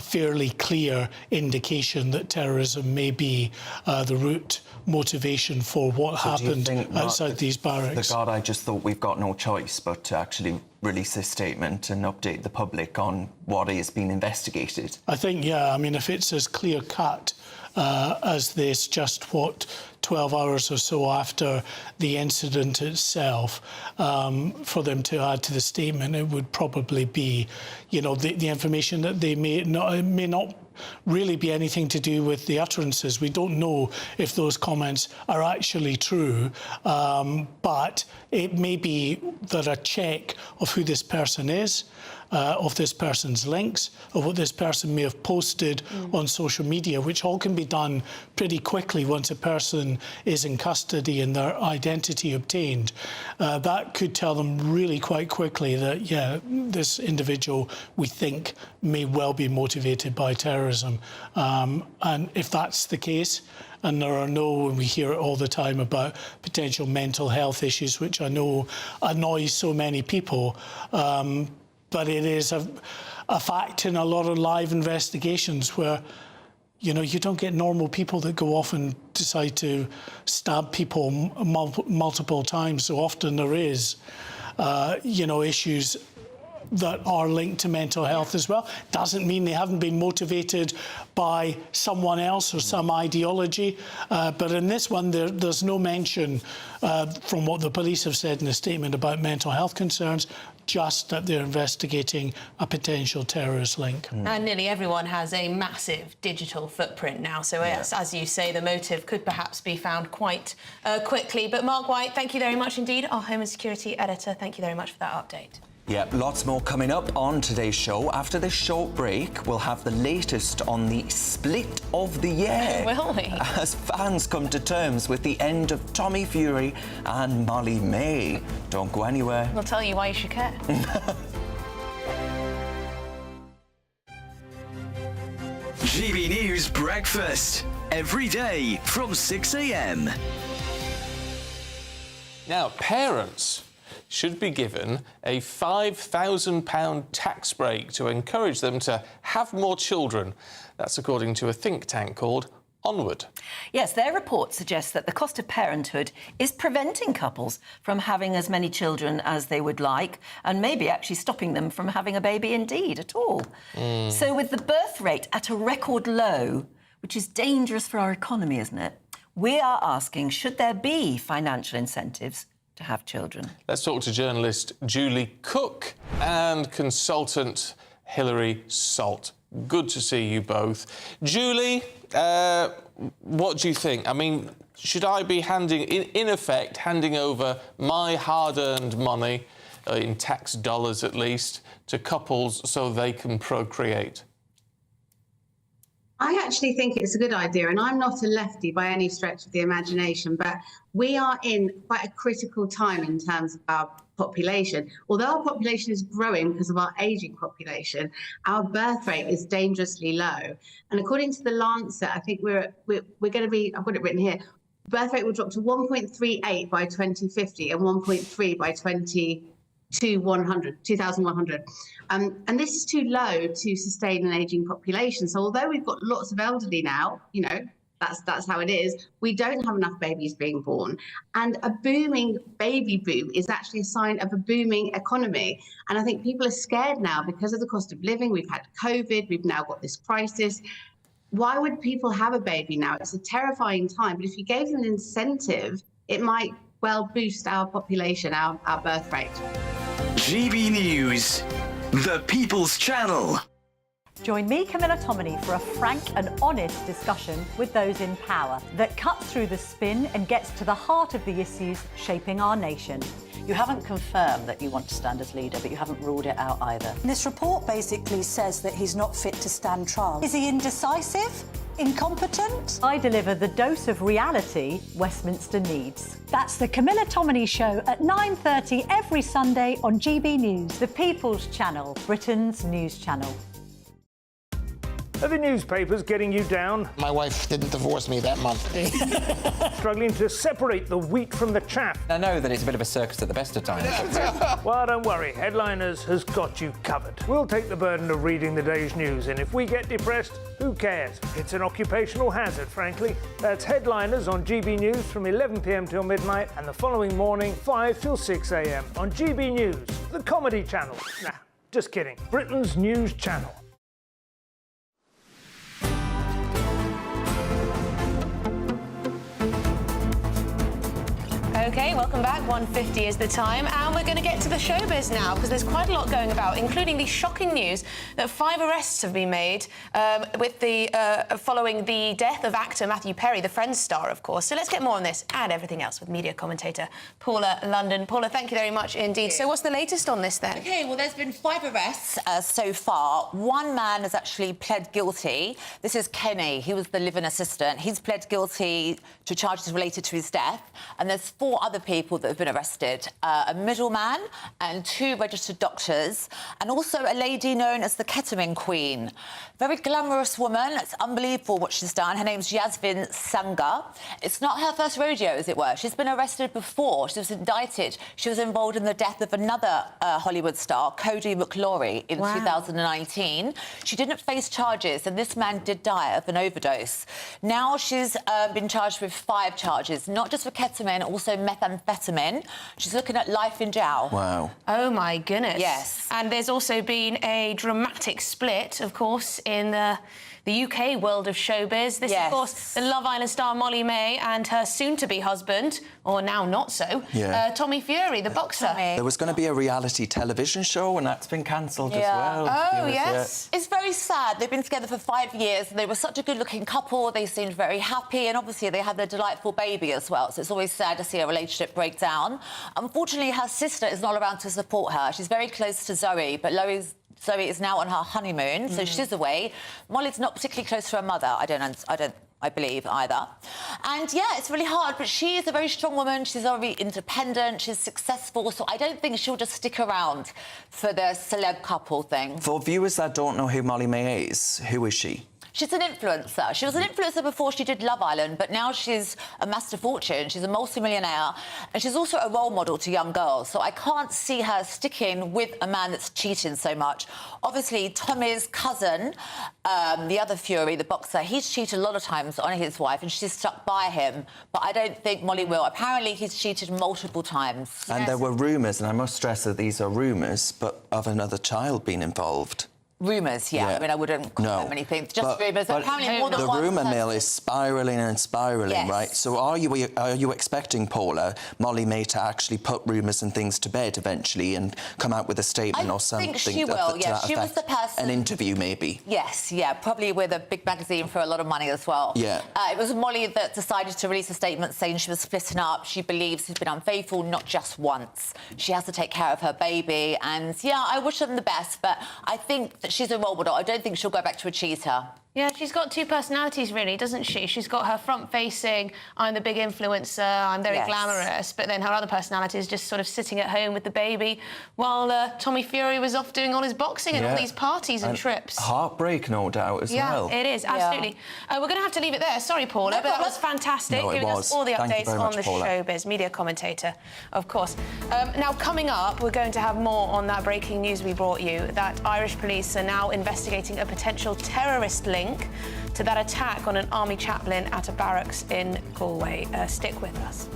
fairly clear indication that terrorism may be the root motivation for what happened outside these barracks. The God, I just thought we've got no choice but to actually release this statement and update the public on what is being investigated. I think, I mean, if it's as clear-cut as this, just 12 hours or so after the incident itself, for them to add to the statement, it would probably be, the information that they may not really be anything to do with the utterances. We don't know if those comments are actually true, but it may be that a check of who this person is, of this person's links, of what this person may have posted on social media, which all can be done pretty quickly once a person is in custody and their identity obtained. That could tell them really quite quickly that, this individual, we think, may well be motivated by terrorism. And if that's the case, and there are and we hear it all the time about potential mental health issues, which I know annoys so many people, but it is a fact in a lot of live investigations where, you don't get normal people that go off and decide to stab people multiple times. So often there is, issues that are linked to mental health as well. Doesn't mean they haven't been motivated by someone else or some ideology. But in this one, there's no mention from what the police have said in a statement about mental health concerns, just that they're investigating a potential terrorist link. And nearly everyone has a massive digital footprint now. So, yes, as you say, the motive could perhaps be found quite quickly. But Mark White, thank you very much indeed, our Home and Security Editor. Thank you very much for that update. Yeah, lots more coming up on today's show. After this short break, we'll have the latest on the split of the year. Will we? As fans come to terms with the end of Tommy Fury and Molly May. Don't go anywhere. We'll tell you why you should care. GB News Breakfast. Every day from 6 a.m. Now, parents should be given a £5,000 tax break to encourage them to have more children. That's according to a think tank called Onward. Yes, their report suggests that the cost of parenthood is preventing couples from having as many children as they would like, and maybe actually stopping them from having a baby indeed at all. So with the birth rate at a record low, which is dangerous for our economy, isn't it? We are asking, should there be financial incentives to have children? Let's talk to journalist Julie Cook and consultant Hilary Salt. Good to see you both. Julie, what do you think? I mean, should I be in effect, handing over my hard-earned money, in tax dollars at least, to couples so they can procreate? I actually think it's a good idea, and I'm not a lefty by any stretch of the imagination, but we are in quite a critical time in terms of our population. Although our population is growing because of our ageing population, our birth rate is dangerously low. And according to the Lancet, I think we're going to be, I've got it written here, birth rate will drop to 1.38 by 2050 and 1.3 by 2100. And this is too low to sustain an ageing population. So although we've got lots of elderly now, you know, that's how it is, we don't have enough babies being born. And a booming baby boom is actually a sign of a booming economy. And I think people are scared now because of the cost of living. We've had COVID, we've now got this crisis. Why would people have a baby now? It's a terrifying time. But if you gave them an incentive, it might well boost our population, our birth rate. GB News, the People's Channel. Join me, Camilla Tominey, for a frank and honest discussion with those in power that cuts through the spin and gets to the heart of the issues shaping our nation. You haven't confirmed that you want to stand as leader, but you haven't ruled it out either. This report basically says that he's not fit to stand trial. Is he indecisive? Incompetent? I deliver the dose of reality Westminster needs. That's the Camilla Tominey Show at 9:30 every Sunday on GB News, the People's Channel, Britain's news channel. Are the newspapers getting you down? My wife didn't divorce me that month. Struggling to separate the wheat from the chaff? I know that it's a bit of a circus at the best of times. Well, don't worry, Headliners has got you covered. We'll take the burden of reading the day's news, and if we get depressed, who cares? It's an occupational hazard, frankly. That's Headliners on GB News from 11 p.m. till midnight, and the following morning, 5 till 6 a.m. on GB News, the comedy channel. Nah, just kidding. Britain's news channel. OK, welcome back. 1:50 is the time. And we're going to get to the showbiz now, because there's quite a lot going about, including the shocking news that 5 arrests have been made with the following the death of actor Matthew Perry, the Friends star, of course. So let's get more on this and everything else with media commentator Paula London. Paula, thank you very much indeed. So what's the latest on this then? OK, well, there's been 5 arrests so far. One man has actually pled guilty. This is Kenny. He was the live-in assistant. He's pled guilty to charges related to his death. And there's 4 other people that have been arrested, a middleman and 2 registered doctors, and also a lady known as the Ketamine Queen. Very glamorous woman. It's unbelievable what she's done. Her name's Yasmin Sanga. It's not her first rodeo, as it were. She's been arrested before. She was indicted. She was involved in the death of another Hollywood star, Cody McLaury, in 2019. She didn't face charges, and this man did die of an overdose. Now she's been charged with 5 charges, not just for ketamine, also methamphetamine. She's looking at life in jail. Wow. Oh, my goodness. Yes. And there's also been a dramatic split, of course, in the UK world of showbiz. This, of course, the Love Island star Molly May and her soon-to-be husband, or now not so, Tommy Fury, the boxer. There was going to be a reality television show, and that's been cancelled as well. Oh, yes. It's very sad. They've been together for 5 years. They were such a good-looking couple. They seemed very happy, and obviously they had their delightful baby as well, so it's always sad to see a relationship break down. Unfortunately, her sister is not around to support her. She's very close to Zoe, but Zoe is now on her honeymoon, so she's away. Molly's not particularly close to her mother, I believe, either. And, yeah, it's really hard, but she is a very strong woman. She's very independent. She's successful, so I don't think she'll just stick around for the celeb couple thing. For viewers that don't know who Molly May is, who is she? She's an influencer. She was an influencer before she did Love Island, but now she's amassed a fortune. She's a multi-millionaire, and she's also a role model to young girls. So I can't see her sticking with a man that's cheating so much. Obviously, Tommy's cousin, the other Fury, the boxer, he's cheated a lot of times on his wife, and she's stuck by him. But I don't think Molly will. Apparently, he's cheated multiple times. And there were rumours, and I must stress that these are rumours, but of another child being involved. Rumours, I mean, I wouldn't call them anything. Just rumours. Apparently, more than the one rumour person. mill is spiralling and spiralling, right? So are you expecting, Paula, Molly May to actually put rumours and things to bed eventually and come out with a statement or something? I think she will, She was the person... An interview, maybe? Yes, probably with a big magazine for a lot of money as well. Yeah. It was Molly that decided to release a statement saying she was splitting up. She believes he's been unfaithful, not just once. She has to take care of her baby. And, I wish them the best, but I think that she's a role model. I don't think she'll go back to a cheater. Yeah, she's got two personalities, really, doesn't she? She's got her front-facing, I'm the big influencer, I'm very glamorous, but then her other personality is just sort of sitting at home with the baby while Tommy Fury was off doing all his boxing and all these parties and trips. Heartbreak, no doubt, as well. Yeah, it is, absolutely. We're going to have to leave it there. Sorry, Paula, but that was fantastic, giving us all the updates on the Showbiz media commentator, of course. Now, coming up, we're going to have more on that breaking news we brought you, that Irish police are now investigating a potential terrorist link to that attack on an army chaplain at a barracks in Galway. Stick with us.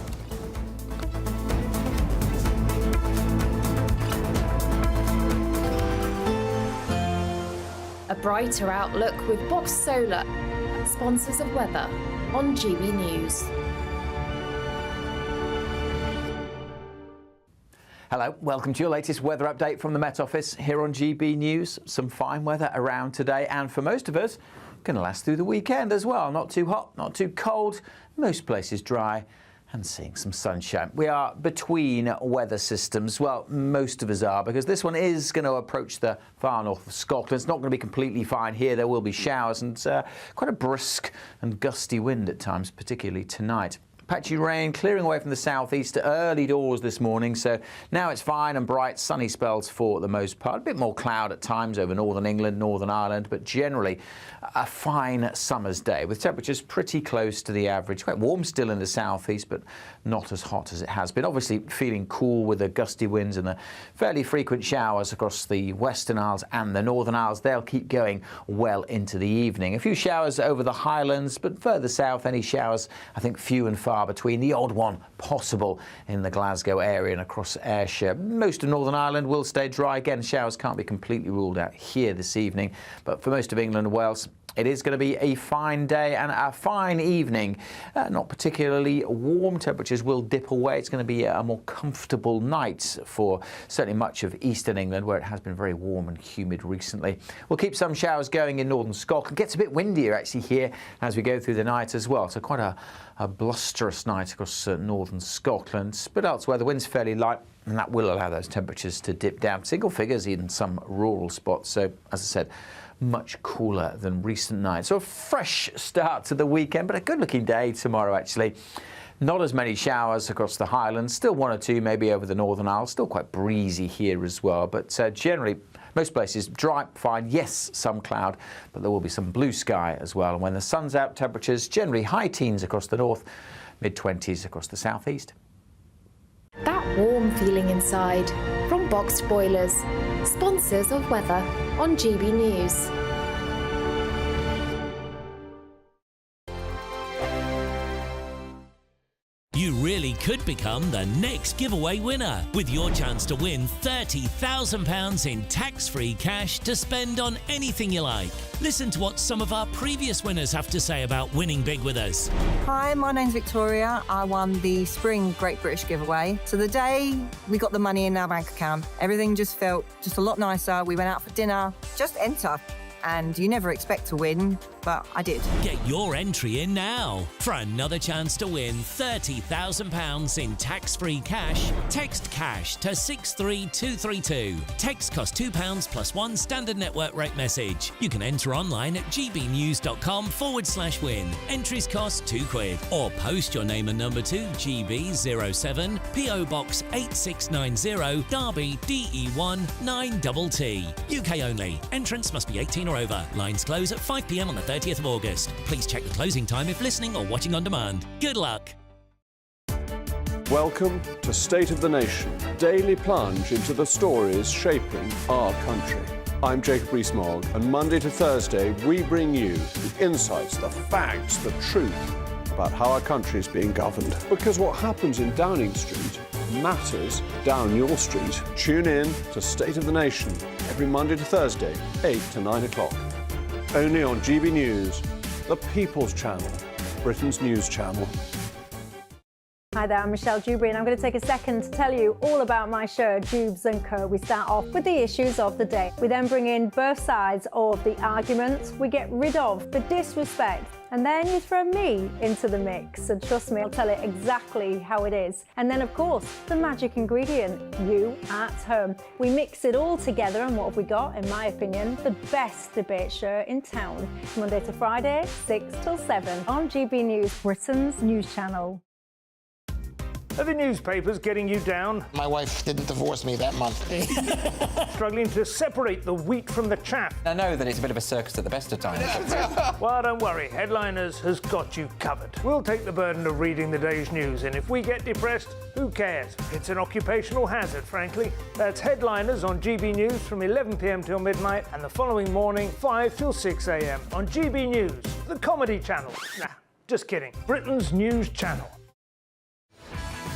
A brighter outlook with Box Solar, sponsors of weather on GB News. Hello, welcome to your latest weather update from the Met Office here on GB News. Some fine weather around today, and for most of us, going to last through the weekend as well. Not too hot, not too cold, most places dry and seeing some sunshine. We are between weather systems. Well, most of us are, because this one is going to approach the far north of Scotland. It's not going to be completely fine here. There will be showers and quite a brisk and gusty wind at times, particularly tonight. Patchy rain clearing away from the southeast to early doors this morning, so now it's fine and bright, sunny spells for the most part. A bit more cloud at times over northern England, Northern Ireland, but generally a fine summer's day with temperatures pretty close to the average. Quite warm still in the southeast, but not as hot as it has been. Obviously feeling cool with the gusty winds and the fairly frequent showers across the Western Isles and the Northern Isles. They'll keep going well into the evening. A few showers over the Highlands, but further south, any showers, I think, few and far between. The odd one possible in the Glasgow area and across Ayrshire. Most of Northern Ireland will stay dry. Again, showers can't be completely ruled out here this evening, but for most of England and Wales, it is going to be a fine day and a fine evening. Not particularly warm. Temperatures will dip away. It's going to be a more comfortable night for certainly much of eastern England, where it has been very warm and humid recently. We'll keep some showers going in northern Scotland. Gets a bit windier actually here as we go through the night as well. So quite a blusterous night across northern Scotland. But elsewhere, the wind's fairly light, and that will allow those temperatures to dip down. Single figures in some rural spots. So, as I said, much cooler than recent nights. So a fresh start to the weekend, but a good-looking day tomorrow, actually. Not as many showers across the Highlands, still one or two maybe over the Northern Isles, still quite breezy here as well, but generally most places dry, fine, yes, some cloud, but there will be some blue sky as well. And when the sun's out, temperatures generally high teens across the north, mid-20s across the southeast. That warm feeling inside from Boxed Boilers, sponsors of weather on GB News. You really could become the next giveaway winner with your chance to win £30,000 in tax-free cash to spend on anything you like. Listen to what some of our previous winners have to say about winning big with us. Hi, my name's Victoria. I won the Spring Great British giveaway. So the day we got the money in our bank account, everything just felt just a lot nicer. We went out for dinner, just enter. And you never expect to win, but I did. Get your entry in now. For another chance to win £30,000 in tax-free cash, text cash to 63232. Text costs £2 plus one standard network rate message. You can enter online at gbnews.com/win. Entries cost £2. Or post your name and number to GB07 PO Box 8690 Derby DE1 9TT. UK only. Entrance must be 18 or over. Lines close at 5 p.m. on the 30th of August. Please check the closing time if listening or watching on demand. Good luck. Welcome to State of the Nation, daily plunge into the stories shaping our country. I'm Jacob Rees-Mogg, and Monday to Thursday we bring you the insights, the facts, the truth about how our country is being governed. Because what happens in Downing Street matters down your street. Tune in to State of the Nation every Monday to Thursday, 8 to 9 o'clock. Only on GB News, the People's Channel, Britain's news channel. Hi there, I'm Michelle Dewberry, and I'm going to take a second to tell you all about my show, Dubes & Co. We start off with the issues of the day. We then bring in both sides of the argument. We get rid of the disrespect And then you throw me into the mix, and trust me, I'll tell it exactly how it is. And then, of course, the magic ingredient, you at home. We mix it all together, and what have we got? In my opinion, the best debate show in town. Monday to Friday, 6 till 7 on GB News, Britain's news channel. Are the newspapers getting you down? My wife didn't divorce me that month. Struggling to separate the wheat from the chaff? I know that it's a bit of a circus at the best of times. Well, don't worry, Headliners has got you covered. We'll take the burden of reading the day's news, and if we get depressed, who cares? It's an occupational hazard, frankly. That's Headliners on GB News from 11 p.m. till midnight, and the following morning, 5 till 6 a.m. on GB News, the comedy channel. Nah, just kidding. Britain's news channel.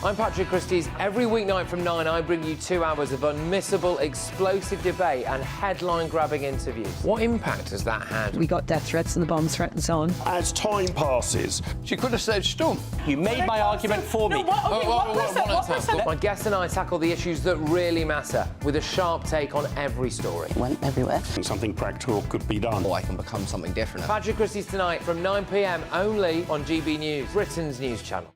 I'm Patrick Christie's. Every weeknight from 9, I bring you 2 hours of unmissable, explosive debate and headline-grabbing interviews. What impact has that had? We got death threats and the bomb threats on. As time passes, She could have said storm. You made my argument for me. My guest and I tackle the issues that really matter with a sharp take on every story. Went everywhere. something practical could be done. I can become something different. Patrick Christie's tonight from 9 p.m. only on GB News, Britain's news channel.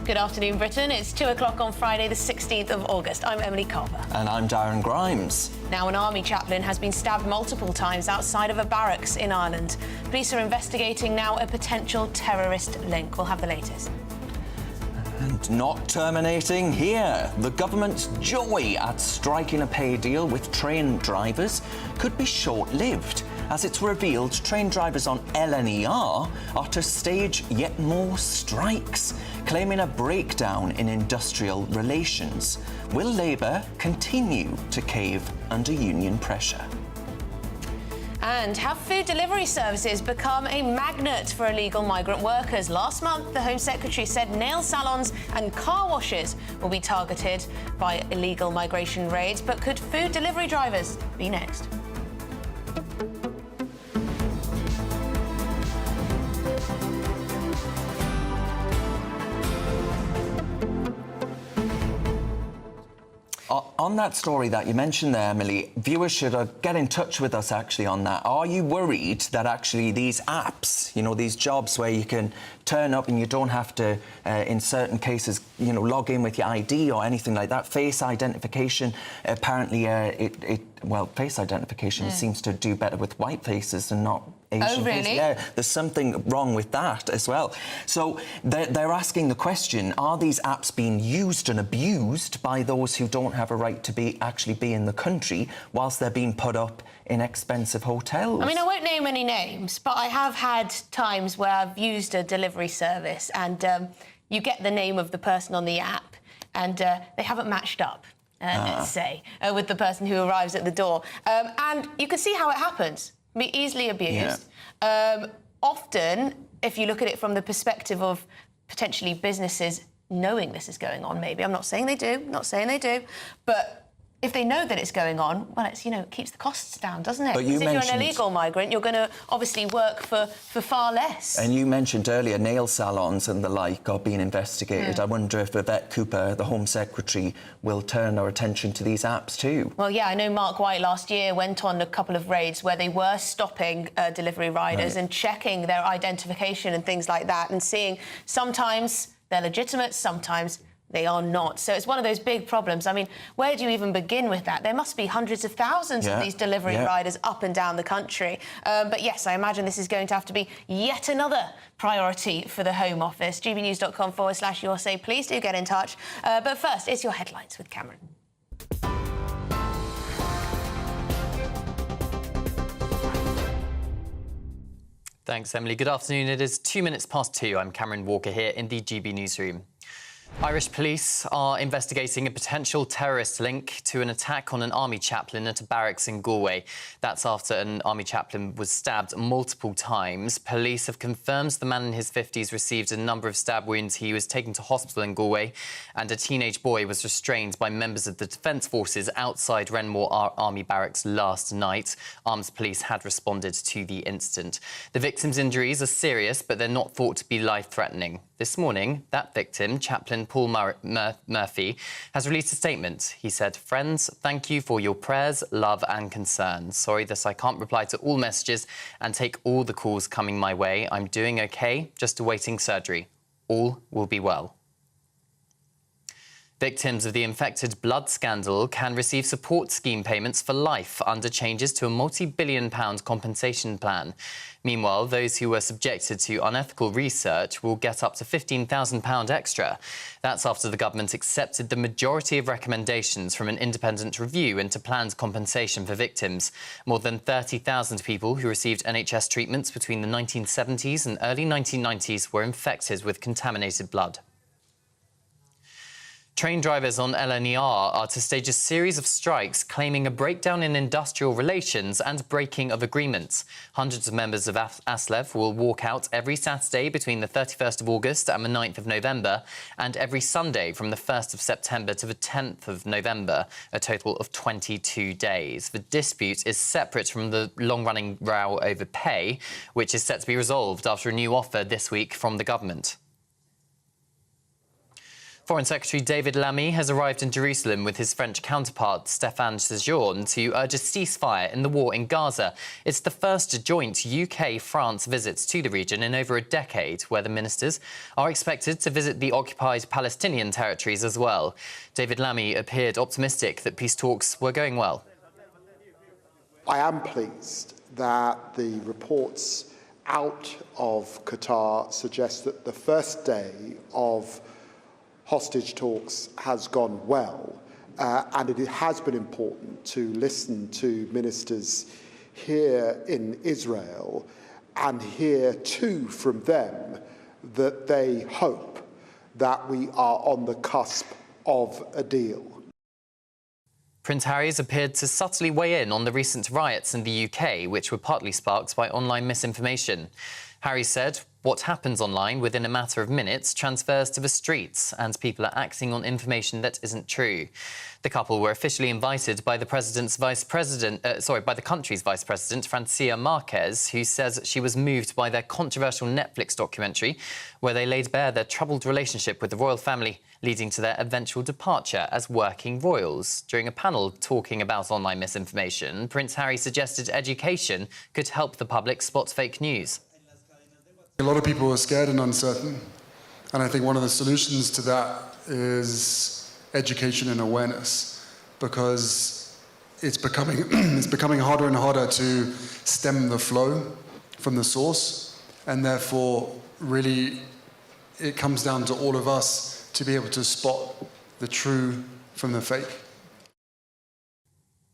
Good afternoon, Britain. It's 2 o'clock on Friday, the 16th of August. I'm Emily Carver. And I'm Darren Grimes. Now, an army chaplain has been stabbed multiple times outside of a barracks in Ireland. Police are investigating now a potential terrorist link. We'll have the latest. And not terminating here. The government's joy at striking a pay deal with train drivers could be short-lived, as it's revealed train drivers on LNER are to stage yet more strikes, claiming a breakdown in industrial relations. Will Labour continue to cave under union pressure? And have food delivery services become a magnet for illegal migrant workers? Last month, the Home Secretary said nail salons and car washes will be targeted by illegal migration raids. But could food delivery drivers be next? On that story that you mentioned there, Emily, viewers should get in touch with us actually on that. Are you worried that actually these apps, you know, these jobs where you can turn up and you don't have to, in certain cases, you know, log in with your ID or anything like that, face identification, apparently, face identification seems to do better with white faces and not Asian Oh, really? faces. Yeah, there's something wrong with that as well. So they're asking the question, are these apps being used and abused by those who don't have a right to actually be in the country whilst they're being put up in expensive hotels? I mean, I won't name any names, but I have had times where I've used a delivery service and you get the name of the person on the app and they haven't matched up. Let's say, with the person who arrives at the door. And you can see how it happens. Be easily abused. Yeah. Often, if you look at it from the perspective of potentially businesses knowing this is going on, maybe, I'm not saying they do, but if they know that it's going on, well, it's, you know, it keeps the costs down, doesn't it? Because if you're an illegal migrant, you're going to obviously work for far less. And you mentioned earlier nail salons and the like are being investigated. I wonder if Yvette Cooper, the Home Secretary, will turn our attention to these apps too. Well, yeah, I know Mark White last year went on a couple of raids where they were stopping delivery riders and checking their identification and things like that and seeing sometimes they're legitimate, sometimes they are not. So it's one of those big problems. I mean, where do you even begin with that? There must be hundreds of thousands of these delivery riders up and down the country. But yes, I imagine this is going to have to be yet another priority for the Home Office. gbnews.com/your say. Please do get in touch. But first, it's your headlines with Cameron. Thanks, Emily. Good afternoon. It is 2:02. I'm Cameron Walker here in the GB newsroom. Irish police are investigating a potential terrorist link to an attack on an army chaplain at a barracks in Galway. That's after an army chaplain was stabbed multiple times. Police have confirmed the man in his 50s received a number of stab wounds. He was taken to hospital in Galway, and a teenage boy was restrained by members of the Defence Forces outside Renmore Army Barracks last night. Armed police had responded to the incident. The victim's injuries are serious, but they're not thought to be life-threatening. This morning, that victim, Chaplain Paul Murphy, has released a statement. He said, "Friends, thank you for your prayers, love and concern. Sorry that I can't reply to all messages and take all the calls coming my way. I'm doing okay, just awaiting surgery. All will be well." Victims of the infected blood scandal can receive support scheme payments for life under changes to a multi-billion-pound compensation plan. Meanwhile, those who were subjected to unethical research will get up to £15,000 extra. That's after the government accepted the majority of recommendations from an independent review into planned compensation for victims. More than 30,000 people who received NHS treatments between the 1970s and early 1990s were infected with contaminated blood. Train drivers on LNER are to stage a series of strikes claiming a breakdown in industrial relations and breaking of agreements. Hundreds of members of ASLEF will walk out every Saturday between the 31st of August and the 9th of November, and every Sunday from the 1st of September to the 10th of November, a total of 22 days. The dispute is separate from the long-running row over pay, which is set to be resolved after a new offer this week from the government. Foreign Secretary David Lammy has arrived in Jerusalem with his French counterpart Stéphane Séjourné to urge a ceasefire in the war in Gaza. It's the first joint UK-France visit to the region in over a decade, where the ministers are expected to visit the occupied Palestinian territories as well. David Lammy appeared optimistic that peace talks were going well. I am pleased that the reports out of Qatar suggest that the first day of hostage talks has gone well, and it has been important to listen to ministers here in Israel and hear too from them that they hope that we are on the cusp of a deal. Prince Harry's appeared to subtly weigh in on the recent riots in the UK, which were partly sparked by online misinformation. Harry said, "What happens online within a matter of minutes transfers to the streets, and people are acting on information that isn't true." The couple were officially invited by the country's vice president, Francia Marquez, who says she was moved by their controversial Netflix documentary, where they laid bare their troubled relationship with the royal family, leading to their eventual departure as working royals. During a panel talking about online misinformation, Prince Harry suggested education could help the public spot fake news. A lot of people are scared and uncertain, and I think one of the solutions to that is education and awareness, because it's becoming harder and harder to stem the flow from the source, and therefore really it comes down to all of us to be able to spot the true from the fake.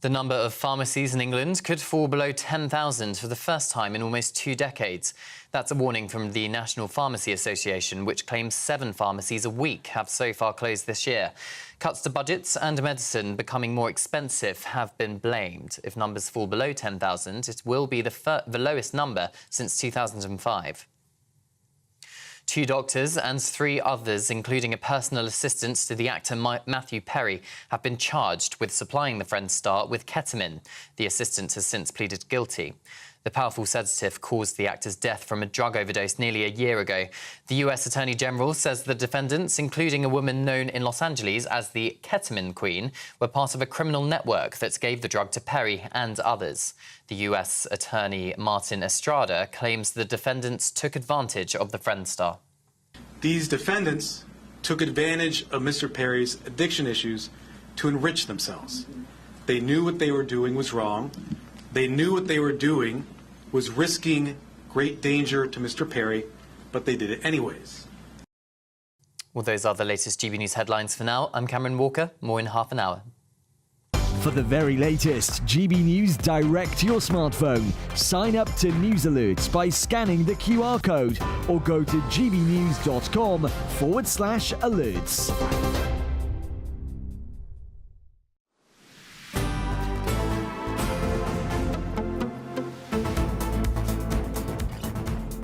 The number of pharmacies in England could fall below 10,000 for the first time in almost 2 decades. That's a warning from the National Pharmacy Association, which claims 7 pharmacies a week have so far closed this year. Cuts to budgets and medicine becoming more expensive have been blamed. If numbers fall below 10,000, it will be the lowest number since 2005. 2 doctors and 3 others, including a personal assistant to the actor Matthew Perry, have been charged with supplying the Friends star with ketamine. The assistant has since pleaded guilty. The powerful sedative caused the actor's death from a drug overdose nearly a year ago. The US Attorney General says the defendants, including a woman known in Los Angeles as the Ketamine Queen, were part of a criminal network that gave the drug to Perry and others. The US Attorney Martin Estrada claims the defendants took advantage of the Friends star. These defendants took advantage of Mr. Perry's addiction issues to enrich themselves. They knew what they were doing was wrong. They knew what they were doing was risking great danger to Mr. Perry, but they did it anyways. Well, those are the latest GB News headlines for now. I'm Cameron Walker. More in half an hour. For the very latest GB News direct to your smartphone, sign up to News Alerts by scanning the QR code or go to gbnews.com/alerts.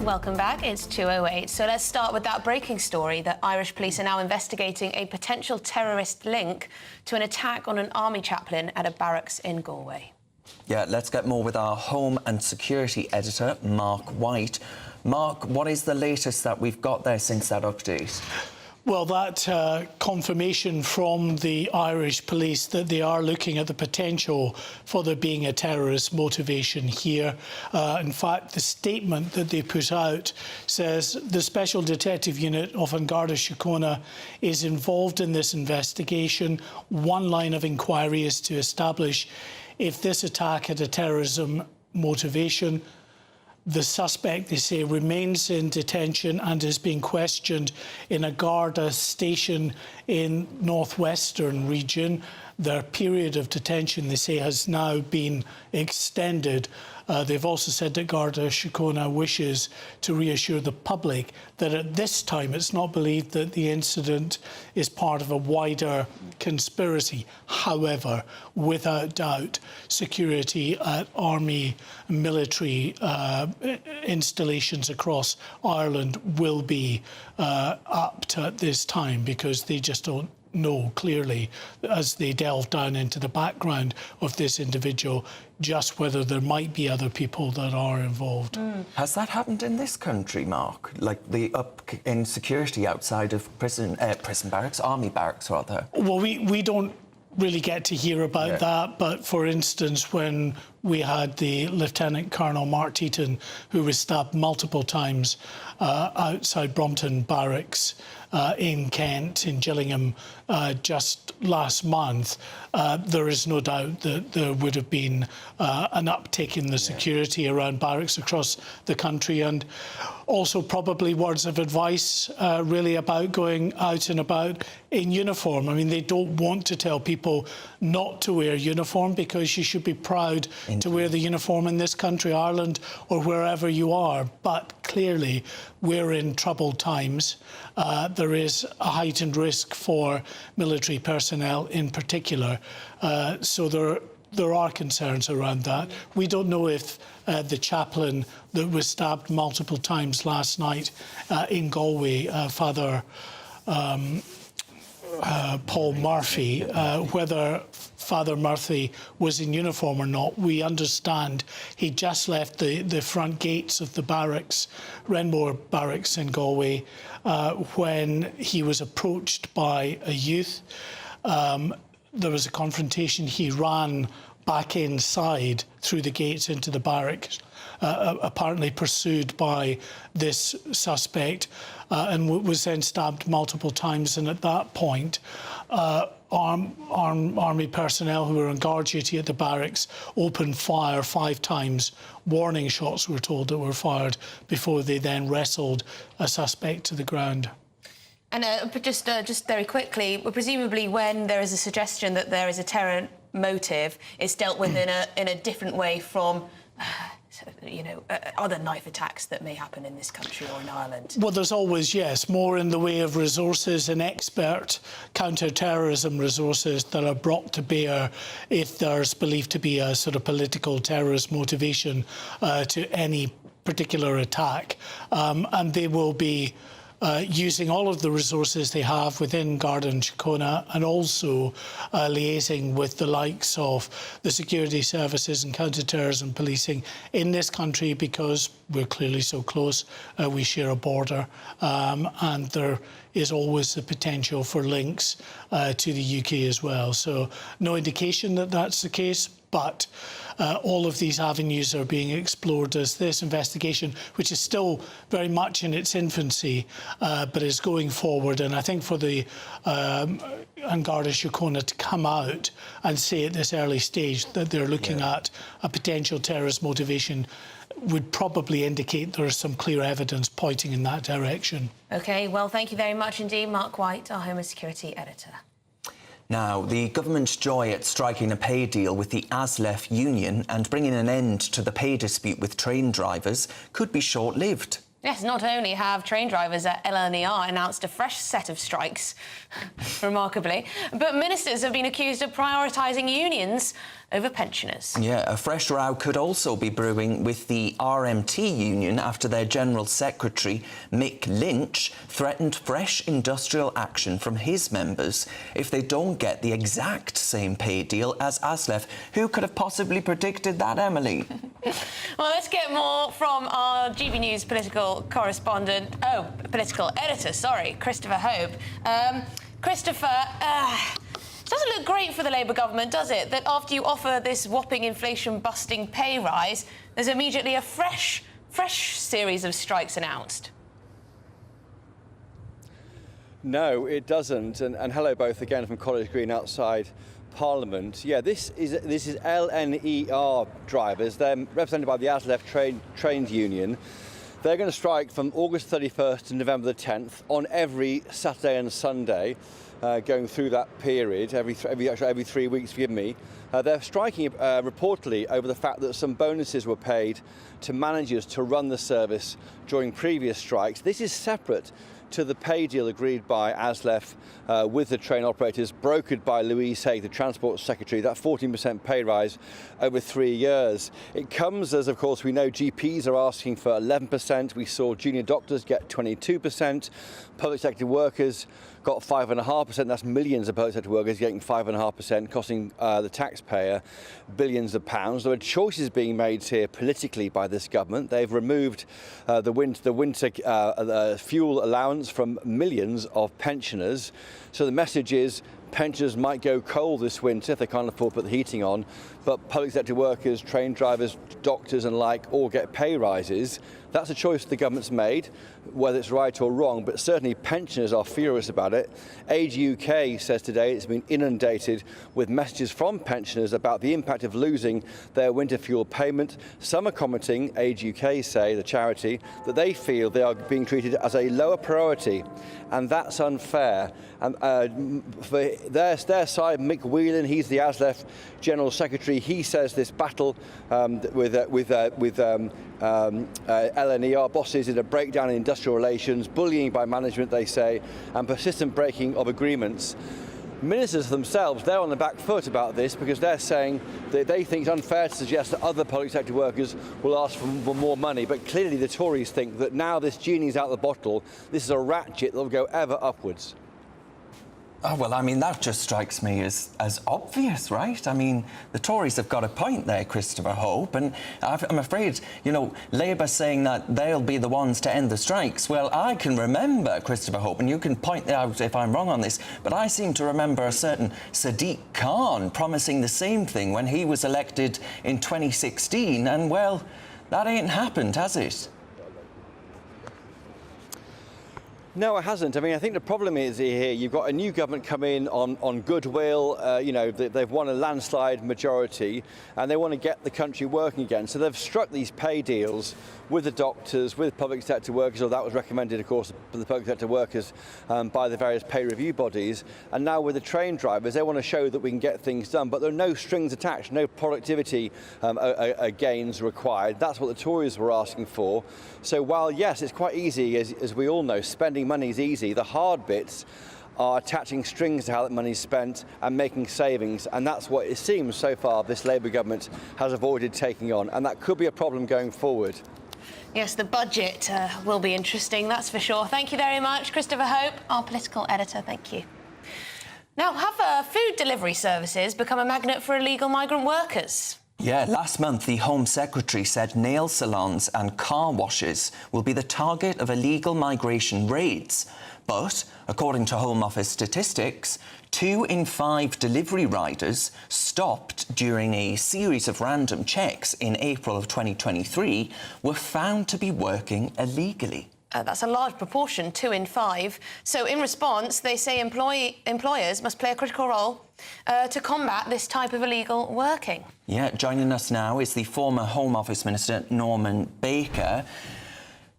Welcome back. It's 2:08. So let's start with that breaking story that Irish police are now investigating a potential terrorist link to an attack on an army chaplain at a barracks in Galway. Yeah, let's get more with our Home and Security editor, Mark White. Mark, what is the latest that we've got there since that update? Well, that confirmation from the Irish police that they are looking at the potential for there being a terrorist motivation here. In fact, the statement that they put out says the Special Detective Unit of An Garda Síochána is involved in this investigation. One line of inquiry is to establish if this attack had a terrorism motivation. The suspect, they say, remains in detention and is being questioned in a Garda station in northwestern region. Their period of detention, they say, has now been extended. They've also said that Garda Síochána wishes to reassure the public that at this time it's not believed that the incident is part of a wider conspiracy. However, without doubt, security at army military installations across Ireland will be upped at this time because they just don't know clearly, as they delve down into the background of this individual, just whether there might be other people that are involved. Has that happened in this country, Mark? Like the up in security outside of prison barracks, army barracks, rather? Well, we don't really get to hear about that, but for instance, when we had the Lieutenant Colonel Mark Teaton, who was stabbed multiple times outside Brompton Barracks in Kent, in Gillingham, just last month, there is no doubt that there would have been an uptick in the security around barracks across the country, and also probably words of advice really about going out and about in uniform. I mean, they don't want to tell people not to wear uniform because you should be proud to wear the uniform in this country, Ireland, or wherever you are. But clearly, we're in troubled times. There is a heightened risk for military personnel in particular. So there are concerns around that. We don't know if the chaplain that was stabbed multiple times last night in Galway, Father Paul Murphy, whether Father Murphy was in uniform or not. We understand he just left the front gates of the barracks, Renmore Barracks in Galway, when he was approached by a youth. There was a confrontation. He ran back inside through the gates into the barracks, apparently pursued by this suspect, and was then stabbed multiple times. And at that point, army personnel who were on guard duty at the barracks opened fire 5 times. Warning shots, we're told, that were fired before they then wrestled a suspect to the ground. And just very quickly, presumably when there is a suggestion that there is a terror motive, it's dealt with in a different way from other knife attacks that may happen in this country or in Ireland? Well, there's always, yes, more in the way of resources and expert counter-terrorism resources that are brought to bear if there's believed to be a sort of political terrorist motivation to any particular attack. And they will be using all of the resources they have within Garda Síochána and also liaising with the likes of the security services and counter-terrorism policing in this country because we're clearly so close. We share a border and there is always the potential for links to the UK as well. So no indication that that's the case, but all of these avenues are being explored as this investigation, which is still very much in its infancy, but is going forward. And I think for the An Garda Síochána to come out and say at this early stage that they're looking at a potential terrorist motivation would probably indicate there is some clear evidence pointing in that direction. OK, well, thank you very much indeed, Mark White, our Home and Security Editor. Now, the government's joy at striking a pay deal with the ASLEF union and bringing an end to the pay dispute with train drivers could be short-lived. Yes, not only have train drivers at LNER announced a fresh set of strikes, remarkably, but ministers have been accused of prioritising unions over pensioners. Yeah, a fresh row could also be brewing with the RMT union after their General Secretary, Mick Lynch, threatened fresh industrial action from his members if they don't get the exact same pay deal as ASLEF. Who could have possibly predicted that, Emily? Well, let's get more from our GB News political political editor, sorry, Christopher Hope. Christopher, doesn't look great for the Labour government, does it? That after you offer this whopping inflation-busting pay rise, there's immediately a fresh series of strikes announced. No, it doesn't. And hello both again from College Green outside Parliament. Yeah, this is LNER drivers. They're represented by the ASLEF Trains Union. They're going to strike from August 31st to November the 10th on every Saturday and Sunday, going through that period, every 3 weeks, forgive me. They're striking reportedly over the fact that some bonuses were paid to managers to run the service during previous strikes. This is separate to the pay deal agreed by ASLEF with the train operators, brokered by Louise Haigh, the Transport Secretary, that 14% pay rise over 3 years. It comes as, of course, we know GPs are asking for 11%. We saw junior doctors get 22%. Public sector workers got 5.5%. That's millions of public sector workers getting 5.5%, costing the taxpayer billions of pounds. There are choices being made here politically by this government. They've removed the winter fuel allowance from millions of pensioners. So the message is pensioners might go cold this winter if they can't afford to put the heating on, but public sector workers, train drivers, doctors and like all get pay rises. That's a choice the government's made, whether it's right or wrong, but certainly pensioners are furious about it. Age UK says today it's been inundated with messages from pensioners about the impact of losing their winter fuel payment. Some are commenting, Age UK say, the charity, that they feel they are being treated as a lower priority, and that's unfair. And for their side, Mick Whelan, he's the ASLEF General Secretary, he says this battle with LNER bosses is a breakdown in industrial relations, bullying by management, they say, and persistent breaking of agreements. Ministers themselves, they're on the back foot about this because they're saying that they think it's unfair to suggest that other public sector workers will ask for more money. But clearly the Tories think that now this genie's out of the bottle, this is a ratchet that will go ever upwards. Oh, well, I mean, that just strikes me as obvious, right? I mean, the Tories have got a point there, Christopher Hope, and I'm afraid, you know, Labour saying that they'll be the ones to end the strikes. Well, I can remember, Christopher Hope, and you can point out if I'm wrong on this, but I seem to remember a certain Sadiq Khan promising the same thing when he was elected in 2016, and, well, that ain't happened, has it? No, it hasn't. I mean, I think the problem is here, you've got a new government come in on goodwill. You know, they've won a landslide majority and they want to get the country working again. So they've struck these pay deals with the doctors, with public sector workers, or that was recommended, of course, for the public sector workers by the various pay review bodies. And now with the train drivers, they want to show that we can get things done, but there are no strings attached, no productivity gains required. That's what the Tories were asking for. So while, yes, it's quite easy, as we all know, spending money is easy, the hard bits are attaching strings to how that money is spent and making savings, and that's what it seems so far this Labour government has avoided taking on, and that could be a problem going forward. Yes, the budget will be interesting, that's for sure. Thank you very much, Christopher Hope, our political editor. Thank you. Now, have food delivery services become a magnet for illegal migrant workers? Yeah, last month the Home Secretary said nail salons and car washes will be the target of illegal migration raids. But, according to Home Office statistics, 2 in 5 delivery riders stopped during a series of random checks in April of 2023 were found to be working illegally. That's a large proportion, 2 in 5. So in response, they say employers must play a critical role to combat this type of illegal working. Yeah, joining us now is the former Home Office Minister, Norman Baker.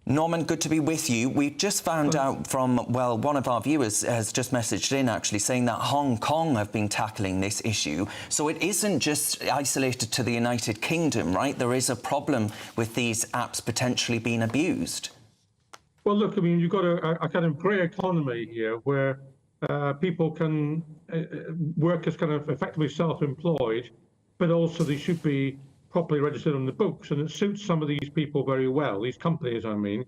Norman, good to be with you. We've just found out from, well, one of our viewers has just messaged in, actually, saying that Hong Kong have been tackling this issue. So it isn't just isolated to the United Kingdom, right? There is a problem with these apps potentially being abused. Well, look, I mean, you've got a kind of grey economy here where people can work as kind of effectively self-employed, but also they should be properly registered on the books. And it suits some of these people very well, these companies, I mean,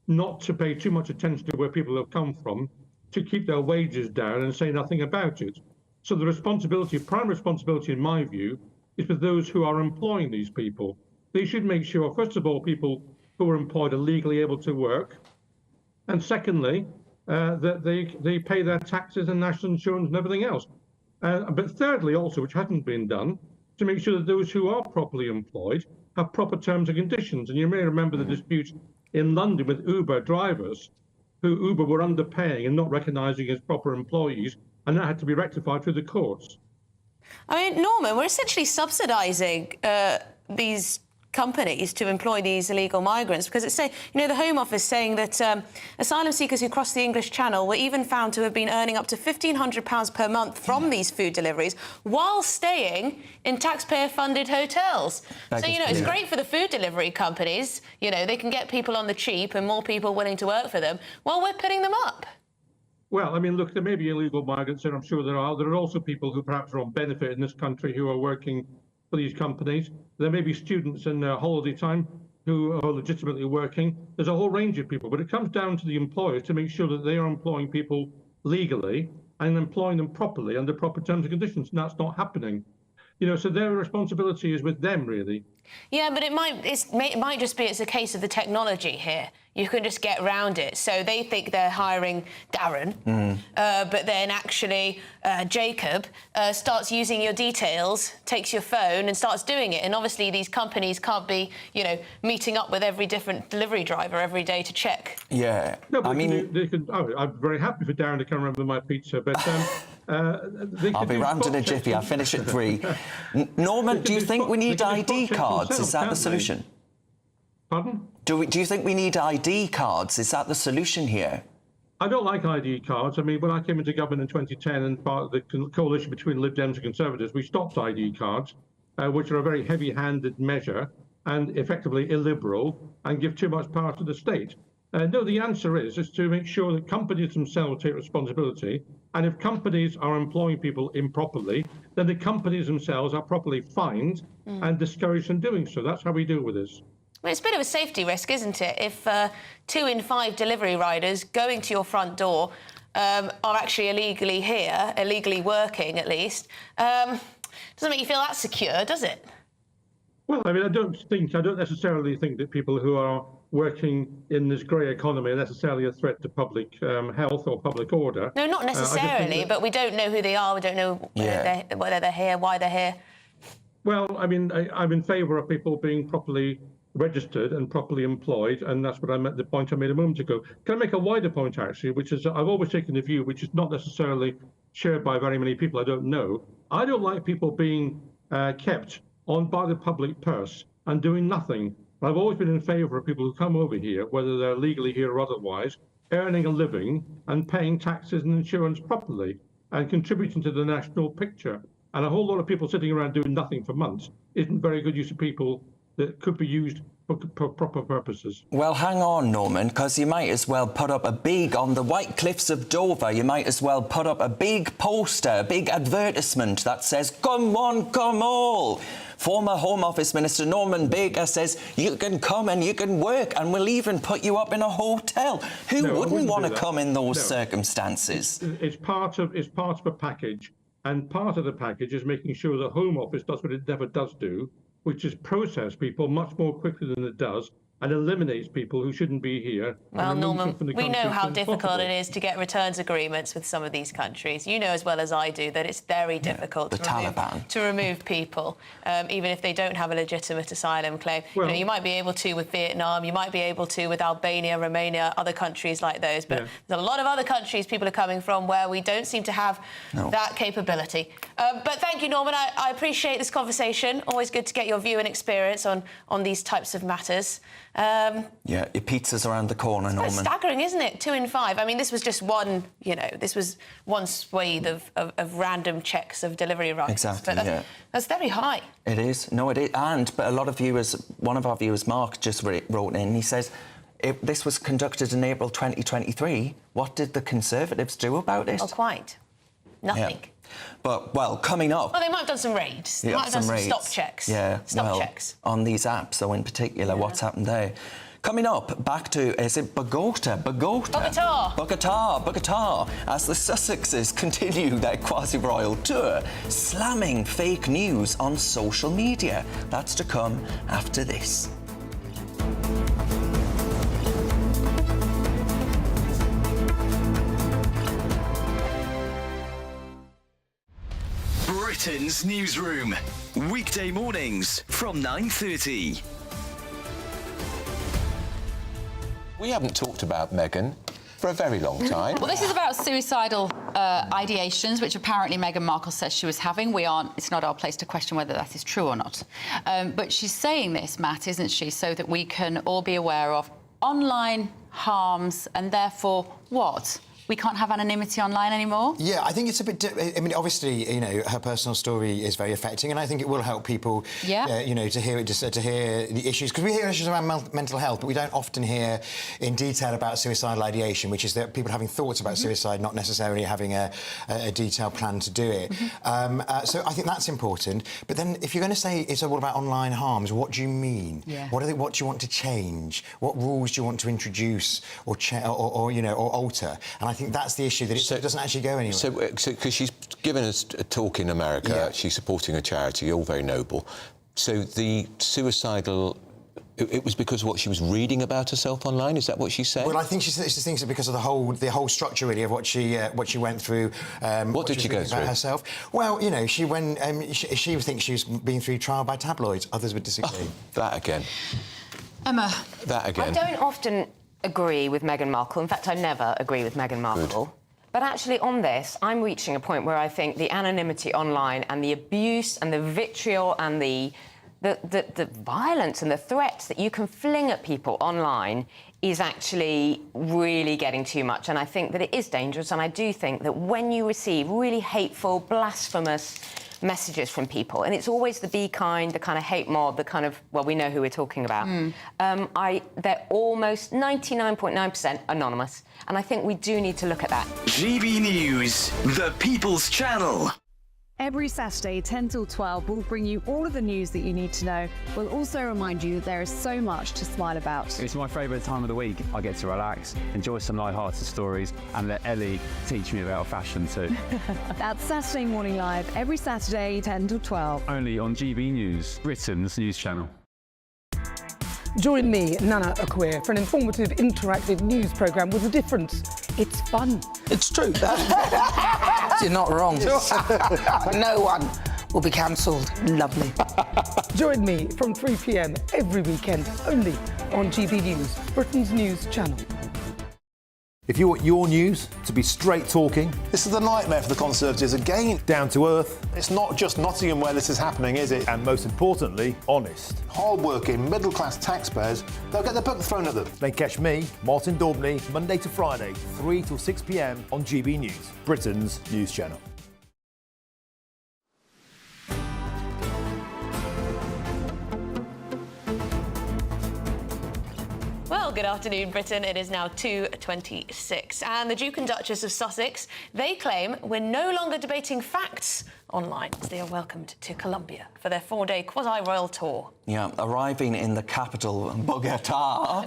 not to pay too much attention to where people have come from, to keep their wages down and say nothing about it. So the responsibility, prime responsibility in my view, is with those who are employing these people. They should make sure, first of all, people who are employed are legally able to work. And secondly, that they pay their taxes and national insurance and everything else. But thirdly, also, which hasn't been done, to make sure that those who are properly employed have proper terms and conditions. And you may remember the dispute in London with Uber drivers, who Uber were underpaying and not recognising as proper employees, and that had to be rectified through the courts. I mean, Norman, we're essentially subsidising these companies to employ these illegal migrants, because it's saying, you know, the Home Office saying that asylum seekers who cross the English Channel were even found to have been earning up to £1,500 per month from these food deliveries while staying in taxpayer-funded hotels. So, you know, it's great for the food delivery companies. You know, they can get people on the cheap and more people willing to work for them while we're putting them up. Well, I mean, look, there may be illegal migrants, and I'm sure there are. There are also people who perhaps are on benefit in this country who are working for these companies. There may be students in their holiday time who are legitimately working. There's a whole range of people, but it comes down to the employers to make sure that they are employing people legally and employing them properly under proper terms and conditions, and that's not happening. You know, so their responsibility is with them, really. Yeah, but it might just be it's a case of the technology here. You can just get around it. So they think they're hiring Darren, but then actually Jacob starts using your details, takes your phone and starts doing it. And obviously these companies can't be, you know, meeting up with every different delivery driver every day to check. Yeah, no, but I mean... they can, I'm very happy for Darren to come around with my pizza, but... I'll be round in a jiffy. I'll finish at 3. Norman, do you think we need ID cards? Is that the solution? Pardon? Do you think we need ID cards? Is that the solution here? I don't like ID cards. I mean, when I came into government in 2010 and part of the coalition between Lib Dems and Conservatives, we stopped ID cards, which are a very heavy-handed measure and effectively illiberal and give too much power to the state. No, the answer is to make sure that companies themselves take responsibility. And if companies are employing people improperly, then the companies themselves are properly fined and discouraged from doing so. That's how we deal with this. Well, it's a bit of a safety risk, isn't it? If 2 in 5 delivery riders going to your front door are actually illegally here, illegally working at least, doesn't make you feel that secure, does it? Well, I mean, I don't necessarily think that people who are working in this grey economy are necessarily a threat to public health or public order. No, not necessarily, but we don't know who they are. We don't know whether they're here, why they're here. Well, I mean, I'm in favour of people being properly registered and properly employed, and that's what I meant, the point I made a moment ago. Can I make a wider point, actually, which is I've always taken the view, which is not necessarily shared by very many people I don't know. I don't like people being kept on by the public purse and doing nothing. I've always been in favour of people who come over here, whether they're legally here or otherwise, earning a living and paying taxes and insurance properly and contributing to the national picture. And a whole lot of people sitting around doing nothing for months isn't very good use of people that could be used for proper purposes. Well, hang on, Norman, because you might as well put up on the White Cliffs of Dover, you might as well put up a big poster, a big advertisement that says, "Come on, come all." Former Home Office Minister Norman Baker says you can come and you can work and we'll even put you up in a hotel. Who wouldn't want to come in those circumstances? It's part of a package, and part of the package is making sure the Home Office does what it never does do, which is process people much more quickly than it does and eliminates people who shouldn't be here. Well, Norman, we know how difficult it is to get returns agreements with some of these countries. You know as well as I do that it's very difficult to remove people, even if they don't have a legitimate asylum claim. Well, you might be able to with Vietnam, you might be able to with Albania, Romania, other countries like those, but there's a lot of other countries people are coming from where we don't seem to have that capability. But thank you, Norman. I appreciate this conversation. Always good to get your view and experience on these types of matters. Yeah, your pizza's around the corner, Norman. It's staggering, isn't it? 2 in 5. I mean, this was just one, this was one swathe of random checks of delivery rights. Exactly, but that's very high. It is. No, it is. But a lot of viewers, one of our viewers, Mark, just wrote in, he says, if this was conducted in April 2023, what did the Conservatives do about it? Oh, quite. Nothing. Yeah. But, well, coming up... Well, they might have done some raids. They might have done some stop checks. Yeah, stop checks. On these apps, though, in particular, what's happened there. Coming up, back to, is it Bogota? Bogota, as the Sussexes continue their quasi-royal tour, slamming fake news on social media. That's to come after this. Britain's newsroom. Weekday mornings from 9:30. We haven't talked about Meghan for a very long time. Well, this is about suicidal ideations, which apparently Meghan Markle says she was having. It's not our place to question whether that is true or not. But she's saying this, Matt, isn't she, so that we can all be aware of online harms and therefore what? We can't have anonymity online anymore? Yeah, I think it's a bit... I mean, obviously, you know, her personal story is very affecting, and I think it will help people, you know, to hear the issues. Because we hear issues around mental health, but we don't often hear in detail about suicidal ideation, which is that people having thoughts about suicide, not necessarily having a detailed plan to do it. So I think that's important. But then, if you're going to say it's all about online harms, what do you mean? What do you want to change? What rules do you want to introduce or you know, or alter? And I think that's the issue, that it doesn't actually go anywhere. So, because she's given us a talk in America, she's supporting a charity, all very noble. So the suicidal... It was because of what she was reading about herself online. Is that what she said? Well, I think she thinks it because of the whole structure, really, of what she went through. What did she go through? About herself. Well, you know, she thinks she's been through trial by tabloids. Others would disagree. Oh, that again. Emma. That again. I don't often agree with Meghan Markle. In fact, I never agree with Meghan Markle. Good. But actually, on this, I'm reaching a point where I think the anonymity online and the abuse and the vitriol and the violence and the threats that you can fling at people online is actually really getting too much. And I think that it is dangerous. And I do think that when you receive really hateful, blasphemous messages from people, and it's always the be kind, the kind of hate mob, the kind of, well, we know who we're talking about. They're almost 99.9% anonymous, and I think we do need to look at that. GB News, the People's Channel. Every Saturday, 10 till 12, we'll bring you all of the news that you need to know. We'll also remind you that there is so much to smile about. It's my favourite time of the week. I get to relax, enjoy some light-hearted stories, and let Ellie teach me about fashion too. That's Saturday Morning Live, every Saturday, 10 till 12. Only on GB News, Britain's news channel. Join me, Nana Akweer, for an informative, interactive news programme with a difference. It's fun. It's true. You're not wrong. No one will be cancelled. Lovely. Join me from 3 p.m. every weekend, only on GB News, Britain's news channel. If you want your news to be straight talking... This is the nightmare for the Conservatives again. Down to earth. It's not just Nottingham where this is happening, is it? And most importantly, honest. Hard-working, middle-class taxpayers, they'll get their book thrown at them. Then catch me, Martin Daubney, Monday to Friday, 3 till 6 p.m. on GB News, Britain's news channel. Well, good afternoon, Britain. It is now 2:26. And the Duke and Duchess of Sussex, they claim we're no longer debating facts online as they are welcomed to Colombia for their 4-day quasi-royal tour. Yeah, arriving in the capital, Bogota,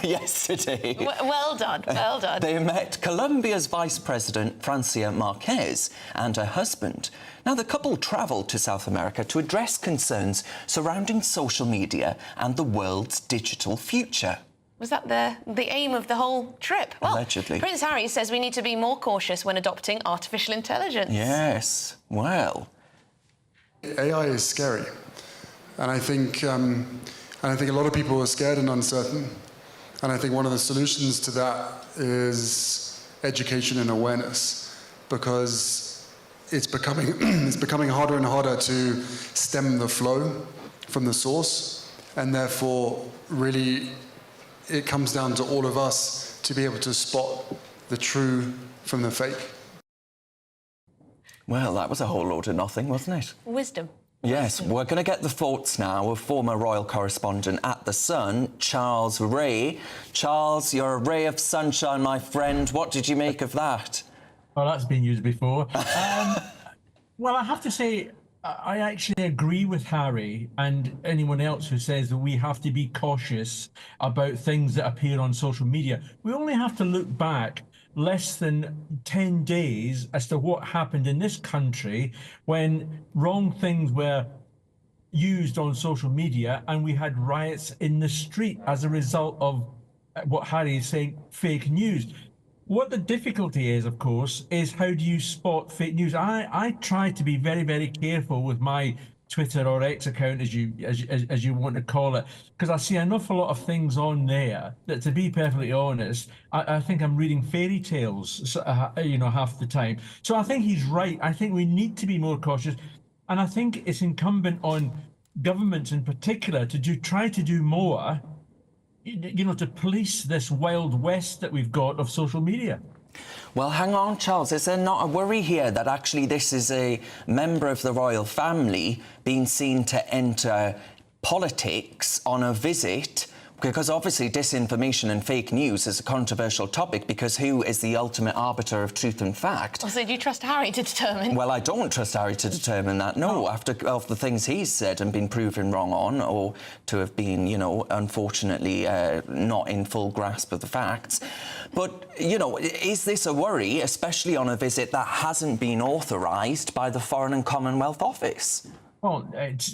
yesterday. Well done, well done. They met Colombia's Vice President, Francia Marquez, and her husband. Now, the couple travelled to South America to address concerns surrounding social media and the world's digital future. Was that the aim of the whole trip? Well, allegedly. Prince Harry says we need to be more cautious when adopting artificial intelligence. Yes, well... AI is scary. And I think a lot of people are scared and uncertain. And I think one of the solutions to that is education and awareness, because it's becoming harder and harder to stem the flow from the source, and therefore really it comes down to all of us to be able to spot the true from the fake. Well, that was a whole load of nothing, wasn't it? Wisdom. Yes, we're going to get the thoughts now of former royal correspondent at The Sun, Charles Ray. Charles, you're a ray of sunshine, my friend. What did you make of that? Well, that's been used before. Well, I have to say, I actually agree with Harry and anyone else who says that we have to be cautious about things that appear on social media. We only have to look back less than 10 days as to what happened in this country when wrong things were used on social media and we had riots in the street as a result of what Harry is saying, fake news. what the difficulty is, of course, is how do you spot fake news? I try to be very, very careful with my Twitter or X account, as you want to call it, because I see an awful lot of things on there that, to be perfectly honest, I think I'm reading fairy tales, half the time. So I think he's right. I think we need to be more cautious, and I think it's incumbent on governments in particular to try to do more, to police this wild west that we've got of social media. Well, hang on, Charles. Is there not a worry here that actually this is a member of the royal family being seen to enter politics on a visit? Because obviously disinformation and fake news is a controversial topic, because who is the ultimate arbiter of truth and fact? So do you trust Harry to determine? Well, I don't trust Harry to determine that, no, after the things he's said and been proven wrong on, or to have been, unfortunately not in full grasp of the facts. But, is this a worry, especially on a visit that hasn't been authorised by the Foreign and Commonwealth Office? Well,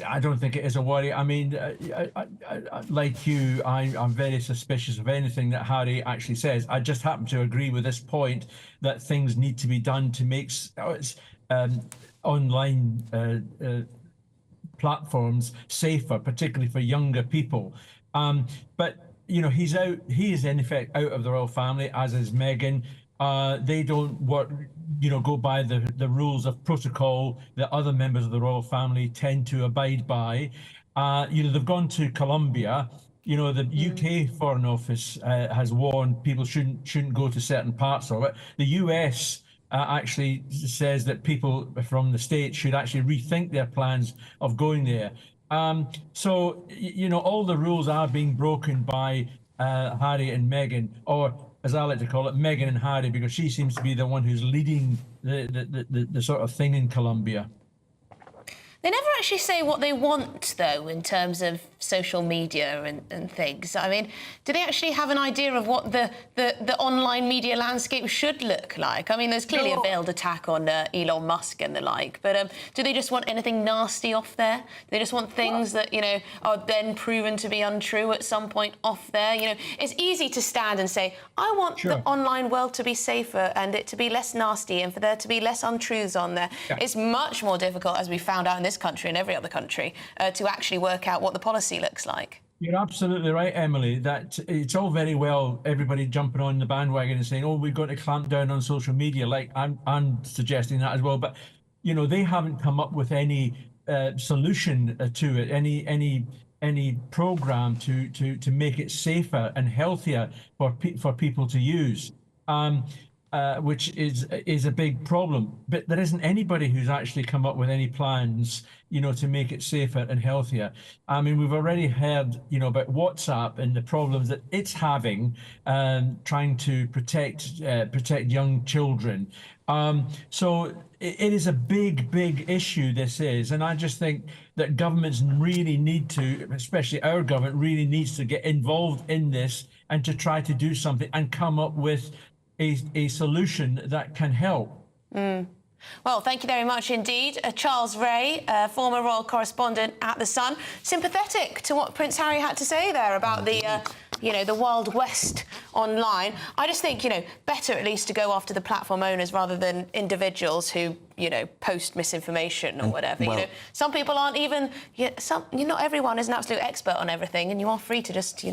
I don't think it is a worry. I mean, like you, I'm very suspicious of anything that Harry actually says. I just happen to agree with this point that things need to be done to make online platforms safer, particularly for younger people. But, he's out. He is, in effect, out of the royal family, as is Meghan. They don't go by the rules of protocol that other members of the royal family tend to abide by. They've gone to Colombia. The UK Foreign Office has warned people shouldn't go to certain parts of it. The US actually says that people from the States should actually rethink their plans of going there. So all the rules are being broken by Harry and Meghan, or as I like to call it, Meghan and Harry, because she seems to be the one who's leading the sort of thing in Colombia. They never actually say what they want, though, in terms of social media and things. I mean, do they actually have an idea of what the online media landscape should look like? I mean, there's clearly a veiled attack on Elon Musk and the like, but do they just want anything nasty off there? Do they just want things that, are then proven to be untrue at some point off there? It's easy to stand and say, I want the online world to be safer and it to be less nasty and for there to be less untruths on there. Yeah. It's much more difficult, as we found out in this country and every other country, to actually work out what the policy looks like. You're absolutely right, Emily, that it's all very well everybody jumping on the bandwagon and saying, oh, we've got to clamp down on social media. Like, I'm suggesting that as well. But, they haven't come up with any solution to it, any program to make it safer and healthier for people to use. Which is a big problem. But there isn't anybody who's actually come up with any plans, to make it safer and healthier. I mean, we've already heard, about WhatsApp and the problems that it's having, trying to protect young children. So it is a big issue, this is. And I just think that governments really need to, especially our government, really needs to get involved in this and to try to do something and come up with a solution that can help. Well, thank you very much indeed. Charles Ray, former royal correspondent at The Sun, sympathetic to what Prince Harry had to say there about the Wild West online. I just think, better at least to go after the platform owners rather than individuals who, post misinformation or whatever. Well, some people aren't even, not everyone is an absolute expert on everything, and you are free to just,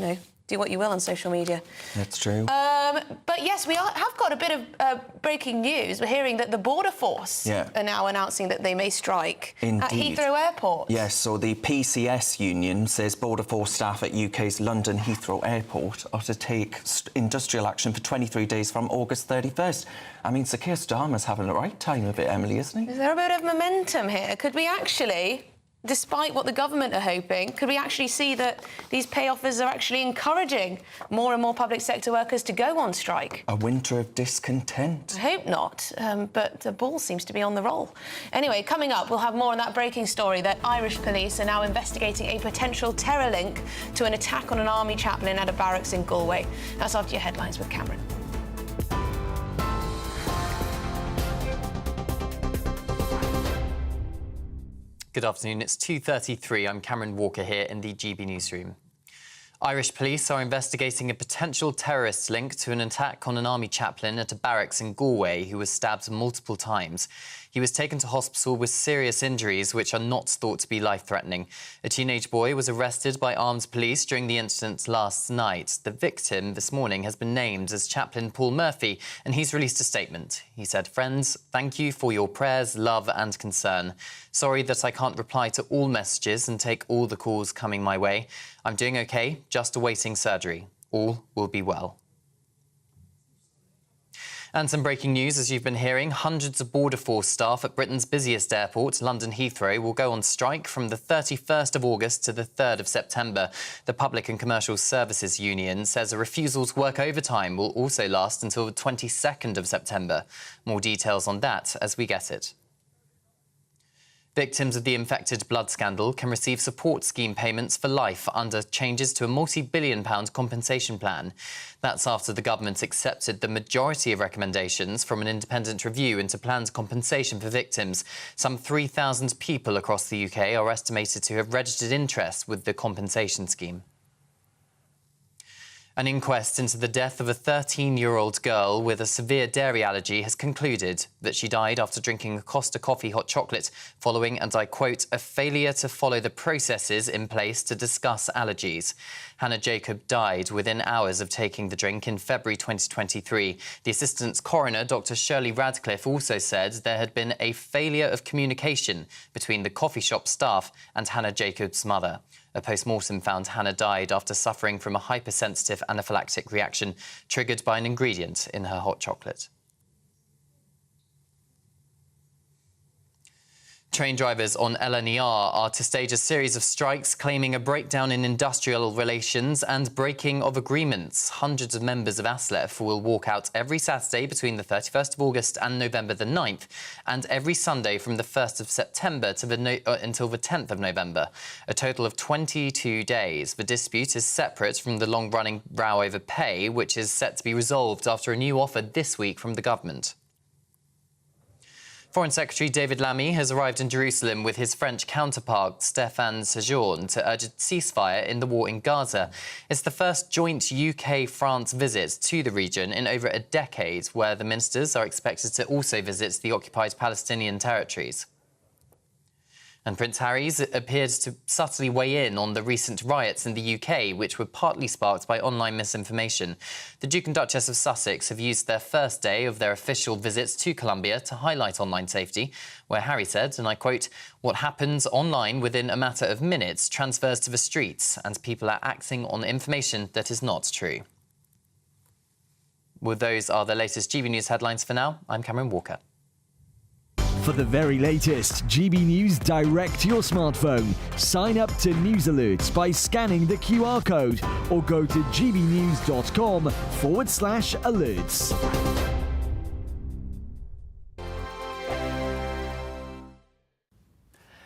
do what you will on social media. That's true. But yes, we have got a bit of breaking news. We're hearing that the Border Force are now announcing that they may strike at Heathrow Airport. Yes, so the PCS union says Border Force staff at UK's London Heathrow Airport are to take industrial action for 23 days from August 31st. I mean, Sir Keir Starmer's having the right time of it, Emily, isn't he? Is there a bit of momentum here? Could we actually, despite what the government are hoping, could we actually see that these pay offers are actually encouraging more and more public sector workers to go on strike? A winter of discontent. I hope not, but the ball seems to be on the roll. Anyway, coming up, we'll have more on that breaking story that Irish police are now investigating a potential terror link to an attack on an army chaplain at a barracks in Galway. That's after your headlines with Cameron. Good afternoon, it's 2:33. I'm Cameron Walker here in the GB newsroom. Irish police are investigating a potential terrorist link to an attack on an army chaplain at a barracks in Galway who was stabbed multiple times. He was taken to hospital with serious injuries which are not thought to be life-threatening. A teenage boy was arrested by armed police during the incident last night. The victim this morning has been named as Chaplain Paul Murphy, and he's released a statement. He said, "Friends, thank you for your prayers, love and concern. Sorry that I can't reply to all messages and take all the calls coming my way. I'm doing okay, just awaiting surgery. All will be well." And some breaking news, as you've been hearing, hundreds of Border Force staff at Britain's busiest airport, London Heathrow, will go on strike from the 31st of August to the 3rd of September. The Public and Commercial Services Union says a refusal to work overtime will also last until the 22nd of September. More details on that as we get it. Victims of the infected blood scandal can receive support scheme payments for life under changes to a multi-billion-pound compensation plan. That's after the government accepted the majority of recommendations from an independent review into planned compensation for victims. Some 3,000 people across the UK are estimated to have registered interest with the compensation scheme. An inquest into the death of a 13-year-old girl with a severe dairy allergy has concluded that she died after drinking a Costa Coffee hot chocolate following, and I quote, "a failure to follow the processes in place to discuss allergies." Hannah Jacob died within hours of taking the drink in February 2023. The Assistant Coroner, Dr. Shirley Radcliffe, also said there had been a failure of communication between the coffee shop staff and Hannah Jacob's mother. A post-mortem found Hannah died after suffering from a hypersensitive anaphylactic reaction triggered by an ingredient in her hot chocolate. Train drivers on LNER are to stage a series of strikes claiming a breakdown in industrial relations and breaking of agreements. Hundreds of members of ASLEF will walk out every Saturday between the 31st of August and November the 9th, and every Sunday from the 1st of September to until the 10th of November. A total of 22 days. The dispute is separate from the long-running row over pay, which is set to be resolved after a new offer this week from the government. Foreign Secretary David Lammy has arrived in Jerusalem with his French counterpart Stéphane Séjourné to urge a ceasefire in the war in Gaza. It's the first joint UK-France visit to the region in over a decade, where the ministers are expected to also visit the occupied Palestinian territories. And Prince Harry's appeared to subtly weigh in on the recent riots in the UK, which were partly sparked by online misinformation. The Duke and Duchess of Sussex have used their first day of their official visits to Colombia to highlight online safety, where Harry said, and I quote, "What happens online within a matter of minutes transfers to the streets, and people are acting on information that is not true." Well, those are the latest GB News headlines for now. I'm Cameron Walker. For the very latest GB News direct to your smartphone, sign up to News Alerts by scanning the QR code or go to gbnews.com/alerts.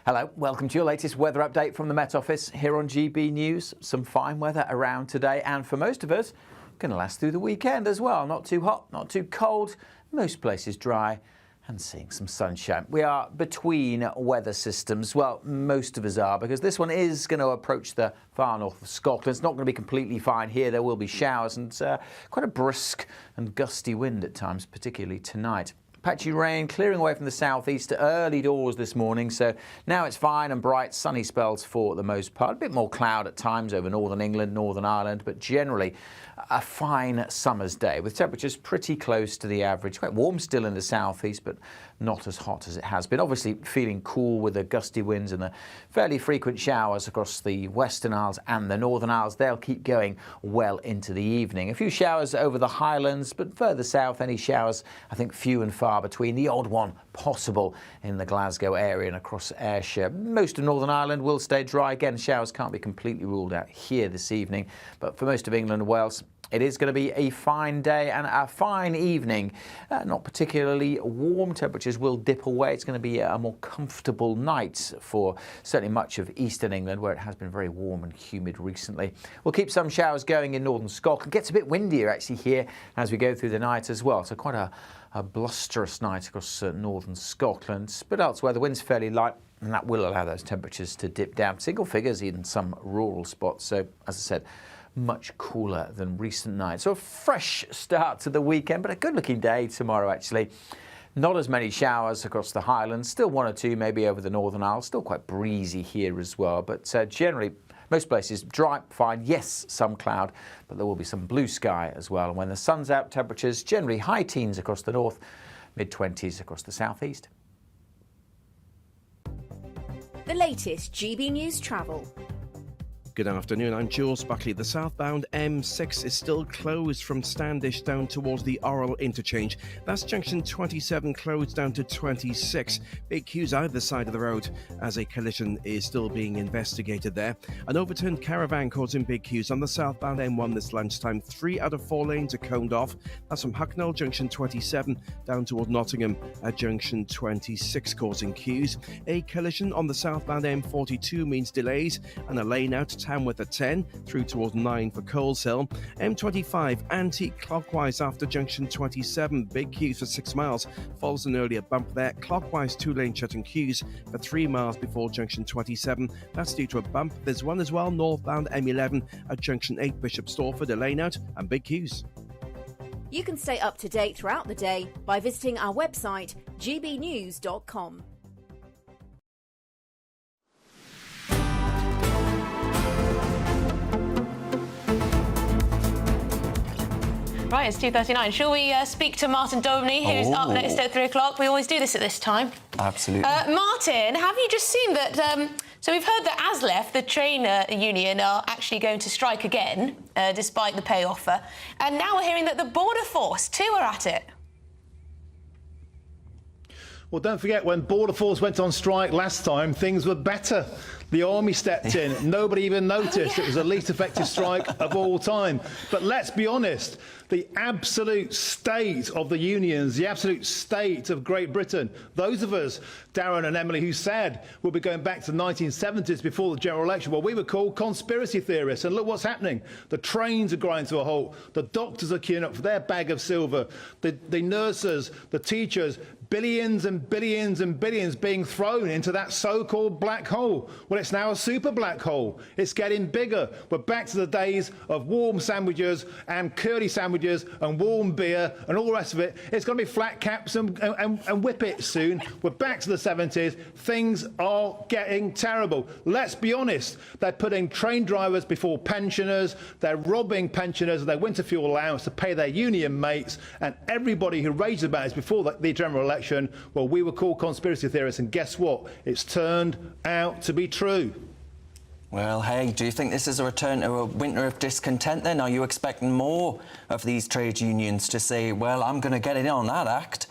Hello, welcome to your latest weather update from the Met Office here on GB News. Some fine weather around today, and for most of us, going to last through the weekend as well. Not too hot, not too cold, most places dry, and seeing some sunshine. We are between weather systems. Well, most of us are, because this one is going to approach the far north of Scotland. It's not going to be completely fine here. There will be showers and quite a brisk and gusty wind at times, particularly tonight. Patchy rain clearing away from the southeast early doors this morning, so now it's fine and bright, sunny spells for the most part. A bit more cloud at times over northern England, Northern Ireland, but generally a fine summer's day with temperatures pretty close to the average. Quite warm still in the southeast, but not as hot as it has been. Obviously feeling cool with the gusty winds and the fairly frequent showers across the Western Isles and the Northern Isles. They'll keep going well into the evening. A few showers over the Highlands, but further south, any showers, I think, few and far between. The odd one possible in the Glasgow area and across Ayrshire. Most of Northern Ireland will stay dry. Again, showers can't be completely ruled out here this evening, but for most of England and Wales, it is going to be a fine day and a fine evening. Not particularly warm. Temperatures will dip away. It's going to be a more comfortable night for certainly much of eastern England, where it has been very warm and humid recently. We'll keep some showers going in northern Scotland. Gets a bit windier actually here as we go through the night as well. So quite a blusterous night across northern Scotland. But elsewhere, the wind's fairly light, and that will allow those temperatures to dip down. Single figures in some rural spots. So, as I said, much cooler than recent nights. So a fresh start to the weekend, but a good-looking day tomorrow, actually. Not as many showers across the Highlands, still one or two maybe over the Northern Isles, still quite breezy here as well, but generally most places dry, fine, yes, some cloud, but there will be some blue sky as well. And when the sun's out, temperatures generally high teens across the north, mid-20s across the southeast. The latest GB News travel. Good afternoon, I'm Jules Buckley. The southbound M6 is still closed from Standish down towards the Orrell interchange. That's junction 27 closed down to 26. Big queues either side of the road as a collision is still being investigated there. An overturned caravan causing big queues on the southbound M1 this lunchtime. 3 out of 4 lanes are coned off. That's from Hucknall junction 27 down toward Nottingham at junction 26 causing queues. A collision on the southbound M42 means delays and a lane out Tamworth at 10 through towards 9 for Coleshill. M25 anti-clockwise after junction 27. Big queues for 6 miles. Follows an earlier bump there. Clockwise 2-lane shutting queues for 3 miles before junction 27. That's due to a bump. There's one as well northbound M11 at junction 8 Bishop Stortford. A lane out and big queues. You can stay up to date throughout the day by visiting our website gbnews.com. Right, it's 2:39. Shall we speak to Martin Daubney, who's up next at 3 o'clock? We always do this at this time. Absolutely. Martin, have you just seen that... so we've heard that ASLEF, the trainer union, are actually going to strike again, despite the pay offer. And now we're hearing that the Border Force, too, are at it. Well, don't forget, when Border Force went on strike last time, things were better. The army stepped in. Nobody even noticed. It was the least effective strike of all time. But let's be honest, the absolute state of the unions, the absolute state of Great Britain, those of us, Darren and Emily, who said we'll be going back to the 1970s before the general election, well, we were called conspiracy theorists. And look what's happening. The trains are grinding to a halt. The doctors are queuing up for their bag of silver. The nurses, the teachers, billions and billions and billions being thrown into that so-called black hole. Well, it's now a super black hole. It's getting bigger. We're back to the days of warm sandwiches and curly sandwiches and warm beer and all the rest of it. It's going to be flat caps and whippets soon. We're back to the 70s. Things are getting terrible. Let's be honest. They're putting train drivers before pensioners. They're robbing pensioners of their winter fuel allowance to pay their union mates. And everybody who rages about this before the general election, well, we were called conspiracy theorists, and guess what? It's turned out to be true. Well, hey, do you think this is a return to a winter of discontent then? Are you expecting more of these trade unions to say, well, I'm going to get in on that act?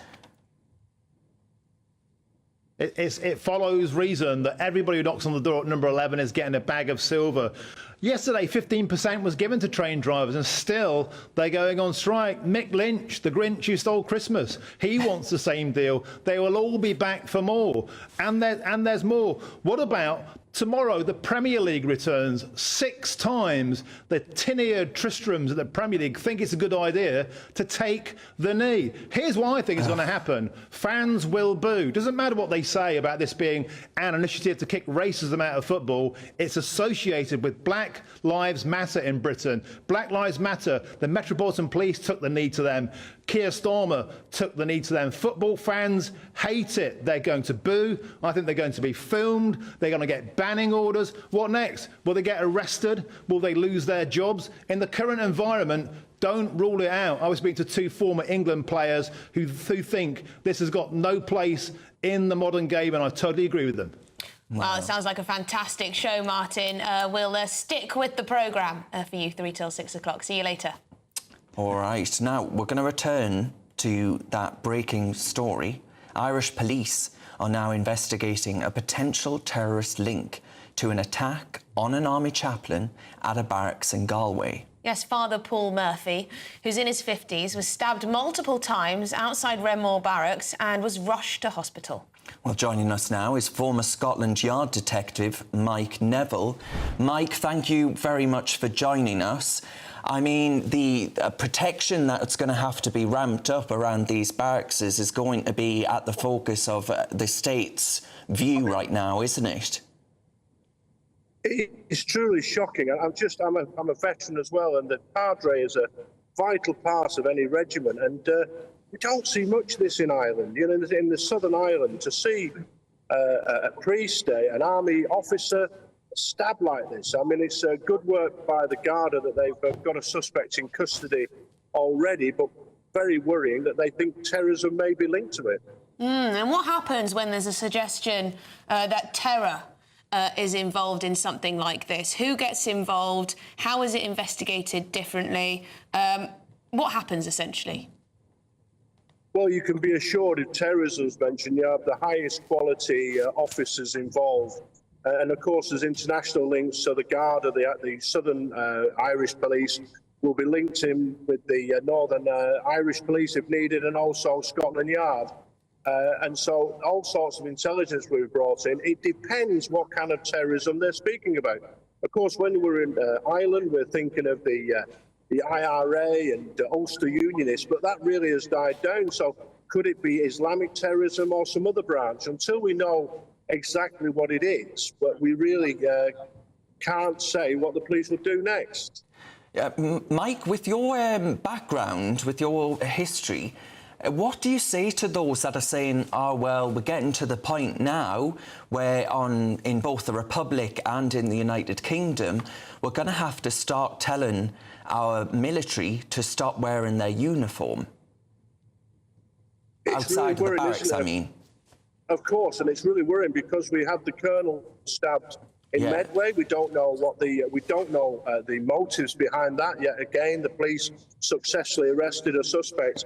It follows reason that everybody who knocks on the door at number 11 is getting a bag of silver. Yesterday, 15% was given to train drivers, and still they're going on strike. Mick Lynch, the Grinch who stole Christmas, he wants the same deal. They will all be back for more. And there's more. What about tomorrow? The Premier League returns. 6 times the tin-eared Tristrams at the Premier League think it's a good idea to take the knee. Here's what I think is going to happen. Fans will boo. Doesn't matter what they say about this being an initiative to kick racism out of football. It's associated with Black Lives Matter in Britain. Black Lives Matter. The Metropolitan Police took the knee to them. Keir Starmer took the knee to them. Football fans hate it. They're going to boo. I think they're going to be filmed. They're going to get banning orders. What next? Will they get arrested? Will they lose their jobs? In the current environment, don't rule it out. I was speaking to 2 former England players who think this has got no place in the modern game, and I totally agree with them. Well, it sounds like a fantastic show, Martin. We'll stick with the programme for you 3 till 6 o'clock. See you later. All right. Now, we're going to return to that breaking story. Irish police are now investigating a potential terrorist link to an attack on an army chaplain at a barracks in Galway. Yes, Father Paul Murphy, who's in his 50s, was stabbed multiple times outside Renmore Barracks and was rushed to hospital. Well, joining us now is former Scotland Yard detective Mike Neville. Mike, thank you very much for joining us. I mean, the protection that's going to have to be ramped up around these barracks is going to be at the focus of the state's view right now, isn't it? It's truly shocking. I'm a veteran as well, and the cadre is a vital part of any regiment, and we don't see much of this in Ireland. You know, in the Southern Ireland, to see a priest, an army officer stabbed like this. I mean, it's good work by the Garda that they've got a suspect in custody already, but very worrying that they think terrorism may be linked to it. And what happens when there's a suggestion that terror is involved in something like this? Who gets involved? How is it investigated differently? What happens, essentially? Well, you can be assured if terrorism is mentioned, you have the highest quality officers involved. And of course, there's international links, so the Garda, the Southern Irish Police, will be linked in with the Northern Irish Police if needed, and also Scotland Yard. And so all sorts of intelligence will be brought in. It depends what kind of terrorism they're speaking about. Of course, when we're in Ireland, we're thinking of the IRA and Ulster Unionists, but that really has died down. So could it be Islamic terrorism or some other branch? Until we know exactly what it is, but we really can't say what the police will do next. Mike, with your background, with your history, what do you say to those that are saying, oh, well, we're getting to the point now where in both the Republic and in the United Kingdom, we're going to have to start telling our military to stop wearing their uniform? It's outside really of the barracks, I mean. Of course, and it's really worrying because we have the colonel stabbed in Medway. We don't know the motives behind that yet. Again, the police successfully arrested a suspect.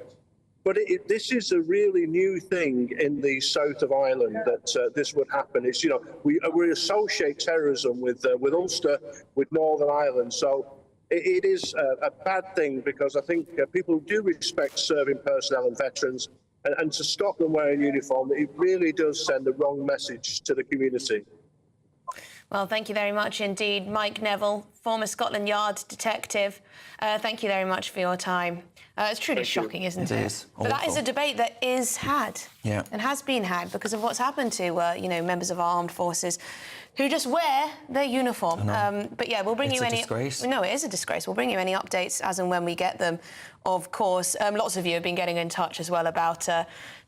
But this is a really new thing in the south of Ireland that this would happen. It's, you know, we associate terrorism with Ulster, with Northern Ireland. So it is a bad thing because I think people do respect serving personnel and veterans, and to stop them wearing uniform, it really does send the wrong message to the community. Well, thank you very much indeed, Mike Neville, former Scotland Yard detective. Thank you very much for your time. It's truly shocking, isn't it? It is. But that is a debate that is had and has been had because of what's happened to, members of our armed forces who just wear their uniform. But yeah, we'll bring you any... disgrace. No, it is a disgrace. We'll bring you any updates as and when we get them, of course. Lots of you have been getting in touch as well about the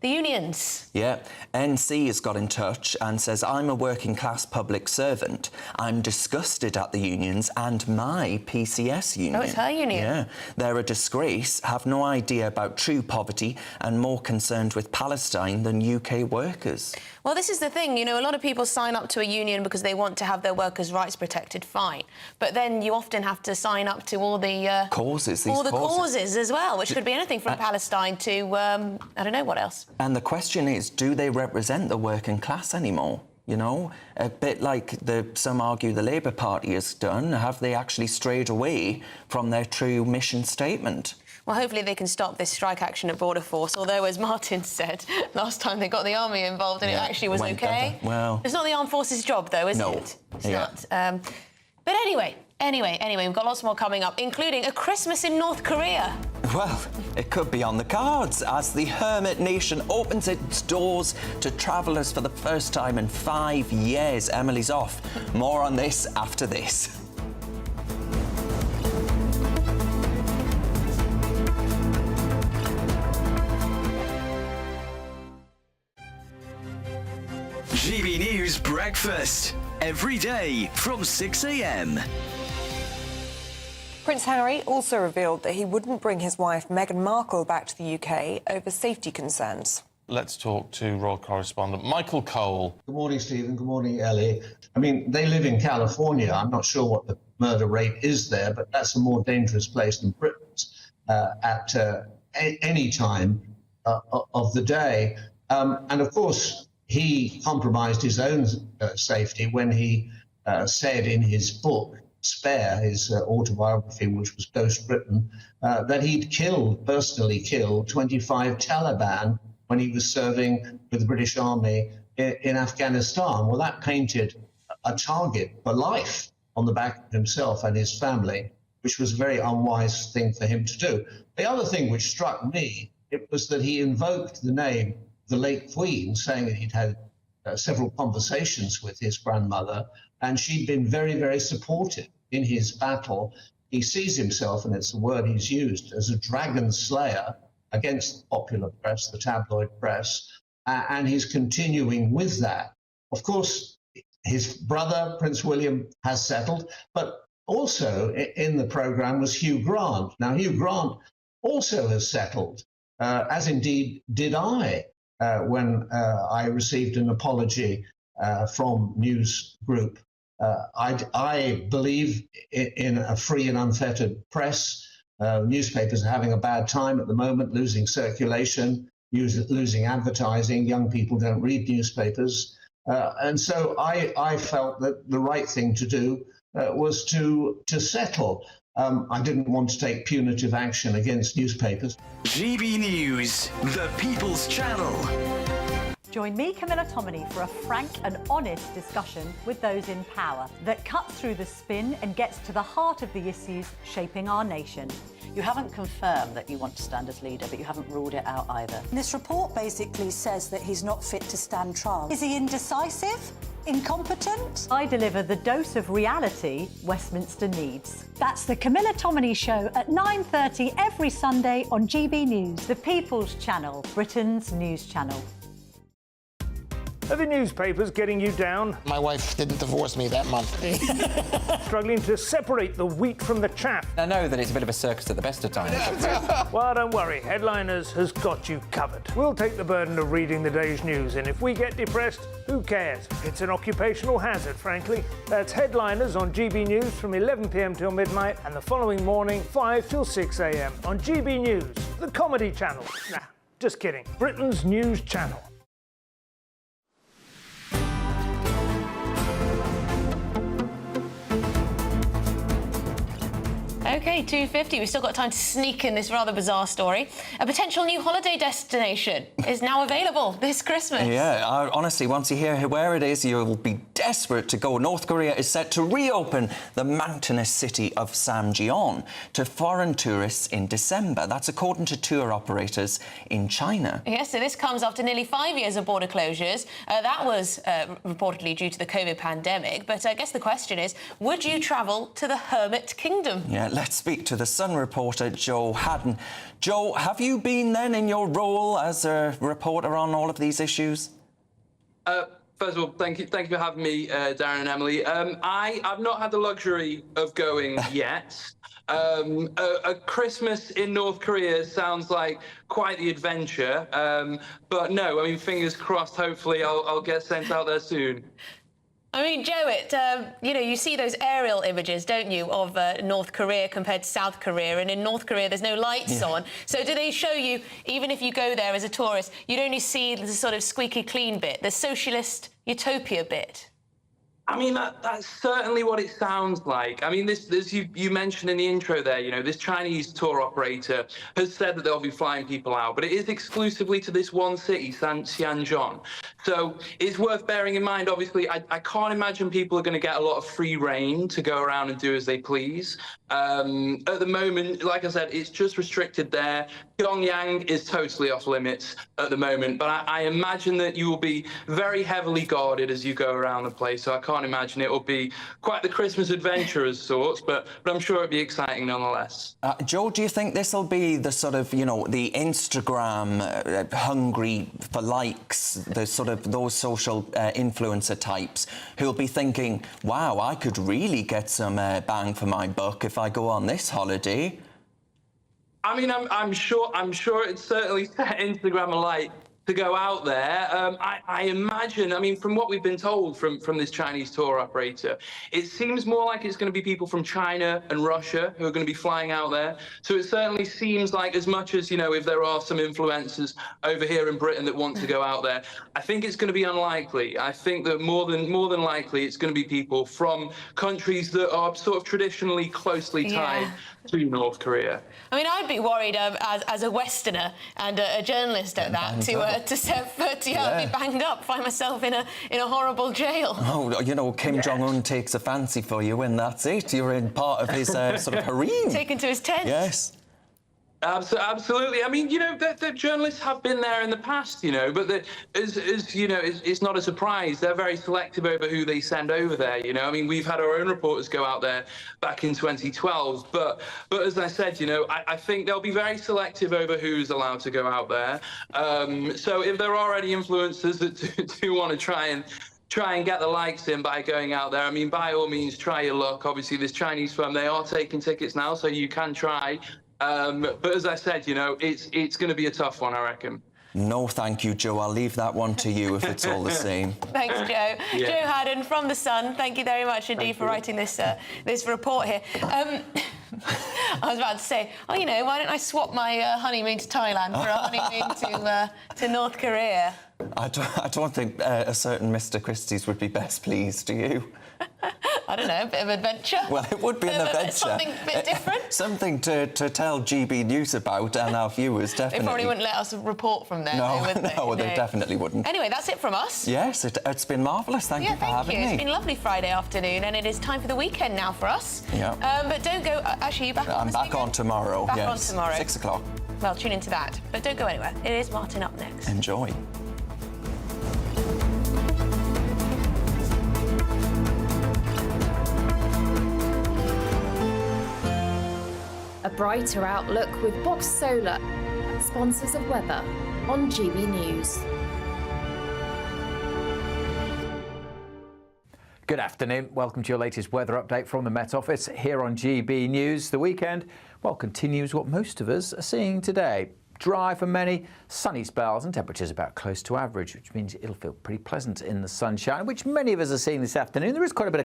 unions. Yeah, NC has got in touch and says, I'm a working class public servant. I'm disgusted at the unions and my PCS union. Oh, it's her union. Yeah, they're a disgrace, have no idea about true poverty and more concerned with Palestine than UK workers. Well, this is the thing, a lot of people sign up to a union because they want to have their workers' rights protected, fine. But then you often have to sign up to all the... causes, all the causes as well, which could be anything from Palestine to, I don't know what else. And the question is, do they represent the working class anymore? You know, a bit like some argue the Labour Party has done. Have they actually strayed away from their true mission statement? Well, hopefully they can stop this strike action at Border Force, although, as Martin said, last time they got the army involved and it actually was OK. Well... It's not the armed forces' job, though, is it? It's not. But anyway, we've got lots more coming up, including a Christmas in North Korea. Well, it could be on the cards as the hermit nation opens its doors to travellers for the first time in 5 years. Emily's off. More on this after this. GB News Breakfast. Every day from 6 a.m. Prince Harry also revealed that he wouldn't bring his wife Meghan Markle back to the UK over safety concerns. Let's talk to royal correspondent Michael Cole. Good morning, Stephen. Good morning, Ellie. I mean, they live in California. I'm not sure what the murder rate is there, but that's a more dangerous place than Britain's at any time of the day. And of course, he compromised his own safety when he said in his book, Spare, his autobiography, which was Ghost Britain, that he'd personally killed 25 Taliban when he was serving with the British Army in Afghanistan. Well, that painted a target for life on the back of himself and his family, which was a very unwise thing for him to do. The other thing which struck me, it was that he invoked the name of the late Queen, saying that he'd had several conversations with his grandmother, and she'd been very, very supportive in his battle. He sees himself, and it's the word he's used, as a dragon slayer against the popular press, the tabloid press, and he's continuing with that. Of course, his brother, Prince William, has settled, but also in the programme was Hugh Grant. Now, Hugh Grant also has settled, as indeed did I, when I received an apology from News Group. I believe in a free and unfettered press. Newspapers are having a bad time at the moment, losing circulation, losing advertising. Young people don't read newspapers. And so I felt that the right thing to do was to settle. I didn't want to take punitive action against newspapers. GB News, the People's Channel. Join me, Camilla Tominey, for a frank and honest discussion with those in power that cuts through the spin and gets to the heart of the issues shaping our nation. You haven't confirmed that you want to stand as leader, but you haven't ruled it out either. This report basically says that he's not fit to stand trial. Is he indecisive? Incompetent? I deliver the dose of reality Westminster needs. That's the Camilla Tominey Show at 9:30 every Sunday on GB News. The People's Channel, Britain's news channel. Are the newspapers getting you down? My wife didn't divorce me that month. Struggling to separate the wheat from the chaff? I know that it's a bit of a circus at the best of times. Well, don't worry. Headliners has got you covered. We'll take the burden of reading the day's news, and if we get depressed, who cares? It's an occupational hazard, frankly. That's Headliners on GB News from 11 p.m. till midnight, and the following morning, 5 till 6 a.m. on GB News, the comedy channel. Nah, just kidding. Britain's news channel. OK, 2:50. We've still got time to sneak in this rather bizarre story. A potential new holiday destination is now available this Christmas. Yeah, honestly, once you hear where it is, you'll be desperate to go. North Korea is set to reopen the mountainous city of Samjeon to foreign tourists in December. That's according to tour operators in China. Yes, so this comes after nearly 5 years of border closures. That was reportedly due to the COVID pandemic. But I guess the question is, would you travel to the Hermit Kingdom? Yeah, let's speak to the Sun reporter, Joe Haddon. Joe, have you been then in your role as a reporter on all of these issues? First of all, thank you for having me, Darren and Emily. I've not had the luxury of going yet. A Christmas in North Korea sounds like quite the adventure. But no, I mean, fingers crossed, hopefully I'll get sent out there soon. I mean, Joe, you see those aerial images, don't you, of North Korea compared to South Korea, and in North Korea there's no lights on. So do they show you, even if you go there as a tourist, you'd only see the sort of squeaky clean bit, the socialist utopia bit? I mean, that's certainly what it sounds like. I mean, this you mentioned in the intro there, you know, this Chinese tour operator has said that they'll be flying people out, but it is exclusively to this one city, Xianzhou. So it's worth bearing in mind, obviously, I can't imagine people are going to get a lot of free reign to go around and do as they please. At the moment, like I said, it's just restricted there. Pyongyang is totally off limits at the moment, but I imagine that you will be very heavily guarded as you go around the place. So I can't imagine it will be quite the Christmas adventure as sorts, but I'm sure it'll be exciting nonetheless. Joe, do you think this will be the sort of, you know, the Instagram hungry for likes, the sort of those social influencer types who'll be thinking, wow, I could really get some bang for my buck if I go on this holiday? I mean, I'm sure it's certainly set Instagram alight to go out there. I imagine, I mean, from what we've been told from this Chinese tour operator, it seems more like it's going to be people from China and Russia who are going to be flying out there. So it certainly seems like, as much as, you know, if there are some influencers over here in Britain that want to go out there, I think it's going to be unlikely. I think that more than likely it's going to be people from countries that are sort of traditionally closely tied to North Korea. I mean, I'd be worried as a Westerner and a journalist at that to set foot, be banged up, find myself in a horrible jail. Oh, you know, Kim Jong-un takes a fancy for you, and that's it. You're in part of his sort of harem. Taken to his tent. Yes. Absolutely. I mean, the journalists have been there in the past, but as you know, it's not a surprise. They're very selective over who they send over there. I mean, we've had our own reporters go out there back in 2012, but as I said, I think they'll be very selective over who's allowed to go out there. So if there are any influencers that do want to try and get the likes in by going out there, I mean, by all means, try your luck. Obviously, this Chinese firm, they are taking tickets now, so you can try. But as I said, it's going to be a tough one, I reckon. No, thank you, Joe. I'll leave that one to you if it's all the same. Thanks, Joe. Yeah. Joe Haddon from The Sun, thank you very much indeed for writing this report here. I was about to say, why don't I swap my honeymoon to Thailand for a honeymoon to North Korea? I don't think a certain Mr. Christie's would be best pleased, do you? I don't know, a bit of adventure. Well, it would be an adventure. Something a bit different. Something to tell GB News about and our viewers, definitely. They probably wouldn't let us report from there, no, would they? No, they definitely wouldn't. Anyway, that's it from us. Yes, it's been marvellous. Thank you for having me. It's been a lovely Friday afternoon, and it is time for the weekend now for us. Yeah. But don't go... Actually, you're back on I'm this back weekend? on tomorrow, Back yes. on tomorrow. 6 o'clock. Well, tune into that. But don't go anywhere. It is Martin up next. Enjoy. A brighter outlook with Box Solar, sponsors of weather on GB News. Good afternoon. Welcome to your latest weather update from the Met Office here on GB News. The weekend, continues what most of us are seeing today. Dry for many, sunny spells and temperatures about close to average, which means it'll feel pretty pleasant in the sunshine, which many of us are seeing this afternoon. There is quite a bit of